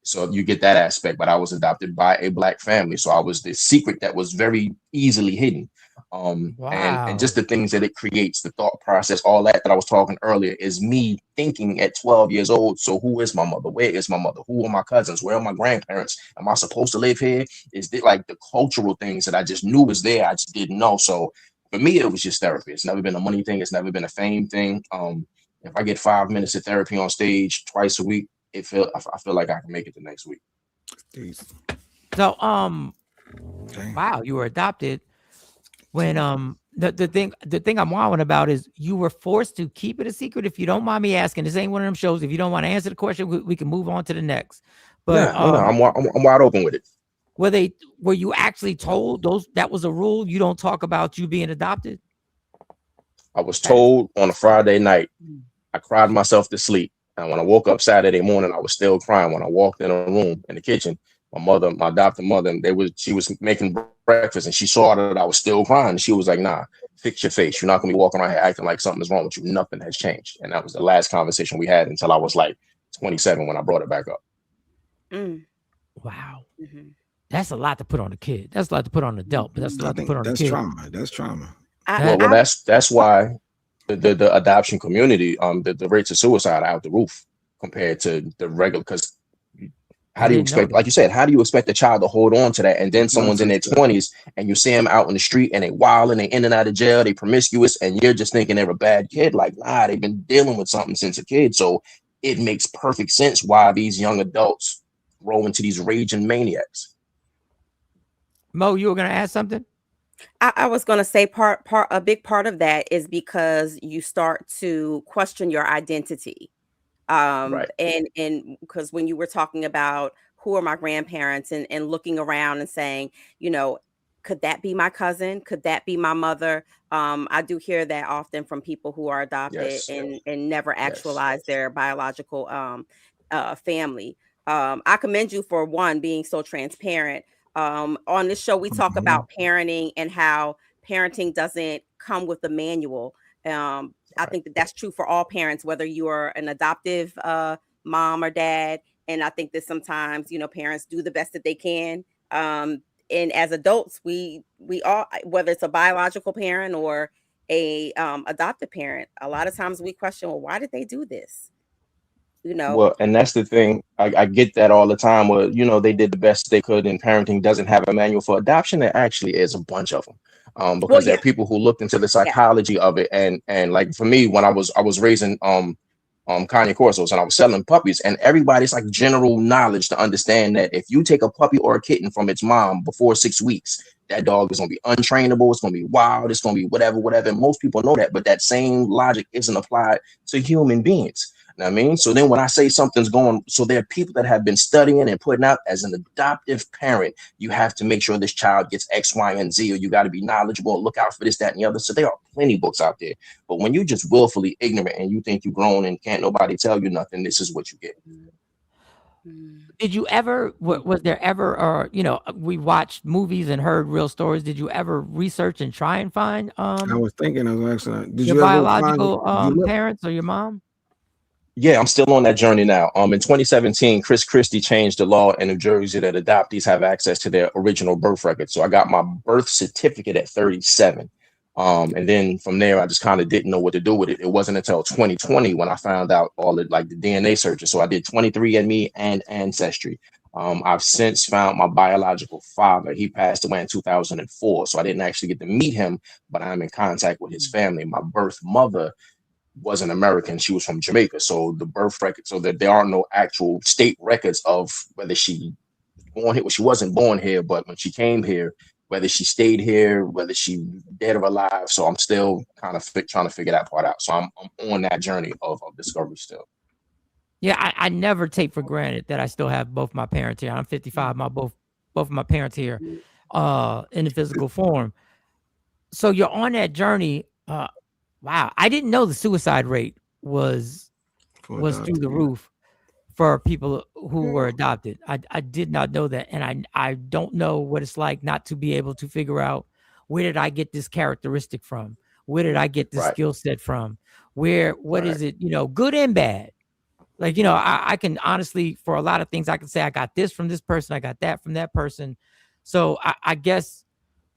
[SPEAKER 13] So you get that aspect, but I was adopted by a Black family. So I was the secret that was very easily hidden. And just the things that it creates, the thought process, all that I was talking earlier is me thinking at 12 years old. So who is my mother? Where is my mother? Who are my cousins? Where are my grandparents? Am I supposed to live here? Is it like the cultural things that I just knew was there? I just didn't know. So for me, it was just therapy. It's never been a money thing. It's never been a fame thing. If I get 5 minutes of therapy on stage twice a week, I feel like I can make it the next week.
[SPEAKER 6] So wow, you were adopted when the thing I'm wilding about is you were forced to keep it a secret. If you don't mind me asking, this ain't one of them shows. If you don't want to answer the question, we can move on to the next. But
[SPEAKER 13] I'm wide open with it.
[SPEAKER 6] Were you actually told that was a rule? You don't talk about you being adopted?
[SPEAKER 13] I was told on a Friday night. I cried myself to sleep. And when I woke up Saturday morning, I was still crying. When I walked in a room in the kitchen, my adopted mother, she was making breakfast and she saw that I was still crying. And she was like, "Nah, fix your face. You're not gonna be walking around here acting like something's wrong with you. Nothing has changed." And that was the last conversation we had until I was like 27 when I brought it back up.
[SPEAKER 6] Wow. Mm-hmm. That's a lot to put on a kid. That's a lot to put on an adult, but that's a lot to put on a kid.
[SPEAKER 5] That's trauma.
[SPEAKER 13] That's why the adoption community, the rates of suicide are out the roof compared to the regular. Because how do you expect, like you said, how do you expect a child to hold on to that? And then someone's in their 20s and you see them out in the street and they wild and they in and out of jail, they promiscuous, and you're just thinking they're a bad kid. Like, nah, they've been dealing with something since a kid. So it makes perfect sense why these young adults roll into these raging maniacs.
[SPEAKER 6] Mo, you were gonna ask something?
[SPEAKER 3] I was going to say a big part of that is because you start to question your identity.
[SPEAKER 13] Right.
[SPEAKER 3] And because when you were talking about who are my grandparents and looking around and saying, could that be my cousin? Could that be my mother? I do hear that often from people who are adopted and never actualize their biological family. I commend you for being so transparent. On this show, we talk about parenting and how parenting doesn't come with a manual. I think that's true for all parents, whether you are an adoptive mom or dad. And I think that sometimes, parents do the best that they can. And as adults, we all, whether it's a biological parent or a adoptive parent, a lot of times we question, well, why did they do this?
[SPEAKER 13] Well, and that's the thing. I get that all the time where, they did the best they could and parenting doesn't have a manual for adoption. There actually is a bunch of them. Because there are people who looked into the psychology of it. And like for me, when I was raising Kanye Corsos, and I was selling puppies, and everybody's like general knowledge to understand that if you take a puppy or a kitten from its mom before 6 weeks, that dog is going to be untrainable, it's going to be wild, it's going to be whatever. And most people know that, but that same logic isn't applied to human beings. You know what I mean? So then when I say something's going, so there are people that have been studying and putting out, as an adoptive parent, you have to make sure this child gets X, Y, and Z, or you got to be knowledgeable, look out for this, that, and the other. So there are plenty of books out there. But when you just willfully ignorant and you think you're grown and can't nobody tell you nothing, this is what you get.
[SPEAKER 6] Did you ever, was there ever, we watched movies and heard real stories. Did you ever research and try and find
[SPEAKER 5] I was thinking, I was asking, did
[SPEAKER 6] your
[SPEAKER 5] you ever
[SPEAKER 6] biological
[SPEAKER 5] find
[SPEAKER 6] parents or your mom?
[SPEAKER 13] Yeah, I'm still on that journey now. In 2017, Chris Christie changed the law in New Jersey that adoptees have access to their original birth record. So I got my birth certificate at 37. And then from there, I just kind of didn't know what to do with it. It wasn't until 2020 when I found out all the like the DNA searches. So I did 23andMe and Ancestry. I've since found my biological father. He passed away in 2004. So I didn't actually get to meet him, but I'm in contact with his family. My birth mother wasn't American. She was from Jamaica. So the birth record, so that there are no actual state records of whether she was born here. Well, she wasn't born here, but when she came here, whether she stayed here, whether she dead or alive. So I'm still kind of trying to figure that part out. So I'm on that journey of discovery still.
[SPEAKER 6] Yeah, I never take for granted that I still have both my parents here. I'm 55. Both of my parents here in the physical form. So you're on that journey. Wow, I didn't know the suicide rate was through the roof for people who were adopted. I did not know that, and I don't know what it's like not to be able to figure out, where did I get this characteristic from? Where did I get this skill set from? What is it? Good and bad. Like, I can honestly, for a lot of things, I can say I got this from this person, I got that from that person. So I guess,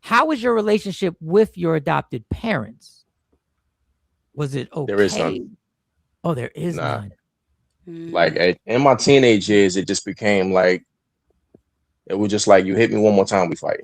[SPEAKER 6] how was your relationship with your adopted parents? Was it okay?
[SPEAKER 13] There is none.
[SPEAKER 6] Oh, there is none.
[SPEAKER 13] Like in my teenage years, it just became like, it was just like, you hit me one more time, we fight.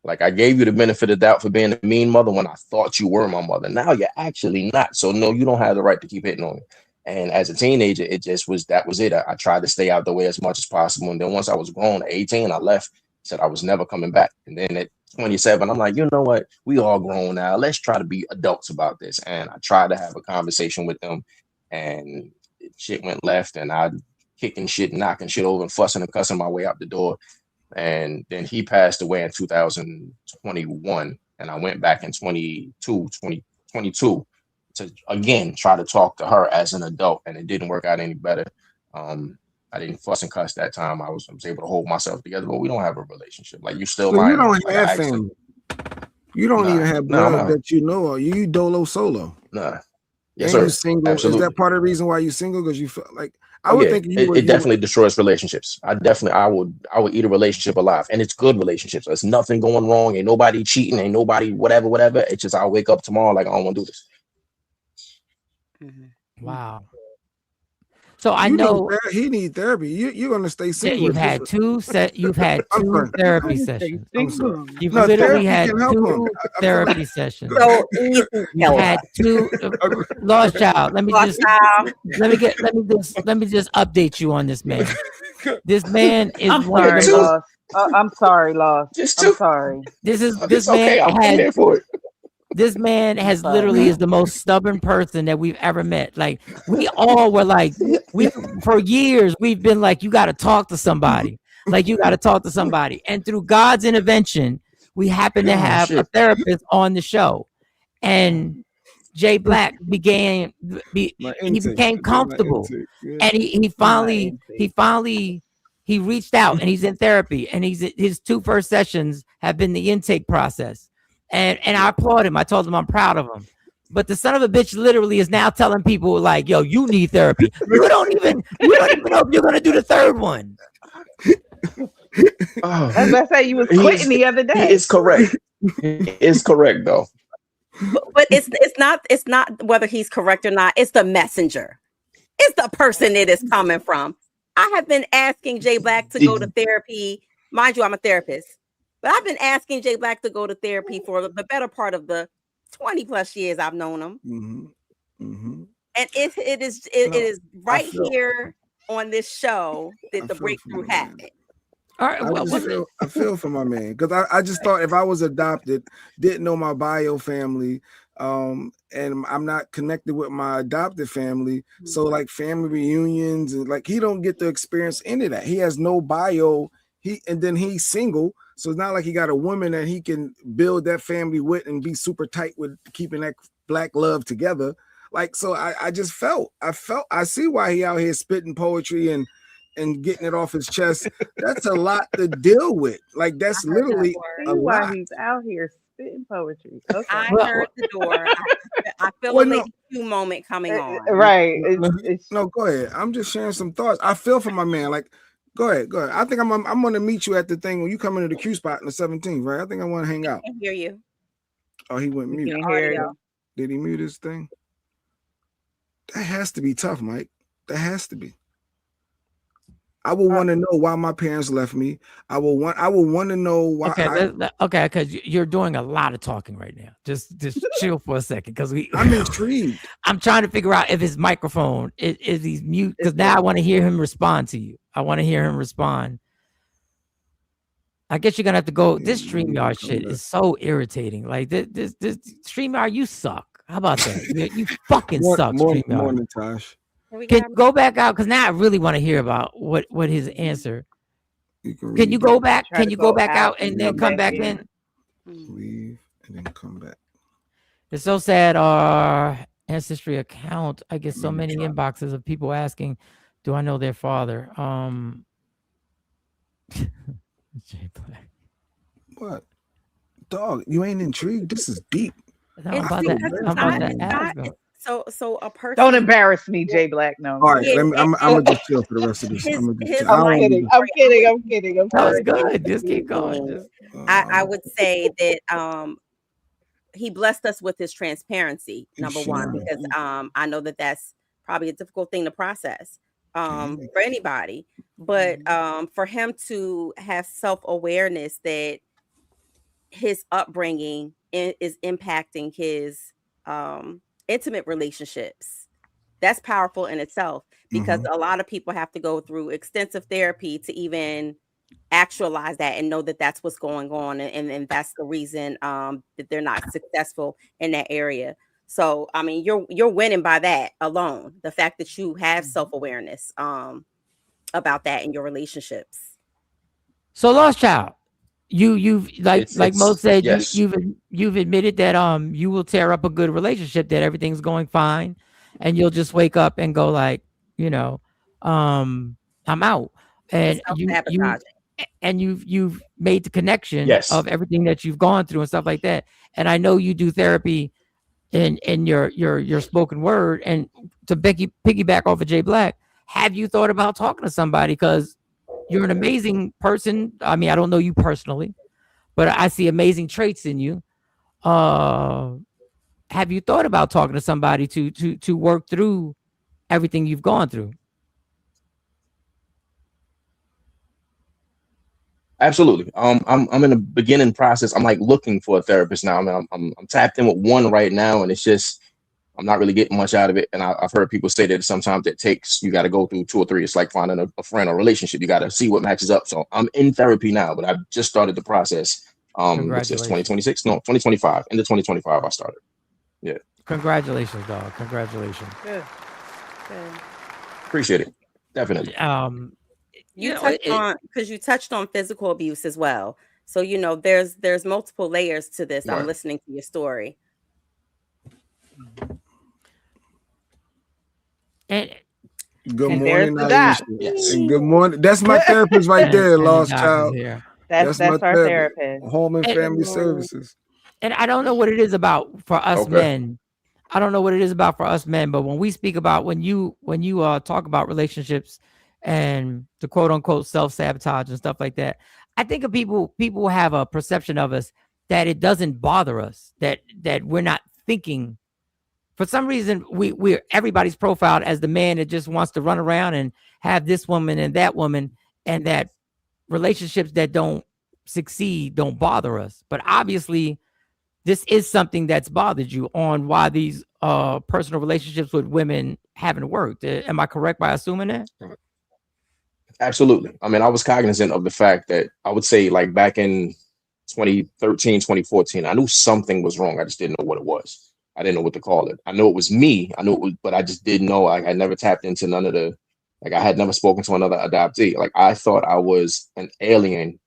[SPEAKER 13] Like, I gave you the benefit of the doubt for being a mean mother when I thought you were my mother. Now you're actually not. So no, you don't have the right to keep hitting on me. And as a teenager, it just was, that was it. I tried to stay out the way as much as possible. And then once I was grown, 18, I left, said I was never coming back. And then at 27, I'm like, you know what? We all grown now. Let's try to be adults about this. And I tried to have a conversation with them, and shit went left, and I kicking shit, knocking shit over, and fussing and cussing my way out the door. And then he passed away in 2021. And I went back in 2022 to again try to talk to her as an adult, and it didn't work out any better. I didn't fuss and cuss that time. I was able to hold myself together, but we don't have a relationship. Like, you still
[SPEAKER 5] So
[SPEAKER 13] lying.
[SPEAKER 5] you don't
[SPEAKER 13] Like,
[SPEAKER 5] have family. You don't even have blood that you know of. You dolo solo.
[SPEAKER 13] Nah. Yes,
[SPEAKER 5] and
[SPEAKER 13] sir.
[SPEAKER 5] you single.
[SPEAKER 13] Absolutely.
[SPEAKER 5] Is that part of the reason why you single? Because you feel like I
[SPEAKER 13] Oh,
[SPEAKER 5] would
[SPEAKER 13] yeah.
[SPEAKER 5] think
[SPEAKER 13] It definitely destroys relationships. I would eat a relationship alive, and it's good relationships. There's nothing going wrong. Ain't nobody cheating. Ain't nobody whatever. It's just I'll wake up tomorrow like I don't want to do this.
[SPEAKER 6] Wow. So I know
[SPEAKER 5] he needs therapy. You're gonna stay single.
[SPEAKER 6] You've had two therapy sessions.
[SPEAKER 5] I'm sorry.
[SPEAKER 6] You've literally had two therapy sessions.
[SPEAKER 3] So
[SPEAKER 6] You've had two lost child. Let me just update you on this man. This man is
[SPEAKER 12] I'm sorry, Lost. I'm sorry, Lost. I'm sorry.
[SPEAKER 6] This man has literally is the most stubborn person that we've ever met. Like, we all were like, for years we've been like, you got to talk to somebody. Like, you got to talk to somebody. And through God's intervention, we happen to have a therapist on the show. And Jay Black became comfortable, and he finally reached out, and he's in therapy, and his two first sessions have been the intake process. And I applaud him. I told him I'm proud of him. But the son of a bitch literally is now telling people like, yo, you need therapy. You don't even know if you're gonna do the third one.
[SPEAKER 12] As I say, you was quitting the other day.
[SPEAKER 13] He is correct. He is correct though.
[SPEAKER 3] But it's not whether he's correct or not. It's the messenger. It's the person it is coming from. I have been asking Jay Black to go to therapy. Mind you, I'm a therapist. But I've been asking Jay Black to go to therapy for the better part of the 20 plus years I've known him. And it is right here on this show that the breakthrough happened.
[SPEAKER 6] All right,
[SPEAKER 5] I feel for my man because I just thought if I was adopted, didn't know my bio family, and I'm not connected with my adopted family, so like family reunions and like he don't get to experience any of that. He has no bio. And then he's single, so it's not like he got a woman that he can build that family with and be super tight with keeping that black love together. Like so, I see why he out here spitting poetry and getting it off his chest. That's a lot to deal with. Like that's literally a
[SPEAKER 12] why
[SPEAKER 5] lot.
[SPEAKER 12] he's out here spitting poetry. Okay.
[SPEAKER 3] I heard the door. I feel a Lady Q moment coming on.
[SPEAKER 12] Right.
[SPEAKER 5] No, go ahead. I'm just sharing some thoughts. I feel for my man. Like, go ahead. I think I'm gonna meet you at the thing when you come into the Q spot in the 17th, right? I think I want to hang out.
[SPEAKER 3] I can hear you.
[SPEAKER 5] Oh, he went mute. Did he mute his thing? That has to be tough, Mike. That has to be. I will want to know why my parents left me. I will want to know why.
[SPEAKER 6] Okay, because you're doing a lot of talking right now. Just chill for a second, because
[SPEAKER 5] I'm intrigued.
[SPEAKER 6] I'm trying to figure out if his microphone is he's mute, because now I want to hear him respond to you. I want to hear him respond. I guess you're gonna have to go. This StreamYard shit is so irritating. Like this StreamYard, you suck. How about that? You fucking suck, StreamYard.
[SPEAKER 5] Morning, Tosh.
[SPEAKER 6] Can you go back out? Because now I really want to hear about what his answer. Can you go back? Can you go back out and then come back in?
[SPEAKER 5] Leave and then come back.
[SPEAKER 6] It's so sad. Our ancestry account, I get so many inboxes of people asking, "Do I know their father?" Jay Black.
[SPEAKER 5] What? Dog, you ain't intrigued? This is deep.
[SPEAKER 3] So a person.
[SPEAKER 12] Don't embarrass me, Jay Black. No.
[SPEAKER 5] All right, I'm gonna just chill for the rest of this.
[SPEAKER 12] I'm kidding.
[SPEAKER 6] That was good. Just keep going.
[SPEAKER 3] I would say that he blessed us with his transparency, number one, because I know that that's probably a difficult thing to process for anybody. But for him to have self-awareness that his upbringing is impacting his intimate relationships, that's powerful in itself, because a lot of people have to go through extensive therapy to even actualize that and know that that's what's going on, and that's the reason that they're not successful in that area. So I mean, you're winning by that alone, the fact that you have self-awareness about that in your relationships.
[SPEAKER 6] So Lost Child, you've like Mo said,
[SPEAKER 13] yes.
[SPEAKER 6] you've admitted that you will tear up a good relationship, that everything's going fine, and you'll just wake up and go like, I'm out. And you've made the connection of everything that you've gone through and stuff like that. And I know you do therapy in your spoken word. And to piggyback off of Jay Black, have you thought about talking to somebody? Because you're an amazing person. I mean, I don't know you personally, but I see amazing traits in you. Have you thought about talking to somebody to work through everything you've gone through?
[SPEAKER 13] Absolutely. I'm in the beginning process. I'm like looking for a therapist now. I mean, I'm tapped in with one right now, and it's just I'm not really getting much out of it. And I've heard people say that sometimes you got to go through 2 or 3. It's like finding a friend or relationship. You got to see what matches up. So I'm in therapy now, but I've just started the process. It's 2026? No, 2025. Into 2025, I started. Yeah.
[SPEAKER 6] Congratulations, dog. Congratulations.
[SPEAKER 12] Good.
[SPEAKER 13] Appreciate it. Definitely.
[SPEAKER 3] You touched on physical abuse as well. So there's multiple layers to this.
[SPEAKER 13] Right.
[SPEAKER 3] I'm listening to your story.
[SPEAKER 5] And good morning,
[SPEAKER 12] Yes.
[SPEAKER 5] And good morning. That's my therapist right there, Lost Child.
[SPEAKER 12] That's our therapist.
[SPEAKER 5] Home and Family Services.
[SPEAKER 6] And I don't know what it is about for us men. I don't know what it is about for us men, but when we speak about when you talk about relationships and the quote unquote self-sabotage and stuff like that, I think of people have a perception of us that it doesn't bother us, that we're not thinking. For some reason, we're everybody's profiled as the man that just wants to run around and have this woman and that relationships that don't succeed don't bother us. But obviously, this is something that's bothered you on why these personal relationships with women haven't worked. Am I correct by assuming that?
[SPEAKER 13] Absolutely. I mean, I was cognizant of the fact that I would say like back in 2013, 2014, I knew something was wrong. I just didn't know what it was. I didn't know what to call it. I knew it was me. I knew it was, but I just didn't know. I never tapped into none of the, like I had never spoken to another adoptee. Like I thought I was an alien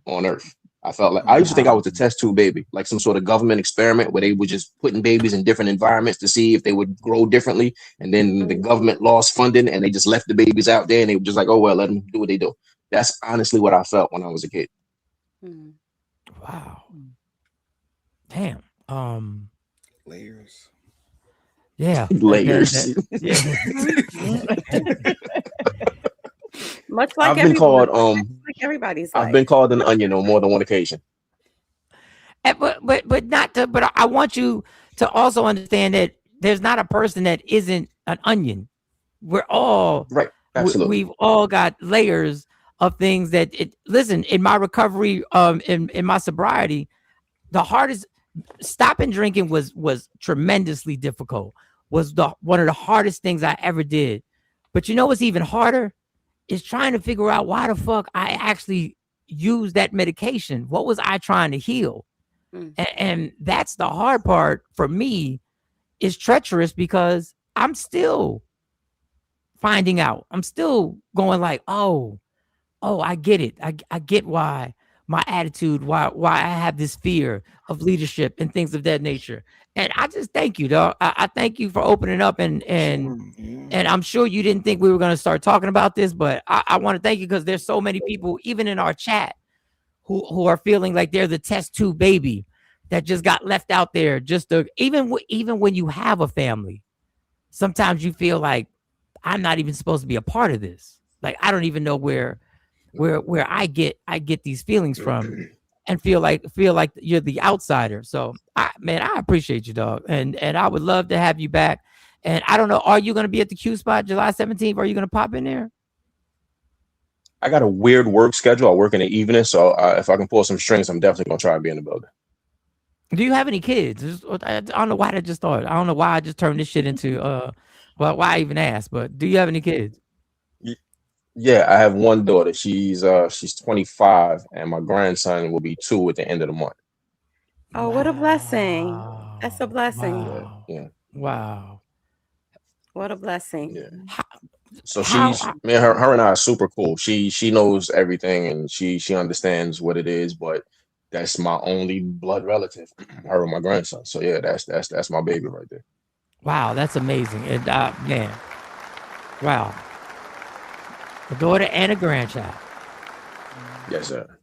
[SPEAKER 13] on Earth. I felt like I used to think I was a test tube baby, like some sort of government experiment where they were just putting babies in different environments to see if they would grow differently. And then the government lost funding and they just left the babies out there and they were just like, oh, well, let them do what they do. That's honestly what I felt when I was a kid.
[SPEAKER 6] Wow. Damn.
[SPEAKER 5] Layers.
[SPEAKER 6] Yeah.
[SPEAKER 13] Layers.
[SPEAKER 3] Much like
[SPEAKER 13] I've been called
[SPEAKER 3] like everybody's
[SPEAKER 13] I've
[SPEAKER 3] life.
[SPEAKER 13] been called an onion on more than one occasion.
[SPEAKER 6] But not to, but I want you to also understand that there's not a person that isn't an onion. We're all
[SPEAKER 13] right. Absolutely.
[SPEAKER 6] We've all got layers of things that listen, in my recovery, in my sobriety, the hardest stopping drinking was tremendously difficult. Was one of the hardest things I ever did. But you know what's even harder? Is trying to figure out why the fuck I actually used that medication. What was I trying to heal? And that's the hard part for me. Is treacherous because I'm still finding out. I'm still going like, oh, I get it. I get why my attitude, why I have this fear of leadership and things of that nature. And I just thank you, dog. I thank you for opening up and I'm sure you didn't think we were going to start talking about this, but I want to thank you because there's so many people, even in our chat, who are feeling like they're the test tube baby that just got left out there. Just to, even when you have a family, sometimes you feel like I'm not even supposed to be a part of this. Like I don't even know where I get these feelings from. And feel like you're the outsider. So, I appreciate you, dog. And I would love to have you back. And I don't know, are you going to be at the Q Spot July 17th? Are you going to pop in there?
[SPEAKER 13] I got a weird work schedule. I work in the evening, so if I can pull some strings, I'm definitely going to try and be in the building.
[SPEAKER 6] Do you have any kids? I don't know why I just thought. I don't know why I just turned this shit into why I even asked. But do you have any kids?
[SPEAKER 13] Yeah, I have one daughter. She's 25, and my grandson will be 2 at the end of the month.
[SPEAKER 3] Oh, what a blessing! That's a blessing.
[SPEAKER 6] Wow.
[SPEAKER 3] What a blessing.
[SPEAKER 13] Yeah. So me and her and I are super cool. She knows everything and she understands what it is, but that's my only blood relative, her and my grandson. So yeah, that's my baby right there.
[SPEAKER 6] Wow, that's amazing. And man, wow. A daughter and a grandchild.
[SPEAKER 13] Yes, sir.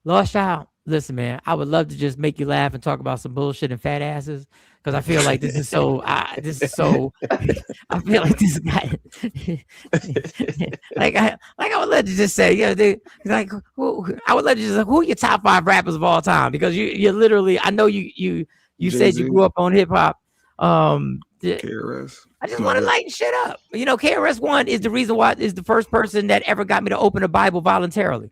[SPEAKER 6] Loschil, listen, man, I would love to just make you laugh and talk about some bullshit and fat asses because I feel like this is so. I feel like this guy. I would love to just say, I would love to just who are your top 5 rappers of all time because you're literally. I know you said you grew up on hip hop.
[SPEAKER 5] KRS.
[SPEAKER 6] I just want to lighten shit up. You know, KRS-One is the reason why is the first person that ever got me to open the Bible voluntarily.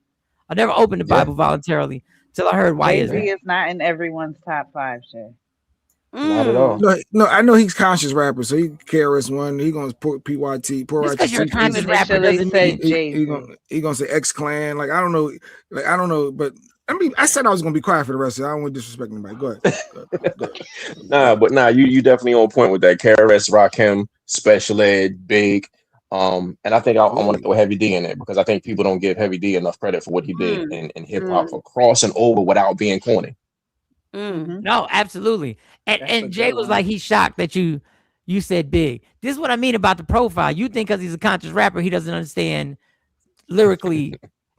[SPEAKER 6] I never opened the Bible voluntarily till I heard why is
[SPEAKER 12] Jay-Z is not in everyone's top 5, Shay.
[SPEAKER 13] Not at all.
[SPEAKER 5] No, I know he's conscious rapper, so he KRS-One. He gonna put PYT.
[SPEAKER 6] Just because you're a conscious rapper doesn't mean
[SPEAKER 5] he gonna say X Clan. Like I don't know, but I mean, I said I was gonna be quiet for the rest of it. I don't want to disrespect anybody. Go ahead.
[SPEAKER 13] Nah, you definitely on point with that. KRS, Rakim, Special Ed, Big. And I think I want to throw Heavy D in there because I think people don't give Heavy D enough credit for what he did in hip hop for crossing over without being corny.
[SPEAKER 6] No, absolutely. And Jay was like, he's shocked that you said Big. This is what I mean about the profile. You think because he's a conscious rapper, he doesn't understand lyrically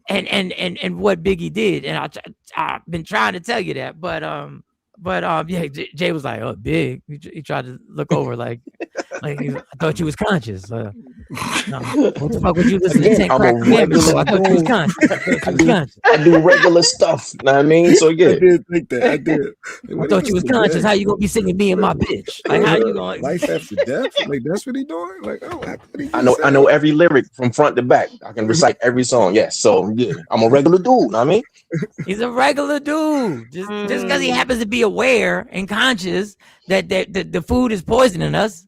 [SPEAKER 6] and what Biggie did. And I've been trying to tell you that, but yeah, Jay was like, oh, Big. He tried to look over like I thought you was conscious. No. What the fuck would you listen to
[SPEAKER 13] Again,
[SPEAKER 6] 10
[SPEAKER 13] I'm
[SPEAKER 6] crack
[SPEAKER 13] a
[SPEAKER 6] commandments for?
[SPEAKER 13] regular
[SPEAKER 6] I thought you was
[SPEAKER 13] dude.
[SPEAKER 6] conscious.
[SPEAKER 13] I do regular stuff. Know what I mean? So
[SPEAKER 5] I
[SPEAKER 13] yeah.
[SPEAKER 5] did think that. I did.
[SPEAKER 6] I thought you was conscious. How you gonna be singing me and my bitch? Like how you gonna
[SPEAKER 5] life after death? Like that's what he doing? Like oh, what he
[SPEAKER 13] I
[SPEAKER 5] just
[SPEAKER 13] know
[SPEAKER 5] said?
[SPEAKER 13] every lyric from front to back. I can recite every song. Yes. So yeah, I'm a regular dude. Know what I mean?
[SPEAKER 6] He's a regular dude. Just because he happens to be aware and conscious that the food is poisoning us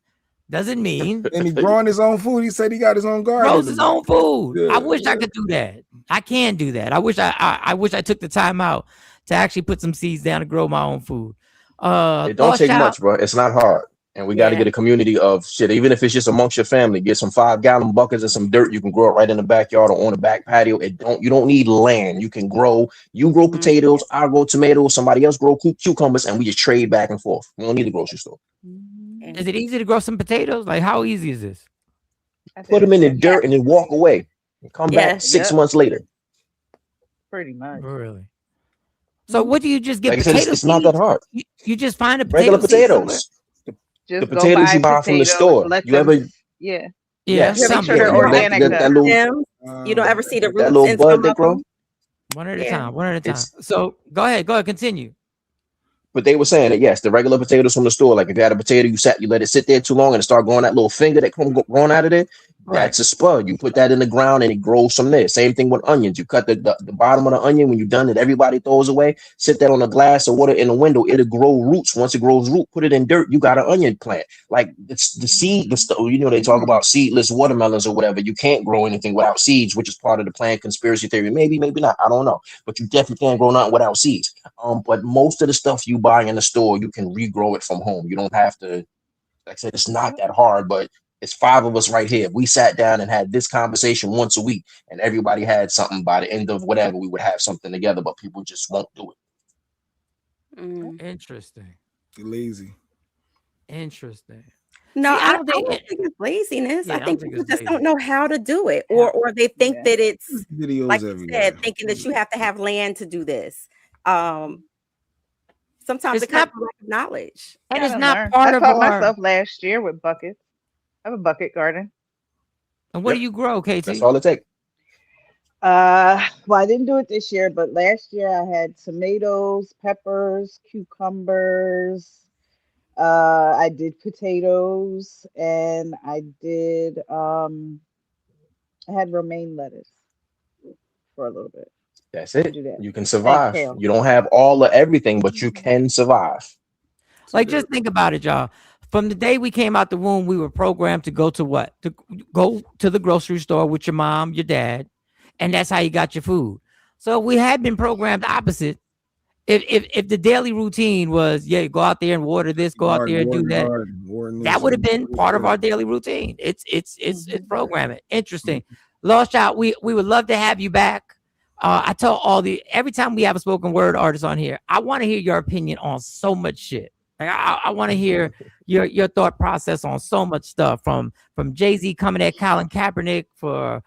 [SPEAKER 6] doesn't mean
[SPEAKER 5] And he growing his own food. He said he got his own garden.
[SPEAKER 6] grows his own food.
[SPEAKER 5] Yeah,
[SPEAKER 6] I wish I could do that. I can do that. I wish I took the time out to actually put some seeds down to grow my own food.
[SPEAKER 13] It don't take much, bro. It's not hard. And we got to
[SPEAKER 6] Yeah.
[SPEAKER 13] get a community of shit, even if it's just amongst your family. Get some 5-gallon buckets and some dirt. You can grow it right in the backyard or on the back patio. You don't need land. You can grow. You grow potatoes. I grow tomatoes. Somebody else grow cucumbers, and we just trade back and forth. We don't need a grocery store.
[SPEAKER 6] Is it easy to grow some potatoes? Like how easy is this?
[SPEAKER 13] Put them in the dirt and then walk away. And come back 6 months later.
[SPEAKER 12] Pretty much.
[SPEAKER 6] Really? So what do you just get?
[SPEAKER 13] Like I said,
[SPEAKER 6] potato
[SPEAKER 13] it's not that
[SPEAKER 6] seeds?
[SPEAKER 13] hard.
[SPEAKER 6] You just find a
[SPEAKER 13] Regular
[SPEAKER 6] potato seed somewhere?
[SPEAKER 13] potatoes.
[SPEAKER 12] Just
[SPEAKER 13] The
[SPEAKER 12] go
[SPEAKER 13] potatoes
[SPEAKER 12] buy
[SPEAKER 13] you buy from the
[SPEAKER 12] potatoes,
[SPEAKER 13] store.
[SPEAKER 12] let
[SPEAKER 13] You
[SPEAKER 12] them-
[SPEAKER 13] ever?
[SPEAKER 12] Yeah.
[SPEAKER 6] Yeah,
[SPEAKER 12] You gotta make sure
[SPEAKER 13] yeah,
[SPEAKER 12] they're
[SPEAKER 13] you
[SPEAKER 12] organic.
[SPEAKER 13] that little,
[SPEAKER 3] Stems. You don't ever see the roots
[SPEAKER 13] that little
[SPEAKER 3] in
[SPEAKER 13] bud
[SPEAKER 3] some
[SPEAKER 13] that
[SPEAKER 3] of
[SPEAKER 13] grow.
[SPEAKER 3] them.
[SPEAKER 6] One at a
[SPEAKER 3] Yeah.
[SPEAKER 6] time. One at a time.
[SPEAKER 13] It's-
[SPEAKER 6] So go ahead, continue.
[SPEAKER 13] But they were saying that yes, the regular potatoes from the store. Like if you had a potato, you let it sit there too long and it start growing that little finger that come growing out of there.
[SPEAKER 6] Right.
[SPEAKER 13] That's a spud. You put that in the ground and it grows from there. Same thing with onions. You cut the bottom of the onion when you're done that everybody throws away. Sit that on a glass of water in the window. It'll grow roots. Once it grows root, put it in dirt. You got an onion plant. Like it's the seed. They talk about seedless watermelons or whatever. You can't grow anything without seeds, which is part of the plant conspiracy theory. Maybe not. I don't know. But you definitely can't grow nothing without seeds. But most of the stuff you buy in the store, you can regrow it from home. You don't have to. Like I said, it's not that hard, but it's 5 of us right here. We sat down and had this conversation once a week, and everybody had something. By the end of whatever, we would have something together, but people just won't do it.
[SPEAKER 6] Interesting.
[SPEAKER 5] Lazy.
[SPEAKER 6] Interesting.
[SPEAKER 3] No,
[SPEAKER 6] See,
[SPEAKER 3] I don't think it's laziness.
[SPEAKER 6] Yeah, I
[SPEAKER 3] I
[SPEAKER 6] don't
[SPEAKER 3] think
[SPEAKER 6] think
[SPEAKER 3] people
[SPEAKER 6] it's
[SPEAKER 3] just don't
[SPEAKER 6] lazy.
[SPEAKER 3] know how to do it, or they think that it's
[SPEAKER 5] Videos
[SPEAKER 3] like you
[SPEAKER 5] everywhere.
[SPEAKER 3] said, thinking that you have to have land to do this. Sometimes
[SPEAKER 6] It's
[SPEAKER 3] it comes
[SPEAKER 6] not-
[SPEAKER 3] from lack of knowledge.
[SPEAKER 6] And
[SPEAKER 12] I
[SPEAKER 6] it's
[SPEAKER 12] gotta
[SPEAKER 6] not
[SPEAKER 12] learn.
[SPEAKER 6] part
[SPEAKER 12] I
[SPEAKER 6] of
[SPEAKER 12] taught
[SPEAKER 6] our.
[SPEAKER 12] myself last year with buckets. I have a bucket garden.
[SPEAKER 6] And what do you grow, KT?
[SPEAKER 13] That's all it takes.
[SPEAKER 12] Well, I didn't do it this year, but last year I had tomatoes, peppers, cucumbers. I did potatoes, and I had romaine lettuce for a little bit.
[SPEAKER 13] That's it.
[SPEAKER 12] Do that.
[SPEAKER 13] You can survive.
[SPEAKER 12] kale.
[SPEAKER 13] You don't have all of everything, but you can survive.
[SPEAKER 6] Like, just think about it, y'all. From the day we came out the womb, we were programmed to go to what? To go to the grocery store with your mom, your dad, and that's how you got your food. So we had been programmed opposite. If the daily routine was, yeah, go out there and water this, go out there and do that, that would have been part of our daily routine. It's programming. Interesting. Loschil, we would love to have you back. I tell every time we have a spoken word artist on here, I want to hear your opinion on so much shit. Like I want to hear your thought process on so much stuff, from Jay-Z coming at Colin Kaepernick for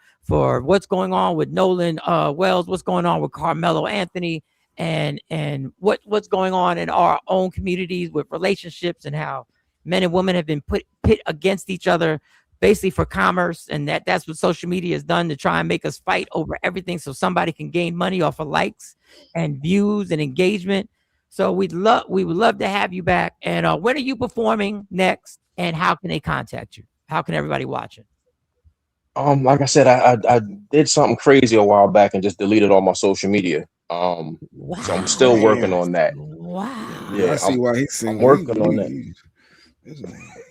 [SPEAKER 6] what's going on with Nolan Wells, what's going on with Carmelo Anthony, and what's going on in our own communities with relationships, and how men and women have been pit against each other basically for commerce, and that's what social media has done to try and make us fight over everything so somebody can gain money off of likes and views and engagement. So we would love to have you back. And when are you performing next? And how can they contact you? How can everybody watch it?
[SPEAKER 13] Like I said, I did something crazy a while back and just deleted all my social media. So I'm still working on that.
[SPEAKER 6] Wow.
[SPEAKER 13] Yeah,
[SPEAKER 5] I see why he's
[SPEAKER 13] I'm
[SPEAKER 5] single.
[SPEAKER 13] working on that.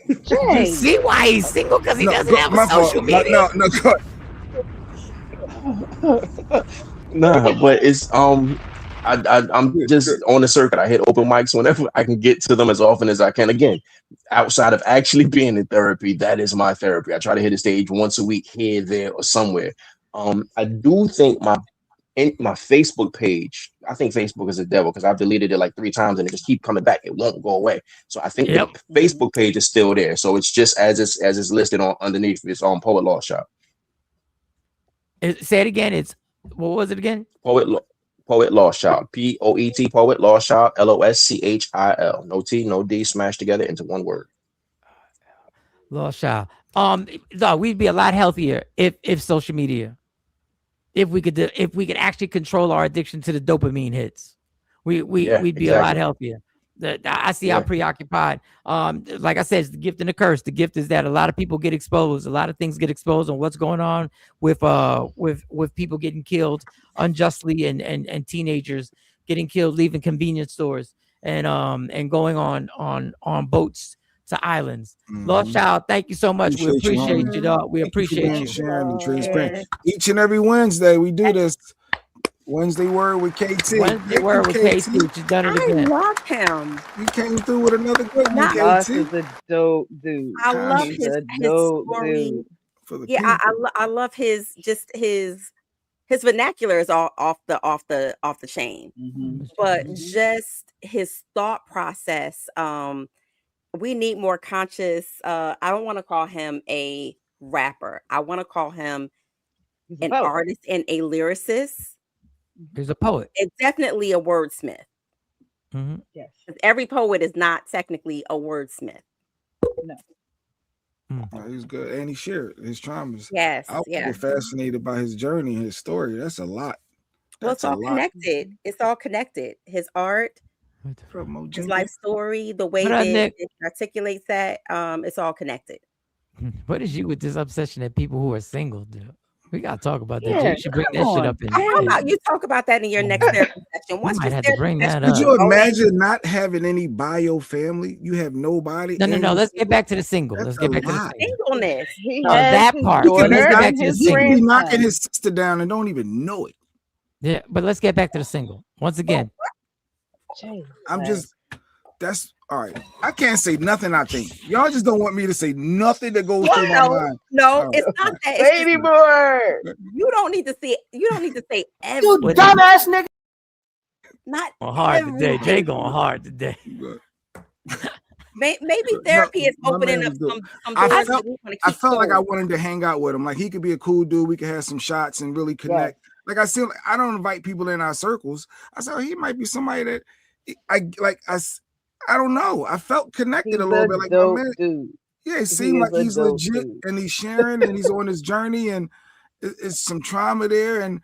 [SPEAKER 6] You see why he's single? Because he doesn't have a social media.
[SPEAKER 5] No, go ahead.
[SPEAKER 13] Nah, but it's I'm just on the circuit. I hit open mics whenever I can get to them, as often as I can. Again, outside of actually being in therapy, that is my therapy. I try to hit a stage once a week, here, there, or somewhere. I do think my Facebook page, I think Facebook is a devil because I've deleted it like 3 times and it just keep coming back. It won't go away. So I think the Facebook page is still there. So it's just as it's listed on underneath. It's on Poet Loschil.
[SPEAKER 6] Say it again. It's what was it again?
[SPEAKER 13] Poet Loschil. Poet Poet Loschil. Loschil. No T, no D, smashed together into one word.
[SPEAKER 6] Loschil. No, we'd be a lot healthier if social media, if we could actually control our addiction to the dopamine hits,
[SPEAKER 13] Yeah,
[SPEAKER 6] we'd be a lot
[SPEAKER 13] exactly.
[SPEAKER 6] healthier. I see how
[SPEAKER 13] Yeah.
[SPEAKER 6] preoccupied. Like I said, it's the gift and the curse. The gift is that a lot of people get exposed. A lot of things get exposed on what's going on with people getting killed unjustly and teenagers getting killed, leaving convenience stores and going on boats to islands. Lost Child, thank you so much. We
[SPEAKER 5] Appreciate you,
[SPEAKER 6] appreciate
[SPEAKER 5] homie.
[SPEAKER 6] you, dog. We
[SPEAKER 5] Thank you for
[SPEAKER 6] appreciate
[SPEAKER 5] being
[SPEAKER 6] you.
[SPEAKER 5] sharing and
[SPEAKER 3] Yeah.
[SPEAKER 5] transparent. Each and every Wednesday, we do this. Wednesday Word with KT.
[SPEAKER 6] Wednesday
[SPEAKER 5] Thank
[SPEAKER 6] Word
[SPEAKER 5] you,
[SPEAKER 6] with
[SPEAKER 5] KT.
[SPEAKER 6] KT. She's done it
[SPEAKER 3] I
[SPEAKER 6] again.
[SPEAKER 3] love him.
[SPEAKER 5] You came through with another good one,
[SPEAKER 3] Not,
[SPEAKER 12] Lost
[SPEAKER 5] KT.
[SPEAKER 12] is a dope dude.
[SPEAKER 3] I love
[SPEAKER 12] He's
[SPEAKER 3] his
[SPEAKER 12] a
[SPEAKER 3] his
[SPEAKER 12] dope
[SPEAKER 3] story.
[SPEAKER 12] dude.
[SPEAKER 5] For the
[SPEAKER 3] Yeah,
[SPEAKER 5] people.
[SPEAKER 3] I love his his vernacular is all off the chain, but just his thought process. We need more conscious. I don't want to call him a rapper. I want to call him
[SPEAKER 12] He's a
[SPEAKER 3] an
[SPEAKER 12] poet.
[SPEAKER 3] artist and a lyricist.
[SPEAKER 6] He's a poet.
[SPEAKER 3] And definitely a wordsmith.
[SPEAKER 6] Mhm.
[SPEAKER 12] Yes.
[SPEAKER 3] 'Cause every poet is not technically a wordsmith.
[SPEAKER 12] No.
[SPEAKER 5] Oh, he's good. And he shared his traumas.
[SPEAKER 3] Yes,
[SPEAKER 5] I
[SPEAKER 3] yeah.
[SPEAKER 5] get fascinated by his journey and his story. That's a lot.
[SPEAKER 3] Well, it's
[SPEAKER 5] That's a
[SPEAKER 3] all
[SPEAKER 5] lot.
[SPEAKER 3] connected. It's all connected. His art, his life story, the way
[SPEAKER 6] What up,
[SPEAKER 3] that
[SPEAKER 6] Nick?
[SPEAKER 3] it articulates that, it's all connected.
[SPEAKER 6] What is you with this obsession that people who are single do? We gotta talk about that.
[SPEAKER 3] Yeah,
[SPEAKER 6] You should bring
[SPEAKER 3] come
[SPEAKER 6] that shit
[SPEAKER 3] on.
[SPEAKER 6] up in
[SPEAKER 3] How about you talk about that in your next therapy session?
[SPEAKER 6] You
[SPEAKER 3] Once
[SPEAKER 6] might
[SPEAKER 3] your
[SPEAKER 6] have to
[SPEAKER 3] therapy
[SPEAKER 6] bring that
[SPEAKER 3] session
[SPEAKER 5] Could
[SPEAKER 6] up.
[SPEAKER 5] you
[SPEAKER 3] is going,
[SPEAKER 5] imagine not having any bio family? You have nobody.
[SPEAKER 6] No.
[SPEAKER 5] and you
[SPEAKER 6] Let's get
[SPEAKER 5] single?
[SPEAKER 6] back to the single.
[SPEAKER 5] That's
[SPEAKER 6] Let's
[SPEAKER 5] a
[SPEAKER 6] get back to the
[SPEAKER 5] lot.
[SPEAKER 6] single.
[SPEAKER 3] singleness.
[SPEAKER 12] He
[SPEAKER 6] No,
[SPEAKER 12] has
[SPEAKER 6] that
[SPEAKER 12] his
[SPEAKER 6] part.
[SPEAKER 5] He could
[SPEAKER 6] Let's
[SPEAKER 5] be
[SPEAKER 6] get back
[SPEAKER 5] knocking,
[SPEAKER 6] to the
[SPEAKER 12] his
[SPEAKER 5] he could be
[SPEAKER 6] single.
[SPEAKER 5] knocking
[SPEAKER 12] grandson.
[SPEAKER 5] his sister down and don't even know it.
[SPEAKER 6] Yeah, but let's get back to the single. Once again,
[SPEAKER 5] I'm just, that's all right. I can't say nothing I think. Y'all just don't want me to say nothing that goes through my mind.
[SPEAKER 3] No,
[SPEAKER 5] All
[SPEAKER 3] it's
[SPEAKER 5] right.
[SPEAKER 3] not that. It's just,
[SPEAKER 12] Baby boy.
[SPEAKER 3] you don't need to say every
[SPEAKER 4] You dumbass nigga.
[SPEAKER 3] not
[SPEAKER 6] going hard today.
[SPEAKER 3] everything.
[SPEAKER 6] Jay going hard today.
[SPEAKER 3] Maybe
[SPEAKER 5] No,
[SPEAKER 3] therapy is
[SPEAKER 5] my
[SPEAKER 3] opening
[SPEAKER 5] man
[SPEAKER 3] up
[SPEAKER 5] was good.
[SPEAKER 3] some
[SPEAKER 5] I
[SPEAKER 3] doors
[SPEAKER 5] felt,
[SPEAKER 3] that we want to
[SPEAKER 5] I
[SPEAKER 3] keep
[SPEAKER 5] felt like I
[SPEAKER 3] closed.
[SPEAKER 5] wanted to hang out with him. Like he could be a cool dude. We could have some shots and really connect. Like I said, I don't invite people in our circles. I said, oh, he might be somebody that I don't know. I felt connected
[SPEAKER 12] He's
[SPEAKER 5] a little
[SPEAKER 12] a
[SPEAKER 5] bit. Like my
[SPEAKER 12] dope
[SPEAKER 5] man,
[SPEAKER 12] dude.
[SPEAKER 5] yeah, it
[SPEAKER 12] He
[SPEAKER 5] seemed
[SPEAKER 12] is
[SPEAKER 5] like
[SPEAKER 12] a
[SPEAKER 5] he's
[SPEAKER 12] dope
[SPEAKER 5] legit
[SPEAKER 12] dude.
[SPEAKER 5] and he's sharing and he's on his journey and it's some trauma there and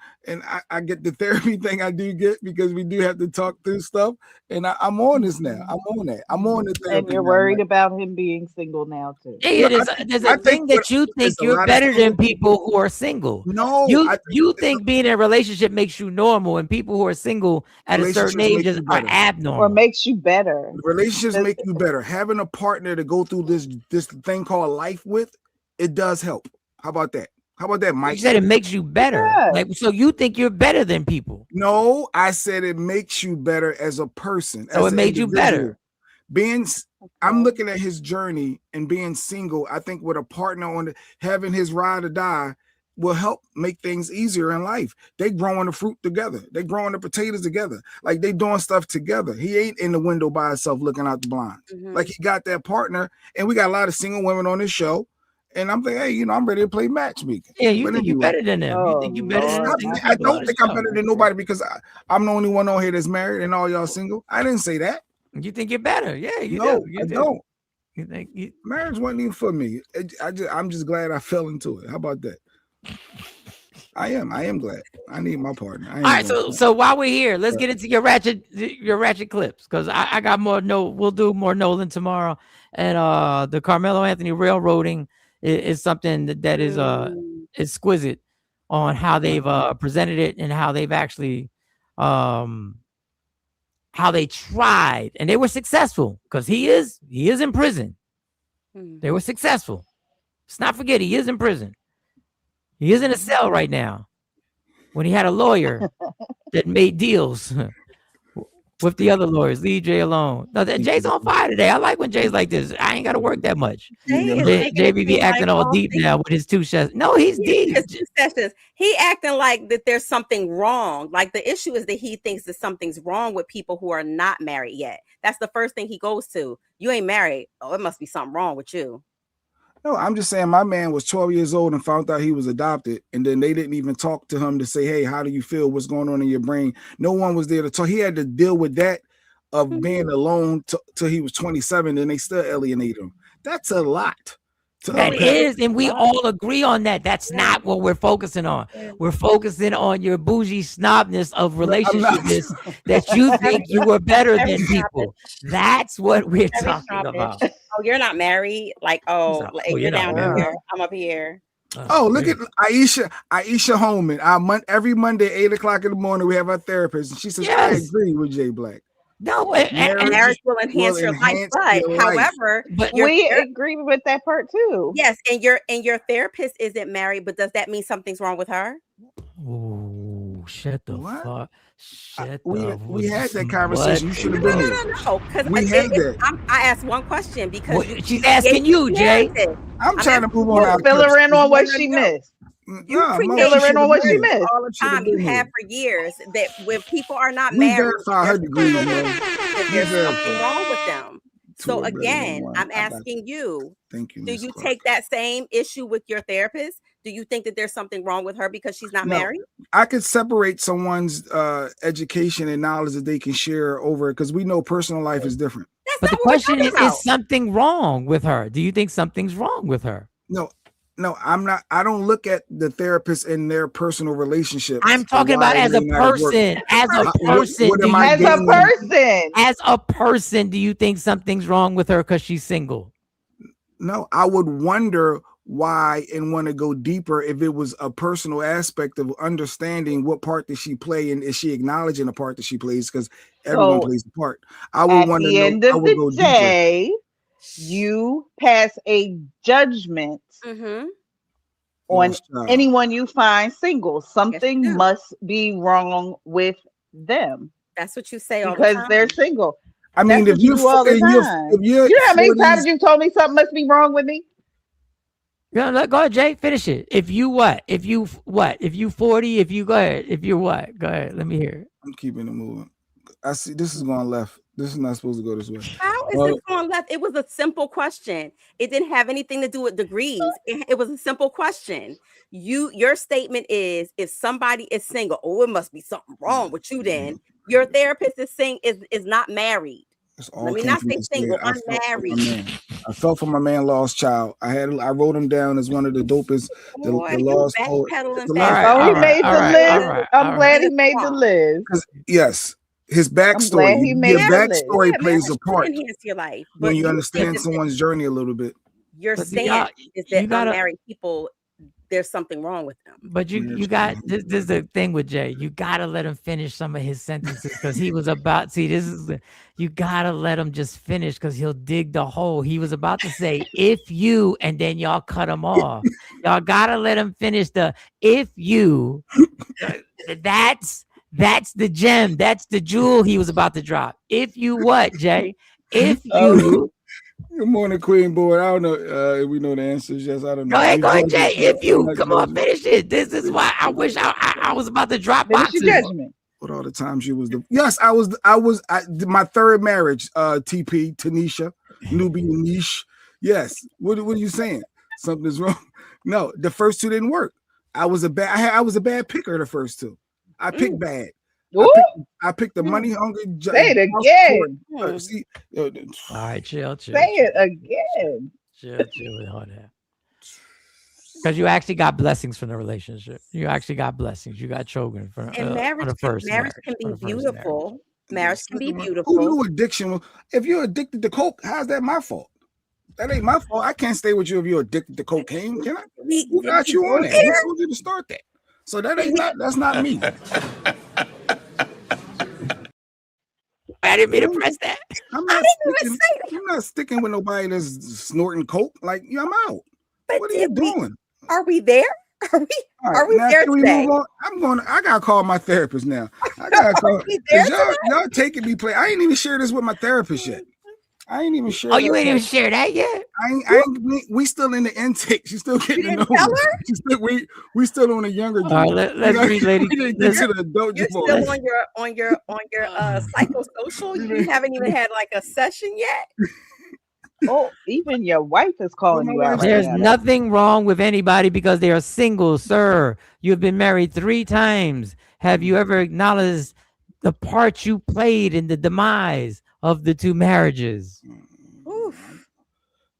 [SPEAKER 5] I get the therapy thing I do get because we do have to talk through stuff and I'm on this now. I'm on that. I'm on the therapy.
[SPEAKER 12] And you're
[SPEAKER 5] now.
[SPEAKER 12] worried about him being single now too.
[SPEAKER 6] Yeah,
[SPEAKER 5] No,
[SPEAKER 6] there's
[SPEAKER 5] I
[SPEAKER 6] a thing
[SPEAKER 5] think
[SPEAKER 6] that you
[SPEAKER 5] there's
[SPEAKER 6] think
[SPEAKER 5] a
[SPEAKER 6] you're
[SPEAKER 5] lot of
[SPEAKER 6] better
[SPEAKER 5] single
[SPEAKER 6] than people who are single.
[SPEAKER 5] No,
[SPEAKER 6] you think being in a relationship makes you normal, and people who are single at a certain
[SPEAKER 5] relationships
[SPEAKER 6] age
[SPEAKER 5] make you
[SPEAKER 6] are
[SPEAKER 5] better.
[SPEAKER 12] Or
[SPEAKER 6] abnormal.
[SPEAKER 12] makes you better.
[SPEAKER 5] Relationships make you better. Having a partner to go through this thing called life with, it does help. How about that? How about that,
[SPEAKER 6] You
[SPEAKER 5] Mike?
[SPEAKER 6] said it makes you better.
[SPEAKER 12] Yeah.
[SPEAKER 6] Like, so you think you're better than people.
[SPEAKER 5] No, I said it makes you better as a person.
[SPEAKER 6] So
[SPEAKER 5] as
[SPEAKER 6] it
[SPEAKER 5] an
[SPEAKER 6] made you
[SPEAKER 5] individual.
[SPEAKER 6] better.
[SPEAKER 5] I'm looking at his journey and being single. I think with a partner on having his ride or die will help make things easier in life. They growing the fruit together. They growing the potatoes together. Like they doing stuff together. He ain't in the window by himself looking out the blinds. Like he got that partner, and we got a lot of single women on this show. And I'm thinking, hey, I'm ready to play matchmaking.
[SPEAKER 6] Yeah, you
[SPEAKER 5] But
[SPEAKER 6] think you're
[SPEAKER 5] anyway,
[SPEAKER 6] better than them. You think you're better than
[SPEAKER 12] Lord,
[SPEAKER 6] the
[SPEAKER 5] I
[SPEAKER 6] people on
[SPEAKER 5] don't
[SPEAKER 6] the
[SPEAKER 5] think I'm
[SPEAKER 6] show.
[SPEAKER 5] better than nobody because I'm the only one on here that's married and all y'all single. I didn't say that.
[SPEAKER 6] You think you're better. Yeah, you
[SPEAKER 5] No,
[SPEAKER 6] do. You
[SPEAKER 5] I
[SPEAKER 6] do.
[SPEAKER 5] don't.
[SPEAKER 6] You think you
[SPEAKER 5] Marriage wasn't even for me. I'm just glad I fell into it. How about that? I am glad. I need my partner.
[SPEAKER 6] all right, so while we're here, let's get into your ratchet clips because I got more. We'll do more Nolan tomorrow, and the Carmelo Anthony railroading is something that is exquisite on how they've presented it and how they've actually how they tried and they were successful because he is in prison. They were successful. Let's not forget he is in prison. He is in a cell right now when he had a lawyer that made deals with the other lawyers. Leave Jay alone. No, Jay's on fire today. I like when Jay's like this. I ain't got to work that much. Jay be acting all deep now with his 2 sessions. No, he's deep.
[SPEAKER 3] His 2 sessions. He acting like that there's something wrong. Like the issue is that he thinks that something's wrong with people who are not married yet. That's the first thing he goes to. You ain't married. Oh, it must be something wrong with you.
[SPEAKER 5] No, I'm just saying my man was 12 years old and found out he was adopted. And then they didn't even talk to him to say, hey, how do you feel? What's going on in your brain? No one was there to talk. He had to deal with that of being alone till he was 27 and they still alienate him. That's a lot.
[SPEAKER 6] That is, and we all agree on that. That's not what we're focusing on. We're focusing on your bougie snobness of relationshipness that you think you were better than people. That's what we're talking about.
[SPEAKER 3] Oh, you're not married? Like,
[SPEAKER 6] Oh,
[SPEAKER 3] you're
[SPEAKER 6] you're not
[SPEAKER 3] down
[SPEAKER 6] married.
[SPEAKER 3] here. I'm up here.
[SPEAKER 5] Oh, look at Aisha Holman. Every Monday, 8:00 in the morning, we have our therapist. And she says, I agree with Jay Black.
[SPEAKER 6] No,
[SPEAKER 3] marriage will enhance your life. But however,
[SPEAKER 12] we agree with that part too.
[SPEAKER 3] Yes, and your therapist isn't married, but does that mean something's wrong with her?
[SPEAKER 6] Oh, shut the fuck.
[SPEAKER 5] We had that conversation. You should have been here.
[SPEAKER 3] No, because
[SPEAKER 5] we had that.
[SPEAKER 3] I asked one question because
[SPEAKER 6] she's asking you, Jay.
[SPEAKER 5] I'm trying to move on.
[SPEAKER 12] Fill her in on what she missed.
[SPEAKER 3] You
[SPEAKER 12] fill her in on what she missed
[SPEAKER 3] all the time. You have for years that when people are not
[SPEAKER 5] we
[SPEAKER 3] married,
[SPEAKER 5] verify her degree,
[SPEAKER 3] there's something wrong with them. So again, I'm asking you.
[SPEAKER 5] Thank you.
[SPEAKER 3] Do you take that same issue with your therapist? Do you think that there's something wrong with her because she's not married?
[SPEAKER 5] I could separate someone's education and knowledge that they can share over because we know personal life is different.
[SPEAKER 6] But the question is something wrong with her? Do you think something's wrong with her?
[SPEAKER 5] No, I'm not. I don't look at the therapist in their personal relationship.
[SPEAKER 6] I'm talking about as a person. As a person.
[SPEAKER 12] As
[SPEAKER 6] a person, do you think something's wrong with her because she's single?
[SPEAKER 5] No, I would wonder why and want to go deeper if it was a personal aspect of understanding what part does she play and is she acknowledging the part that she plays because everyone plays a part. I would want to know.
[SPEAKER 12] At the end of the day, you pass a judgment on anyone you find single. Something must be wrong with them.
[SPEAKER 3] That's what you say all the
[SPEAKER 12] because
[SPEAKER 3] time.
[SPEAKER 12] they're single.
[SPEAKER 5] I mean,
[SPEAKER 12] That's
[SPEAKER 5] if you
[SPEAKER 12] you know how many times you told me something must be wrong with me?
[SPEAKER 6] Yeah, go ahead, Jay. Finish it. If you 40, if you go ahead. If you're what? Go ahead. Let me hear it.
[SPEAKER 5] I'm keeping it moving. I see this is going left. This is not supposed to go this way.
[SPEAKER 3] How is it going left? It was a simple question. It didn't have anything to do with degrees. It was a simple question. Your statement is if somebody is single, it must be something wrong with you then. Your therapist is not married. Let me not say single, unmarried.
[SPEAKER 5] I felt for my man Lost Child. I wrote him down as one of the dopest, the Lost poet.
[SPEAKER 12] He made the list. I'm glad he made the list.
[SPEAKER 5] Yes. His backstory, your backstory plays a part
[SPEAKER 3] enhance your life
[SPEAKER 5] when you understand someone's journey a little bit.
[SPEAKER 3] Your stance is that unmarried people, there's something wrong with them.
[SPEAKER 6] But you got this is the thing with Jay. You gotta let him finish some of his sentences because he was about you gotta let him just finish because he'll dig the hole. He was about to say if you, and then y'all cut him off. Y'all gotta let him finish the if you. That's the gem. That's the jewel he was about to drop. If you what, Jay? If you.
[SPEAKER 5] Good morning, Queen Board. I don't know if we know the answers. Yes, I don't know.
[SPEAKER 6] Go ahead, Jay. If you come on, finish it. This is why I wish I was about to drop boxes.
[SPEAKER 5] What all the times you was I was my third marriage. TP Tanisha, newbie Niche. Yes. What are you saying? Something's wrong. No, the first two didn't work. I was a bad picker. The first two. I picked bad. I picked the money hungry.
[SPEAKER 12] Say it again.
[SPEAKER 6] All right, chill.
[SPEAKER 12] Say it again.
[SPEAKER 6] Chill on that. Because you actually got blessings from the relationship. You actually got blessings. You got children from
[SPEAKER 3] marriage. Marriage can be beautiful. Marriage can be beautiful.
[SPEAKER 5] Who knew addiction? If you're addicted to coke, how's that my fault? That ain't my fault. I can't stay with you if you're addicted to cocaine. Can I? Who got you on it? Who told you to start that? So that's not me.
[SPEAKER 6] I didn't mean to press that.
[SPEAKER 5] I'm not sticking with nobody that's snorting coke. Like, I'm out.
[SPEAKER 3] But
[SPEAKER 5] what are you doing?
[SPEAKER 3] Are we there? Are we there today?
[SPEAKER 5] I gotta call my therapist now. I gotta call. Y'all taking me play. I ain't even share this with my therapist yet. I ain't even share.
[SPEAKER 6] Oh, you ain't even share that yet?
[SPEAKER 5] We still in the intake. She's still getting to know me. We still on a younger.
[SPEAKER 6] All right, let's read, lady.
[SPEAKER 3] You're still on your psychosocial. You haven't even had like a session yet.
[SPEAKER 12] Oh, even your wife is calling you out.
[SPEAKER 6] There's nothing wrong with anybody because they are single, sir. You've been married 3 times. Have you ever acknowledged the part you played in the demise of the 2 marriages?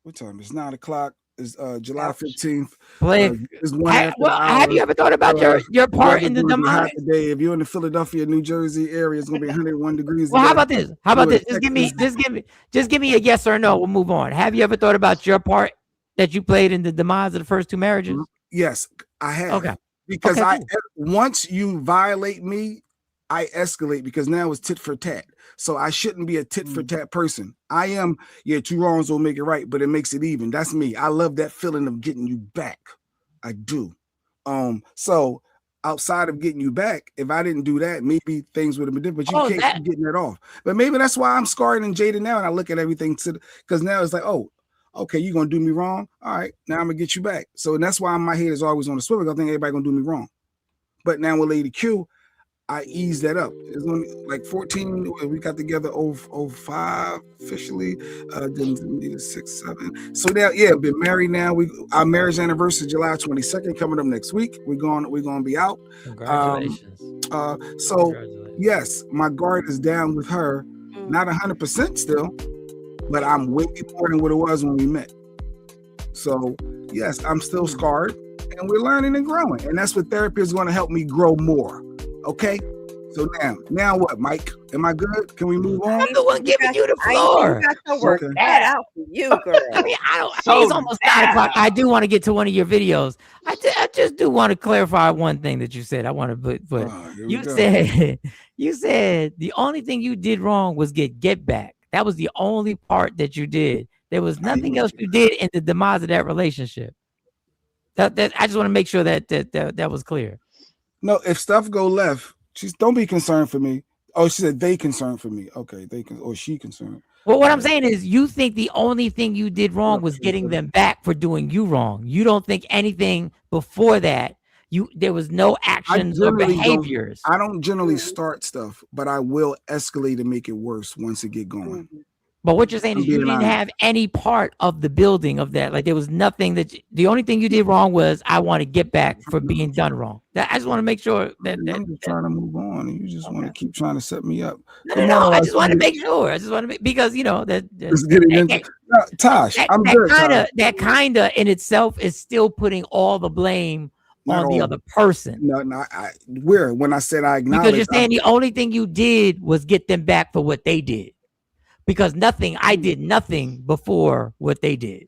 [SPEAKER 5] What time? It's 9:00. is July 15th.
[SPEAKER 6] Blake,
[SPEAKER 5] Is one after the
[SPEAKER 6] have you
[SPEAKER 5] hour.
[SPEAKER 6] ever thought about your part in the
[SPEAKER 5] Weather's gonna be hot
[SPEAKER 6] demise?
[SPEAKER 5] today. If you're in the Philadelphia, New Jersey area, it's gonna be 101 degrees.
[SPEAKER 6] Well, how
[SPEAKER 5] today.
[SPEAKER 6] about this? How about
[SPEAKER 5] You're
[SPEAKER 6] this?
[SPEAKER 5] in
[SPEAKER 6] Just give me a yes or no. We'll move on. Have you ever thought about your part that you played in the demise of the first two marriages?
[SPEAKER 5] Yes, I have.
[SPEAKER 6] Okay.
[SPEAKER 5] Because
[SPEAKER 6] Okay,
[SPEAKER 5] once you violate me, I escalate because now it's tit for tat. So I shouldn't be a tit for tat person. I am, two wrongs don't make it right, but it makes it even. That's me. I love that feeling of getting you back. I do. So outside of getting you back, if I didn't do that, maybe things would have been different. But you can't keep getting that off. But maybe that's why I'm scarred and jaded now, and I look at everything because now it's like, oh, okay, you're gonna do me wrong. All right, now I'm gonna get you back. So that's why my head is always on the swivel. I think everybody gonna do me wrong. But now with Lady Q, I eased that up. It's only like 14. We got together 05 officially. Then 6, 7. So now, been married now. Our marriage anniversary July 22nd coming up next week. We're gonna be out.
[SPEAKER 6] Congratulations.
[SPEAKER 5] Yes, my guard is down with her. Not 100% still, but I'm way more than what it was when we met. So yes, I'm still scarred, and we're learning and growing, and that's what therapy is going to help me grow more. Okay, so now what, Mike? Am I good? Can we move on?
[SPEAKER 6] I'm the one giving you the floor.
[SPEAKER 3] You got to work that out for you, girl.
[SPEAKER 6] I mean, it's almost 9 o'clock. I do want to get to one of your videos. I just do want to clarify one thing that you said. I want to put you said the only thing you did wrong was get back. That was the only part that you did. There was nothing else you did in the demise of that relationship. That I just want to make sure that was clear.
[SPEAKER 5] No, if stuff go left, don't be concerned for me. Oh, she said they concerned for me. Okay, she concerned.
[SPEAKER 6] Well, what I'm saying is you think the only thing you did wrong was getting them back for doing you wrong. You don't think anything before that. There was no actions or behaviors.
[SPEAKER 5] I don't generally start stuff, but I will escalate and make it worse once it get going.
[SPEAKER 6] But what you're saying is you didn't have any part of the building of that. Like there was nothing the only thing you did wrong was I want to get back for being done wrong. I just want to make sure that
[SPEAKER 5] I'm just trying to move on, and you just want to keep trying to set me up.
[SPEAKER 6] No. I just want to make sure. I just want to make because
[SPEAKER 5] Tosh, I'm good.
[SPEAKER 6] That kinda in itself is still putting all the blame on the other person.
[SPEAKER 5] No, when I said I acknowledge,
[SPEAKER 6] because you're saying the only thing you did was get them back for what they did. Because I did nothing before what they did.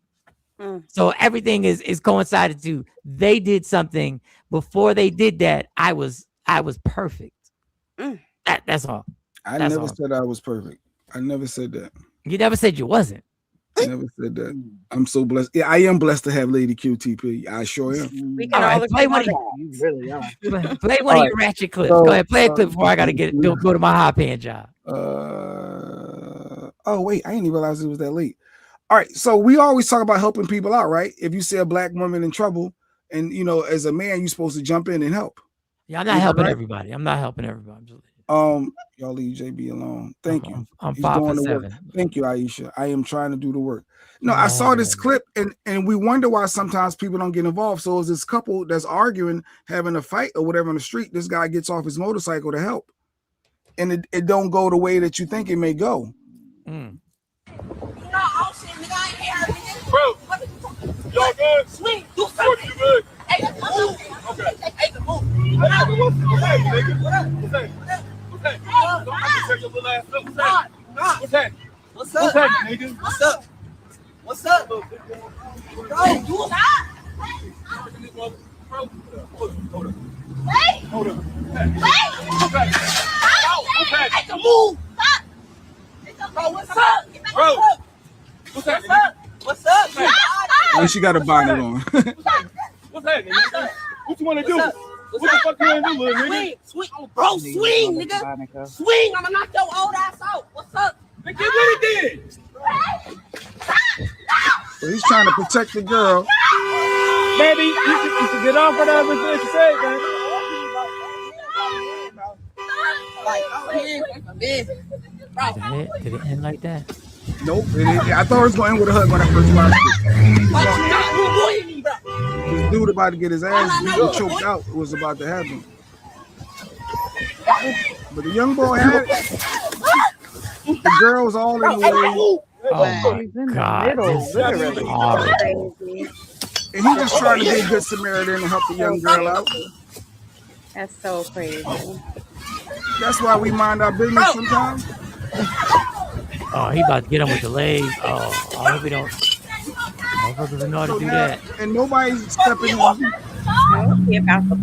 [SPEAKER 6] So everything is coincided to they did something before they did that. I was perfect. That's all.
[SPEAKER 5] I never said I was perfect. I never said that.
[SPEAKER 6] You never said you wasn't.
[SPEAKER 5] I never said that. I'm so blessed. Yeah, I am blessed to have Lady QTP. I sure am.
[SPEAKER 3] We can all
[SPEAKER 6] play one.
[SPEAKER 12] You really are.
[SPEAKER 6] Play one of your ratchet clips. Go ahead, play a clip before I gotta go to my high paying job.
[SPEAKER 5] Oh wait, I didn't even realize it was that late. All right, so we always talk about helping people out, right? If you see a black woman in trouble, and as a man, you're supposed to jump in and help.
[SPEAKER 6] Yeah, I'm not helping everybody. I'm not helping everybody.
[SPEAKER 5] Y'all leave JB alone. Thank you.
[SPEAKER 6] I'm 5'7".
[SPEAKER 5] Thank you, Aisha. I am trying to do the work. No, I saw this clip, and we wonder why sometimes people don't get involved. So it's this couple that's arguing, having a fight or whatever on the street. This guy gets off his motorcycle to help, and it don't go the way that you think it may go.
[SPEAKER 14] Bro, y'all good? Swing, do something. You good? Hey, move. Okay. Hey, move. What's that? What's up? What's that, nigga? What's up? What's up? Bro, you stop. Hold up. Wait. Hold up. Wait. Okay. Hey, move. Stop. Bro, what's up? Bro. What's up? What's up?
[SPEAKER 5] Well, she got a bonnet on.
[SPEAKER 14] What's that, nigga? What you want to do? What the fuck you want to do, little nigga?
[SPEAKER 15] Swing, bro, swing, nigga. Swing, I'ma knock your old ass out. What's up?
[SPEAKER 14] Nigga, get what he did.
[SPEAKER 5] So he's trying to protect the girl.
[SPEAKER 14] Baby, you should get off whatever it is you say, man.
[SPEAKER 6] Did it end like that?
[SPEAKER 5] Nope. I thought it was going to end with a hug when I first watched it. This dude about to get his ass beat and choked out. It was about to happen. But the young boy had it. The girl was all in the way.
[SPEAKER 6] Oh my God. This is horrible.
[SPEAKER 5] And he just trying to be a good Samaritan and help the young girl out.
[SPEAKER 3] That's so crazy.
[SPEAKER 5] That's why we mind our business sometimes.
[SPEAKER 6] Oh, he about to get him with the legs. Oh, I hope he don't. Motherfuckers know how to do that.
[SPEAKER 5] And nobody's stepping in.
[SPEAKER 3] I don't care about the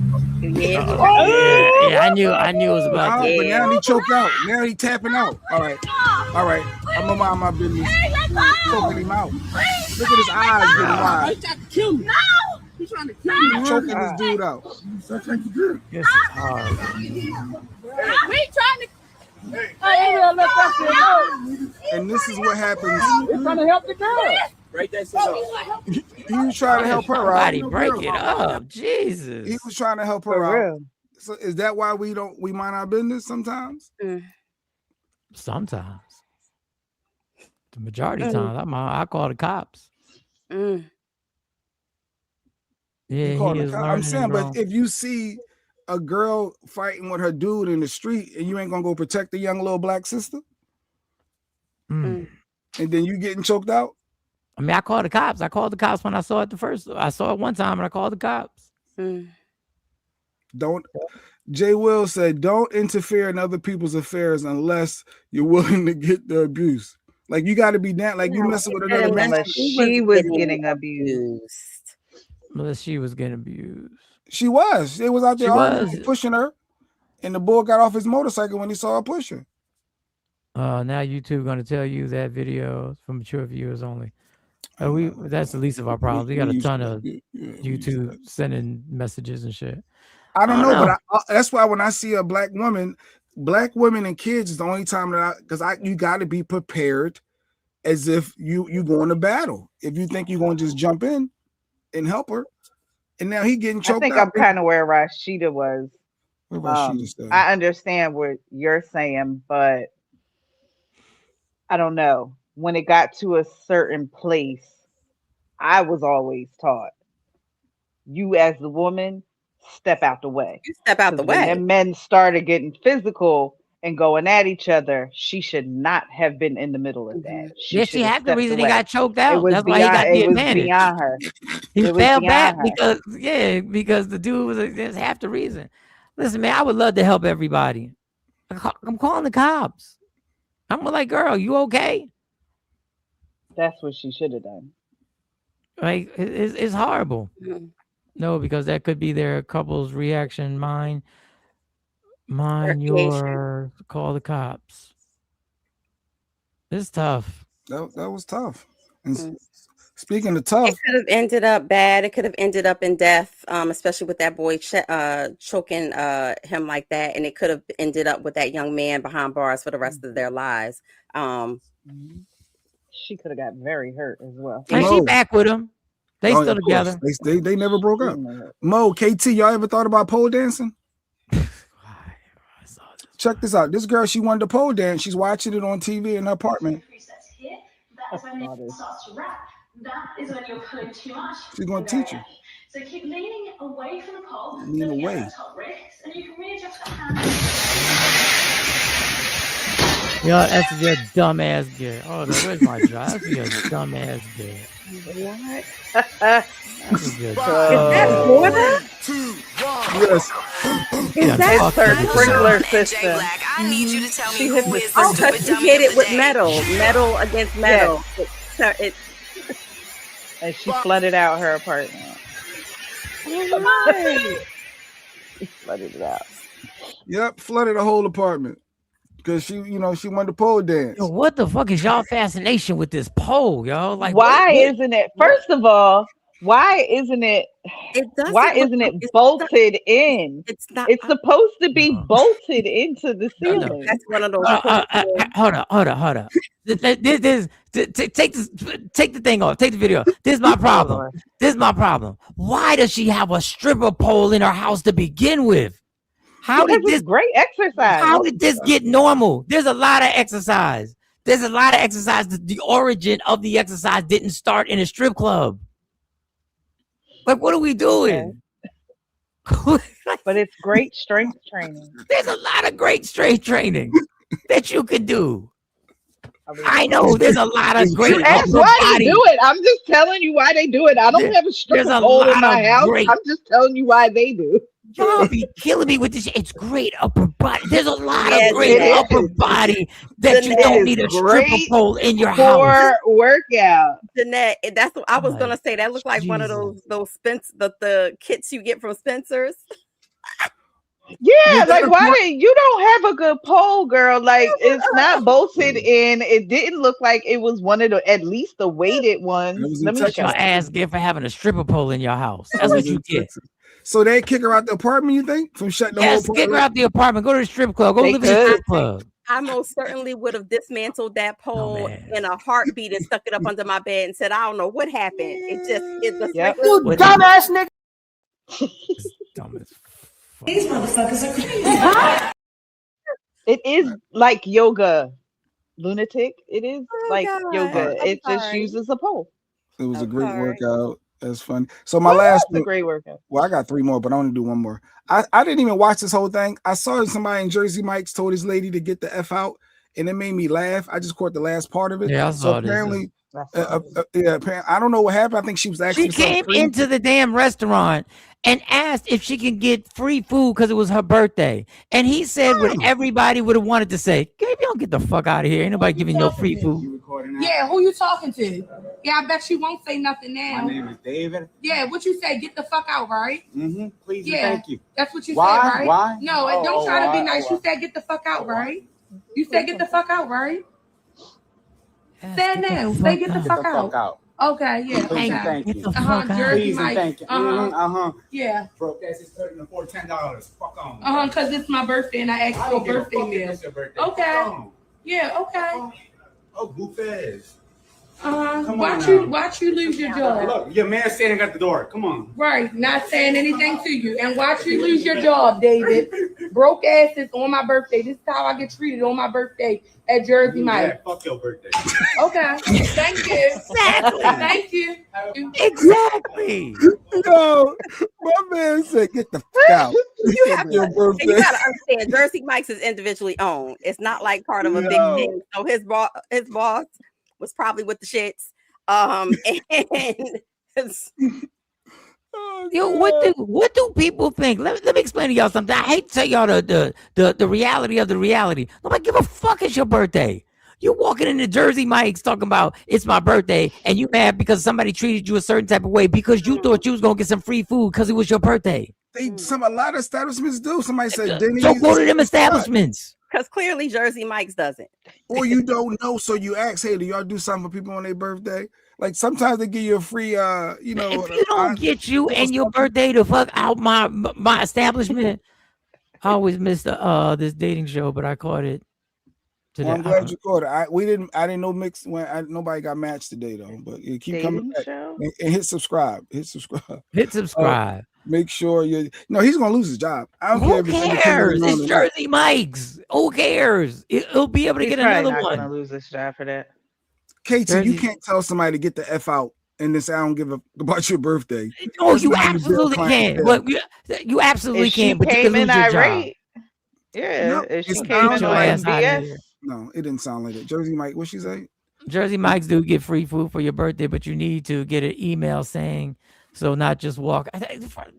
[SPEAKER 6] Yeah, I knew it was about
[SPEAKER 5] But
[SPEAKER 6] that.
[SPEAKER 5] now he choked out. Now he tapping out. All right. I'm gonna mind my business. Choking him out. Look at his eyes getting wide.
[SPEAKER 15] He's trying to kill me. No! He's trying to kill me.
[SPEAKER 5] Choking this dude out.
[SPEAKER 6] This is hard.
[SPEAKER 15] We trying to.
[SPEAKER 5] And this is what happens.
[SPEAKER 15] We're trying to help the girl.
[SPEAKER 5] Right there. He was trying to help her out.
[SPEAKER 6] Somebody break it up. Jesus.
[SPEAKER 5] He was trying to help her out. So is that why we mind our business sometimes?
[SPEAKER 6] Sometimes. The majority of times, I call the cops. Yeah, he is
[SPEAKER 5] I'm saying, but if you see a girl fighting with her dude in the street and you ain't gonna go protect the young little black sister, and then you getting choked out.
[SPEAKER 6] I mean, I called the cops. I called the cops when I saw it I saw it one time and I called the cops.
[SPEAKER 5] Jay Will said, don't interfere in other people's affairs unless you're willing to get the abuse. Like you got to be down. Like you messing with another man.
[SPEAKER 12] Unless she was getting abused.
[SPEAKER 6] Unless she was getting abused.
[SPEAKER 5] She was. It was out there pushing her, and the boy got off his motorcycle when he saw her pushing.
[SPEAKER 6] Now YouTube going to tell you that video from mature viewers only. That's the least of our problems. We got a ton of YouTube sending messages and shit.
[SPEAKER 5] I don't know, but that's why when I see a black women and kids is the only time that you got to be prepared as if you going to battle. If you think you're going to just jump in and help her, and now he getting choked.
[SPEAKER 12] I think
[SPEAKER 5] out.
[SPEAKER 12] I'm kind of where Rashida was.
[SPEAKER 5] Where Rashida
[SPEAKER 12] I understand what you're saying, but I don't know. When it got to a certain place, I was always taught, you as the woman, step out the way.
[SPEAKER 3] You step out the way.
[SPEAKER 12] When the men started getting physical and going at each other, she should not have been in the middle of that.
[SPEAKER 6] She had the reason he got choked out. That's
[SPEAKER 12] why
[SPEAKER 6] he got the advantage.
[SPEAKER 12] Beyond her.
[SPEAKER 6] He fell back because the dude was that's half the reason. Listen, man, I would love to help everybody. I'm calling the cops. I'm like, girl, you okay?
[SPEAKER 12] That's what she should have done.
[SPEAKER 6] Like, it's horrible. No, because that could be their couple's reaction. Mine, your call the cops. It's tough.
[SPEAKER 5] That was tough. And speaking of tough,
[SPEAKER 3] it could have ended up bad. It could have ended up in death, especially with that boy choking him like that. And it could have ended up with that young man behind bars for the rest of their lives.
[SPEAKER 12] She could have got very hurt as well.
[SPEAKER 6] And she back with him. They still together.
[SPEAKER 5] They never broke up. Mo, KT, y'all ever thought about pole dancing? Check this out. This girl, she wanted to pole dance. She's watching it on TV in her apartment.
[SPEAKER 14] That's when it starts to wrap. That is when you're pulling too much.
[SPEAKER 5] She's going to teach you.
[SPEAKER 14] So keep leaning away from the pole.
[SPEAKER 5] Lean away.
[SPEAKER 14] At the top wrist, and you can readjust the hands.
[SPEAKER 6] Yo, that's your dumb ass gear. Oh, where's my job? That's your dumb ass gear.
[SPEAKER 3] What?
[SPEAKER 6] That's your
[SPEAKER 3] Is that Florida?
[SPEAKER 5] Yes.
[SPEAKER 3] Is that
[SPEAKER 12] her sprinkler system?
[SPEAKER 8] Jay Black, I need you to tell me who is the
[SPEAKER 3] Oh,
[SPEAKER 8] stupid
[SPEAKER 3] because she
[SPEAKER 8] dummy
[SPEAKER 3] hit
[SPEAKER 8] of
[SPEAKER 3] it
[SPEAKER 8] the
[SPEAKER 3] with
[SPEAKER 8] day.
[SPEAKER 3] metal against metal. It
[SPEAKER 12] And she flooded out her apartment. She flooded it out.
[SPEAKER 5] Yep, flooded the whole apartment. Because she wanted to pole dance.
[SPEAKER 6] Yo, what the fuck is y'all fascination with this pole, yo? Like,
[SPEAKER 12] why isn't it? First of all, why isn't it? Why isn't it bolted in?
[SPEAKER 3] It's not.
[SPEAKER 12] It's supposed to be bolted into the ceiling.
[SPEAKER 3] That's one of those.
[SPEAKER 6] Hold on. Take the thing off. Take the video. This is my problem. Why does she have a stripper pole in her house to begin with? How did this
[SPEAKER 12] great exercise?
[SPEAKER 6] How did this get normal? There's a lot of exercise. The origin of the exercise didn't start in a strip club. Like, what are we doing?
[SPEAKER 12] But it's great strength training.
[SPEAKER 6] There's a lot of great strength training that you can do. I know there's a lot of great
[SPEAKER 12] That's
[SPEAKER 6] upper
[SPEAKER 12] why they
[SPEAKER 6] body.
[SPEAKER 12] do it. I'm just telling you why they do it. I don't have a
[SPEAKER 6] There's
[SPEAKER 12] stripper
[SPEAKER 6] a
[SPEAKER 12] pole in
[SPEAKER 6] lot
[SPEAKER 12] my
[SPEAKER 6] of
[SPEAKER 12] house.
[SPEAKER 6] great.
[SPEAKER 12] I'm just telling you why they do.
[SPEAKER 6] Y'all be killing me with this. It's great upper body. There's a lot
[SPEAKER 3] Yeah,
[SPEAKER 6] of great
[SPEAKER 12] It
[SPEAKER 6] upper
[SPEAKER 12] is.
[SPEAKER 6] body that you
[SPEAKER 12] It
[SPEAKER 6] don't
[SPEAKER 12] is
[SPEAKER 6] need a stripper
[SPEAKER 12] great
[SPEAKER 6] pole in your house.
[SPEAKER 12] for workout.
[SPEAKER 3] Jeanette, that's what I was
[SPEAKER 6] Like,
[SPEAKER 3] gonna say. That looked like one of
[SPEAKER 6] Jesus.
[SPEAKER 3] those the kits you get from Spencer's.
[SPEAKER 12] Yeah, like why did you don't have a good pole, girl? Like it's not bolted in. It didn't look like it was one of the at least the weighted ones.
[SPEAKER 5] It was in
[SPEAKER 12] Let me
[SPEAKER 6] What your
[SPEAKER 12] show.
[SPEAKER 5] Texas.
[SPEAKER 6] ass get for having a stripper pole in your house?
[SPEAKER 5] It
[SPEAKER 6] That's what
[SPEAKER 5] was
[SPEAKER 6] you
[SPEAKER 5] in
[SPEAKER 6] get.
[SPEAKER 5] Texas. So they kick her out the apartment, you think? From shutting the whole
[SPEAKER 6] Yes, kick her
[SPEAKER 5] apartment?
[SPEAKER 6] out the apartment. Go to the strip club. Go
[SPEAKER 12] They
[SPEAKER 6] live in the
[SPEAKER 12] could.
[SPEAKER 6] strip club.
[SPEAKER 3] I most certainly would have dismantled that pole in a heartbeat and stuck it up under my bed and said, I don't know what happened. It just
[SPEAKER 12] Yep.
[SPEAKER 3] regular.
[SPEAKER 6] What
[SPEAKER 4] Dumbass nigga.
[SPEAKER 6] dumb as
[SPEAKER 15] These motherfuckers are crazy.
[SPEAKER 12] It is like yoga, lunatic. It is like
[SPEAKER 3] God.
[SPEAKER 12] yoga.
[SPEAKER 3] I'm
[SPEAKER 12] It just
[SPEAKER 3] sorry.
[SPEAKER 12] uses a pole.
[SPEAKER 5] It was a
[SPEAKER 3] I'm
[SPEAKER 5] great
[SPEAKER 3] sorry.
[SPEAKER 5] workout. That's fun. So my
[SPEAKER 12] Well,
[SPEAKER 5] last
[SPEAKER 12] that's a
[SPEAKER 5] one,
[SPEAKER 12] great workout.
[SPEAKER 5] well, I got 3 more, but I want to do one more. I didn't even watch this whole thing. I saw somebody in Jersey Mike's told his lady to get the F out, and it made me laugh. I just caught the last part of it.
[SPEAKER 6] Yeah, I
[SPEAKER 5] So
[SPEAKER 6] saw this.
[SPEAKER 5] apparently, I don't know what happened. I think she was
[SPEAKER 6] She
[SPEAKER 5] actually
[SPEAKER 6] came into the damn restaurant and asked if she could get free food because it was her birthday. And he said what everybody would have wanted to say, Gabe, don't get the fuck out of here. Ain't nobody giving you no free food.
[SPEAKER 15] Yeah, who you talking to? Yeah, I bet she won't say nothing now.
[SPEAKER 16] My name is David.
[SPEAKER 15] Yeah, what you say? Get the fuck out, right?
[SPEAKER 16] Mm-hmm. Please
[SPEAKER 15] Yeah,
[SPEAKER 16] and thank you.
[SPEAKER 15] that's what you
[SPEAKER 16] Why?
[SPEAKER 15] said, right?
[SPEAKER 16] Why?
[SPEAKER 15] No,
[SPEAKER 16] Oh,
[SPEAKER 15] don't try to be
[SPEAKER 16] why?
[SPEAKER 15] nice. You said get the fuck out, right? You said get the fuck out, right? Say it now. Say get the fuck out. Okay, yeah.
[SPEAKER 16] Please and
[SPEAKER 15] Okay.
[SPEAKER 16] thank you.
[SPEAKER 15] Jersey
[SPEAKER 16] Please and
[SPEAKER 15] Mike.
[SPEAKER 16] thank you. Uh-huh.
[SPEAKER 15] Yeah.
[SPEAKER 16] Broke ass is $30 for $10. Fuck on.
[SPEAKER 15] Because it's my birthday and I asked for a birthday meal.
[SPEAKER 16] It's your birthday.
[SPEAKER 15] Okay.
[SPEAKER 16] Fuck on.
[SPEAKER 15] Yeah, okay.
[SPEAKER 16] Oh, goof ass.
[SPEAKER 15] Watch you lose your job.
[SPEAKER 16] Look, your man standing at the door. Come on.
[SPEAKER 15] Right, not saying anything to you. And watch you lose your job, David. Broke asses on my birthday. This is how I get treated on my birthday at Jersey Mike.
[SPEAKER 16] Yeah, fuck your birthday.
[SPEAKER 15] Okay. Thank you.
[SPEAKER 6] Exactly.
[SPEAKER 15] Thank you.
[SPEAKER 6] Exactly.
[SPEAKER 5] No, my man said, get the fuck out.
[SPEAKER 3] You have
[SPEAKER 5] Your
[SPEAKER 3] to,
[SPEAKER 5] birthday.
[SPEAKER 3] you gotta understand, Jersey Mike's is individually owned. It's not like part of a big thing. So his boss was probably with the shits. And
[SPEAKER 6] Yo, what do people think? Let me explain to y'all something. I hate to tell y'all the reality of the reality. Nobody give a fuck. It's your birthday. You walking into Jersey Mike's talking about it's my birthday, and you mad because somebody treated you a certain type of way because you thought you was gonna get some free food because it was your birthday.
[SPEAKER 5] A lot of establishments do. Somebody said Denny's.
[SPEAKER 6] So go to them establishments.
[SPEAKER 3] Because clearly Jersey Mike's doesn't.
[SPEAKER 5] Or you don't know, so you ask, hey, do y'all do something for people on their birthday? Like sometimes they give you a free
[SPEAKER 6] If you don't get you and your birthday to fuck out my establishment. I always miss this dating show, but I caught it today.
[SPEAKER 5] Well, I'm glad you caught it. I didn't know mix when nobody got matched today though. But you keep coming back and hit subscribe. Hit subscribe. Make sure you. No, he's gonna lose his job. I don't care.
[SPEAKER 6] Who cares? It's Jersey Mike's. Who cares? He'll be able to get another
[SPEAKER 12] not
[SPEAKER 6] one.
[SPEAKER 12] Gonna lose his job for that.
[SPEAKER 5] Katie, you can't tell somebody to get the F out and then say I don't give a about your birthday.
[SPEAKER 6] Oh,
[SPEAKER 5] That's
[SPEAKER 6] you
[SPEAKER 5] not even
[SPEAKER 6] absolutely
[SPEAKER 5] build
[SPEAKER 6] can.
[SPEAKER 5] clientele.
[SPEAKER 6] But you absolutely
[SPEAKER 12] If
[SPEAKER 6] can.
[SPEAKER 12] she
[SPEAKER 6] But you
[SPEAKER 12] came
[SPEAKER 6] can
[SPEAKER 12] in
[SPEAKER 6] lose your job.
[SPEAKER 12] irate, yeah.
[SPEAKER 5] No,
[SPEAKER 12] If she
[SPEAKER 5] it's
[SPEAKER 12] came
[SPEAKER 5] not
[SPEAKER 12] in
[SPEAKER 6] your
[SPEAKER 12] on
[SPEAKER 6] ass
[SPEAKER 12] some
[SPEAKER 6] outta
[SPEAKER 12] BS,
[SPEAKER 6] here.
[SPEAKER 5] No, it didn't sound like that. Jersey Mike, what she say?
[SPEAKER 6] Jersey Mike's do get free food for your birthday, but you need to get an email saying so, not just walk.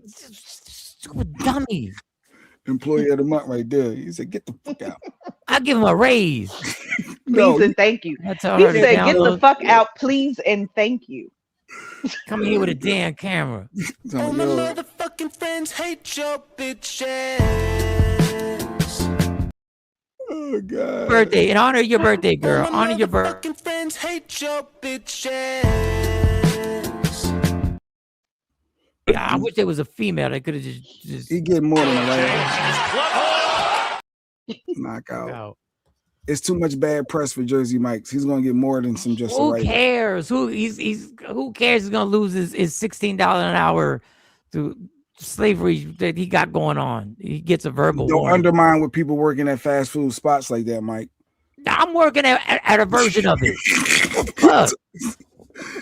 [SPEAKER 6] Stupid dummy.
[SPEAKER 5] Employee of the month right there. He said, get the fuck out.
[SPEAKER 6] I give him a raise.
[SPEAKER 12] please and thank you.
[SPEAKER 6] I tell
[SPEAKER 12] He
[SPEAKER 6] her to
[SPEAKER 12] said, "Get the
[SPEAKER 6] download-
[SPEAKER 12] fuck out, please and thank you."
[SPEAKER 6] Come here with a damn camera.
[SPEAKER 5] All my
[SPEAKER 14] motherfucking friends hate your bitches.
[SPEAKER 5] Oh God.
[SPEAKER 6] Birthday. In honor of your birthday, girl. Honor your birthday.
[SPEAKER 14] Motherfucking friends hate your bitches.
[SPEAKER 6] Yeah, I wish there was a female that could have just
[SPEAKER 5] He get more than a knockout. It's too much bad press for Jersey Mike's. He's gonna get more than some just.
[SPEAKER 6] Who
[SPEAKER 5] right.
[SPEAKER 6] cares? Who cares? He's gonna lose his $16 an hour to slavery that he got going on. He gets a verbal
[SPEAKER 5] Don't
[SPEAKER 6] warning.
[SPEAKER 5] undermine with people working at fast food spots like that, Mike.
[SPEAKER 6] I'm working at a version of it. Fuck.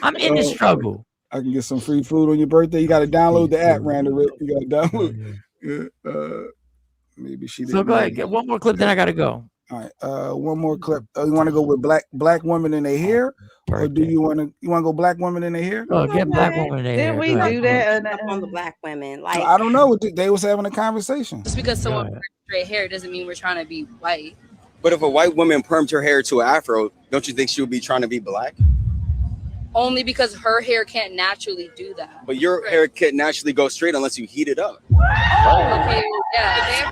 [SPEAKER 6] I'm in the struggle.
[SPEAKER 5] I can get some free food on your birthday. You got to download the app, Randy. You got to download. Yeah, maybe she didn't.
[SPEAKER 6] So go ahead, get one more clip, then I gotta go.
[SPEAKER 5] All right. One more clip. You want to go with black women in their hair, or do you want to go black women in their hair?
[SPEAKER 6] Oh, get black women in their hair.
[SPEAKER 12] Did we do that?
[SPEAKER 3] Up on the black women, like
[SPEAKER 5] I don't know. They was having a conversation.
[SPEAKER 17] Just because someone wears straight hair doesn't mean we're trying to be white.
[SPEAKER 18] But if a white woman permed her hair to an afro, don't you think she would be trying to be black?
[SPEAKER 17] Only because her hair can't naturally do that.
[SPEAKER 18] But your hair can't naturally go straight unless you heat it up.
[SPEAKER 17] Okay, yeah.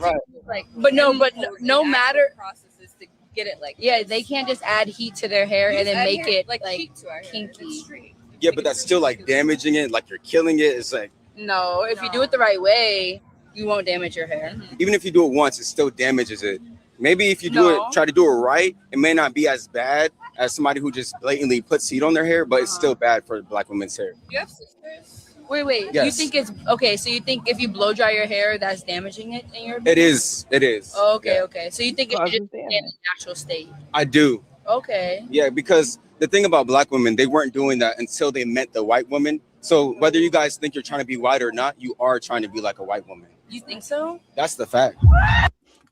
[SPEAKER 17] But no matter
[SPEAKER 19] processes to get it like
[SPEAKER 17] they can't just add heat to their hair and then make it like kinky.
[SPEAKER 18] Yeah, but that's still like damaging it, like you're killing it. It's like
[SPEAKER 17] No, if you do it the right way, you won't damage your hair.
[SPEAKER 18] even if you do it once, it still damages it. Maybe if you try to do it right, it may not be as bad as somebody who just blatantly puts heat on their hair, but it's still bad for black women's hair.
[SPEAKER 17] You have sisters? Wait.
[SPEAKER 18] Yes.
[SPEAKER 17] You think it's okay? So you think if you blow dry your hair, that's damaging it in your opinion?
[SPEAKER 18] It is.
[SPEAKER 17] Oh, okay,
[SPEAKER 18] Yeah.
[SPEAKER 17] okay. So you think it should just stay in its natural state?
[SPEAKER 18] I do.
[SPEAKER 17] Okay.
[SPEAKER 18] Yeah, because the thing about black women, they weren't doing that until they met the white woman. So whether you guys think you're trying to be white or not, you are trying to be like a white woman.
[SPEAKER 17] You think so?
[SPEAKER 18] That's the fact.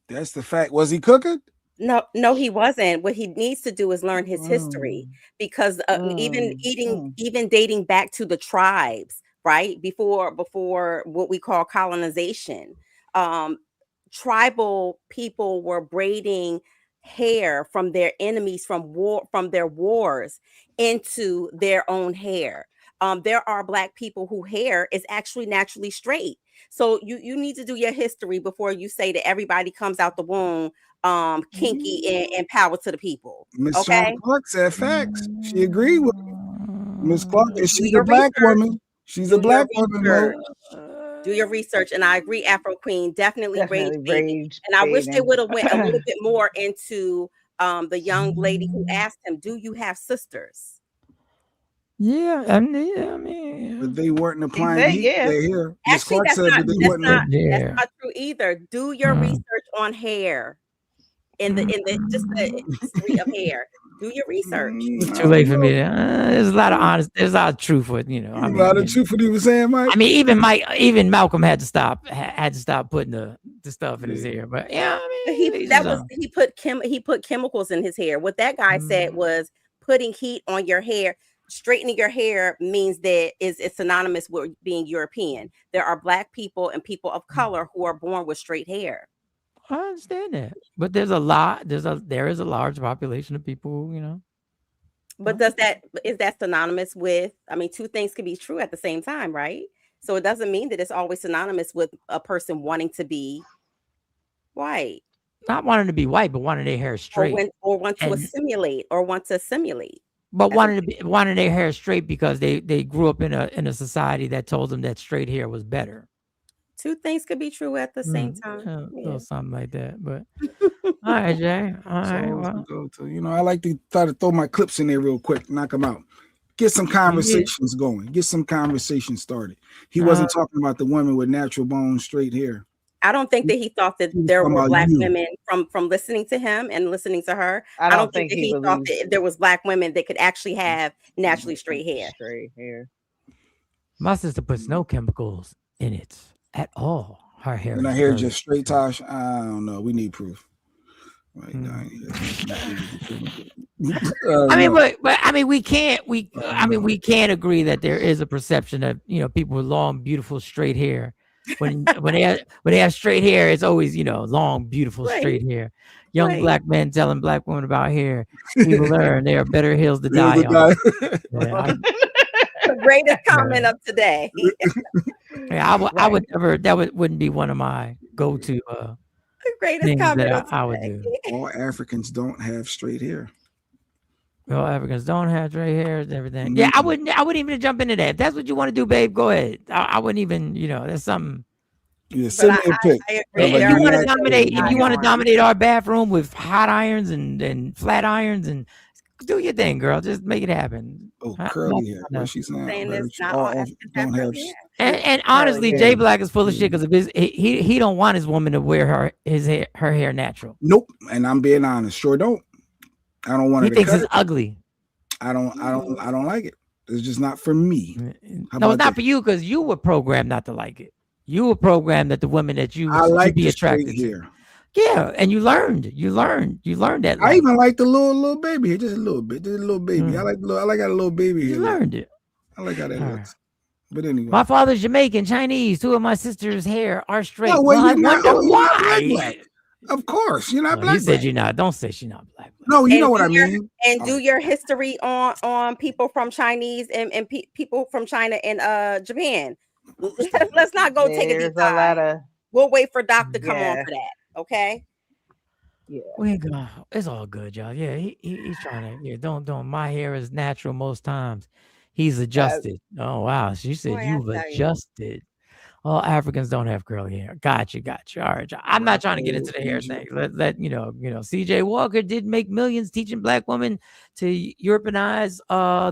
[SPEAKER 5] That's the fact. Was he cooking?
[SPEAKER 3] No, he wasn't. What he needs to do is learn his history, because even dating back to the tribes, right? Before what we call colonization, tribal people were braiding hair from their enemies from their wars into their own hair. There are black people whose hair is actually naturally straight. So you need to do your history before you say that everybody comes out the womb kinky and power to the people.
[SPEAKER 5] Miss
[SPEAKER 3] Okay.
[SPEAKER 5] Clark said facts. She agreed with Miss Clark.
[SPEAKER 3] Do
[SPEAKER 5] She's
[SPEAKER 3] your
[SPEAKER 5] a black
[SPEAKER 3] research.
[SPEAKER 5] woman. She's
[SPEAKER 3] Do
[SPEAKER 5] a black
[SPEAKER 3] your
[SPEAKER 5] woman.
[SPEAKER 3] research. Do your research, and I agree. Afro Queen definitely rage baiting.
[SPEAKER 12] rage
[SPEAKER 3] And I wish they
[SPEAKER 12] baiting.
[SPEAKER 3] would have went a little bit more into the young lady who asked him, "Do you have sisters?"
[SPEAKER 6] Yeah, I mean,
[SPEAKER 5] But they weren't applying
[SPEAKER 3] said
[SPEAKER 5] heat
[SPEAKER 3] yes.
[SPEAKER 5] to their hair. Miss
[SPEAKER 3] Actually,
[SPEAKER 5] Clark
[SPEAKER 3] that's
[SPEAKER 5] said
[SPEAKER 3] not
[SPEAKER 5] that they
[SPEAKER 3] that's
[SPEAKER 5] weren't.
[SPEAKER 3] not true either. Do your research on hair in the just the history of hair. Do your research.
[SPEAKER 6] it's too late for me. There's a lot of honest. There's a lot of truth with I
[SPEAKER 5] A
[SPEAKER 6] mean,
[SPEAKER 5] lot of truth what he was saying, Mike.
[SPEAKER 6] I mean, even Malcolm had to stop putting the stuff in his hair. But yeah, I mean,
[SPEAKER 3] he put chemicals in his hair. What that guy said was putting heat on your hair. Straightening your hair means that it's synonymous with being European. There are black people and people of color who are born with straight hair.
[SPEAKER 6] I understand that, but there is a large population of people who,
[SPEAKER 3] But is that synonymous with? I mean, two things can be true at the same time, right? So it doesn't mean that it's always synonymous with a person wanting to be white,
[SPEAKER 6] not wanting to be white, but wanting their hair straight,
[SPEAKER 3] or want to assimilate.
[SPEAKER 6] But wanting their hair straight because they grew up in a society that told them that straight hair was better.
[SPEAKER 3] Two things could be true at the same time.
[SPEAKER 6] Or something like that. But all right, Jay. All right. Well.
[SPEAKER 5] Go to, I like to try to throw my clips in there real quick, knock them out. Get some conversations going. Get some conversations started. He wasn't talking about the women with natural bone, straight hair.
[SPEAKER 3] I don't think that he thought that there were black women from listening to him and listening to her. I don't think that he thought that there was black women that could actually have naturally straight hair.
[SPEAKER 6] My sister puts no chemicals in it at all. Her hair.
[SPEAKER 5] And her hair just straight, Tosh. I don't know. We need proof. Right.
[SPEAKER 6] I mean, we can't agree that there is a perception of people with long, beautiful, straight hair. When they have straight hair, it's always long, beautiful, straight hair. Young black men telling black women about hair. People learn there are better hills to die on.
[SPEAKER 3] The greatest comment of today.
[SPEAKER 6] I would never. Wouldn't be one of my go-to.
[SPEAKER 3] The greatest
[SPEAKER 6] things
[SPEAKER 3] comment
[SPEAKER 6] that I would do.
[SPEAKER 5] All Africans don't have straight hair.
[SPEAKER 6] All Africans don't have straight hair and everything. Yeah, I wouldn't even jump into that. If that's what you want to do, babe, go ahead. I wouldn't even. That's something.
[SPEAKER 5] Yeah, send me a pic.
[SPEAKER 6] If you want to dominate our bathroom with hot irons and flat irons and do your thing, girl. Just make it happen.
[SPEAKER 5] Oh, curly hair. What she's saying? Don't have.
[SPEAKER 6] And honestly, Jay Black is full of shit because he don't want his woman to wear her hair natural.
[SPEAKER 5] Nope. And I'm being honest. Sure don't. I don't want
[SPEAKER 6] it. He thinks it's ugly.
[SPEAKER 5] I don't like it. It's just not for me.
[SPEAKER 6] No, it's not for you because you were programmed not to like it. You were programmed that the women that you should be attracted to. Yeah, and you learned that.
[SPEAKER 5] I even like the little baby, just a little bit, just a little baby. I like how the little baby.
[SPEAKER 6] You learned it.
[SPEAKER 5] I like how that looks. But anyway,
[SPEAKER 6] My father's Jamaican, Chinese. 2 of my sister's hair are straight.
[SPEAKER 5] Oh,
[SPEAKER 6] well, I
[SPEAKER 5] you're not,
[SPEAKER 6] wonder
[SPEAKER 5] you're not
[SPEAKER 6] why.
[SPEAKER 5] black. Of course, you're not
[SPEAKER 6] Well,
[SPEAKER 5] black.
[SPEAKER 6] he said you're not. Don't say she's not black.
[SPEAKER 5] No, you
[SPEAKER 3] And
[SPEAKER 5] know what
[SPEAKER 3] do
[SPEAKER 5] I mean.
[SPEAKER 3] And do your history on people from Chinese and people from China and Japan. Let's not go take a
[SPEAKER 12] There's
[SPEAKER 3] deep
[SPEAKER 12] a lot
[SPEAKER 3] dive.
[SPEAKER 12] of
[SPEAKER 3] We'll wait for Doc to come on
[SPEAKER 12] yeah.
[SPEAKER 3] for that. Okay.
[SPEAKER 12] Yeah.
[SPEAKER 6] We ain't gonna, it's all good, y'all. Yeah, he's trying to. Yeah, don't. My hair is natural most times. He's adjusted. Oh wow, she said
[SPEAKER 3] Boy, I
[SPEAKER 6] you've
[SPEAKER 3] tell you.
[SPEAKER 6] adjusted. All Africans don't have curly hair. Got you. All right, y'all. I'm not trying to get into the hair thing. Let you know. CJ Walker did make millions teaching black women to Europeanize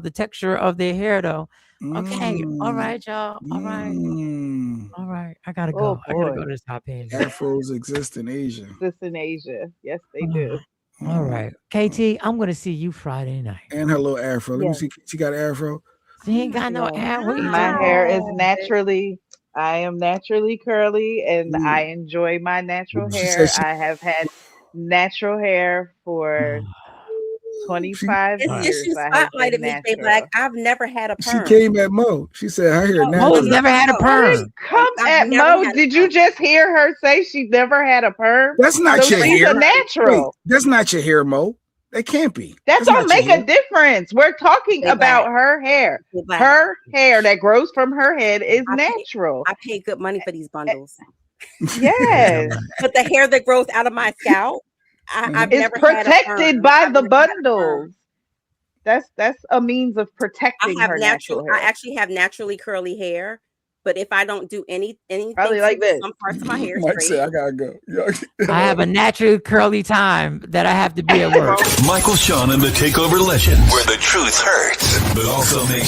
[SPEAKER 6] the texture of their hair, though. Okay, all right, y'all. All right. I gotta go. I gotta go to this top page.
[SPEAKER 5] Afros exist in Asia.
[SPEAKER 12] Exist in Asia. Yes, they do.
[SPEAKER 6] All right, KT. I'm gonna see you Friday night.
[SPEAKER 5] And her little afro. Let me see. She got an afro.
[SPEAKER 6] She ain't got no afro. What are you
[SPEAKER 12] My
[SPEAKER 6] talking
[SPEAKER 12] hair
[SPEAKER 6] about?
[SPEAKER 12] is naturally. I am naturally curly, and I enjoy my natural
[SPEAKER 5] She
[SPEAKER 12] hair.
[SPEAKER 5] said she-
[SPEAKER 12] I have had natural hair for 25
[SPEAKER 3] Since
[SPEAKER 12] years.
[SPEAKER 3] you
[SPEAKER 12] I have
[SPEAKER 3] spotlighted
[SPEAKER 12] been
[SPEAKER 3] me, J
[SPEAKER 12] natural.
[SPEAKER 3] Black, I've never had a
[SPEAKER 5] She
[SPEAKER 3] perm.
[SPEAKER 5] came at Mo. She said, "I hear natural."
[SPEAKER 6] Mo's never had a perm.
[SPEAKER 12] Come
[SPEAKER 3] I've
[SPEAKER 12] at
[SPEAKER 3] never
[SPEAKER 12] Mo.
[SPEAKER 3] had a
[SPEAKER 12] Did you just hear her say she never had a perm?
[SPEAKER 5] That's not
[SPEAKER 12] so
[SPEAKER 5] your
[SPEAKER 12] she's
[SPEAKER 5] hair.
[SPEAKER 12] a natural.
[SPEAKER 5] Wait, that's not your hair, Mo. That can't be.
[SPEAKER 12] That
[SPEAKER 5] That's
[SPEAKER 12] don't
[SPEAKER 5] not your
[SPEAKER 12] make a
[SPEAKER 5] hair.
[SPEAKER 12] difference. We're talking
[SPEAKER 3] Hey,
[SPEAKER 12] about
[SPEAKER 3] Black.
[SPEAKER 12] her hair.
[SPEAKER 3] Hey, Black.
[SPEAKER 12] Her hair that grows from her head is natural.
[SPEAKER 3] I pay good money for these bundles.
[SPEAKER 12] Yes.
[SPEAKER 3] But the hair that grows out of my scalp, I've
[SPEAKER 12] It's
[SPEAKER 3] never had a
[SPEAKER 12] protected
[SPEAKER 3] perm.
[SPEAKER 12] by
[SPEAKER 3] I've
[SPEAKER 12] the
[SPEAKER 3] never had a perm.
[SPEAKER 12] bundles. That's a means of
[SPEAKER 3] I
[SPEAKER 12] protecting
[SPEAKER 3] have
[SPEAKER 12] her natural hair.
[SPEAKER 3] I actually have naturally curly hair, but if I don't do anything
[SPEAKER 12] Probably like
[SPEAKER 3] to
[SPEAKER 12] this.
[SPEAKER 3] some parts of my hair
[SPEAKER 5] Mike
[SPEAKER 3] straight,
[SPEAKER 5] said, "I gotta go."
[SPEAKER 6] I have a naturally curly time that I have to be at work.
[SPEAKER 2] Michael Sean and the Takeover Legend, where the truth hurts, but also makes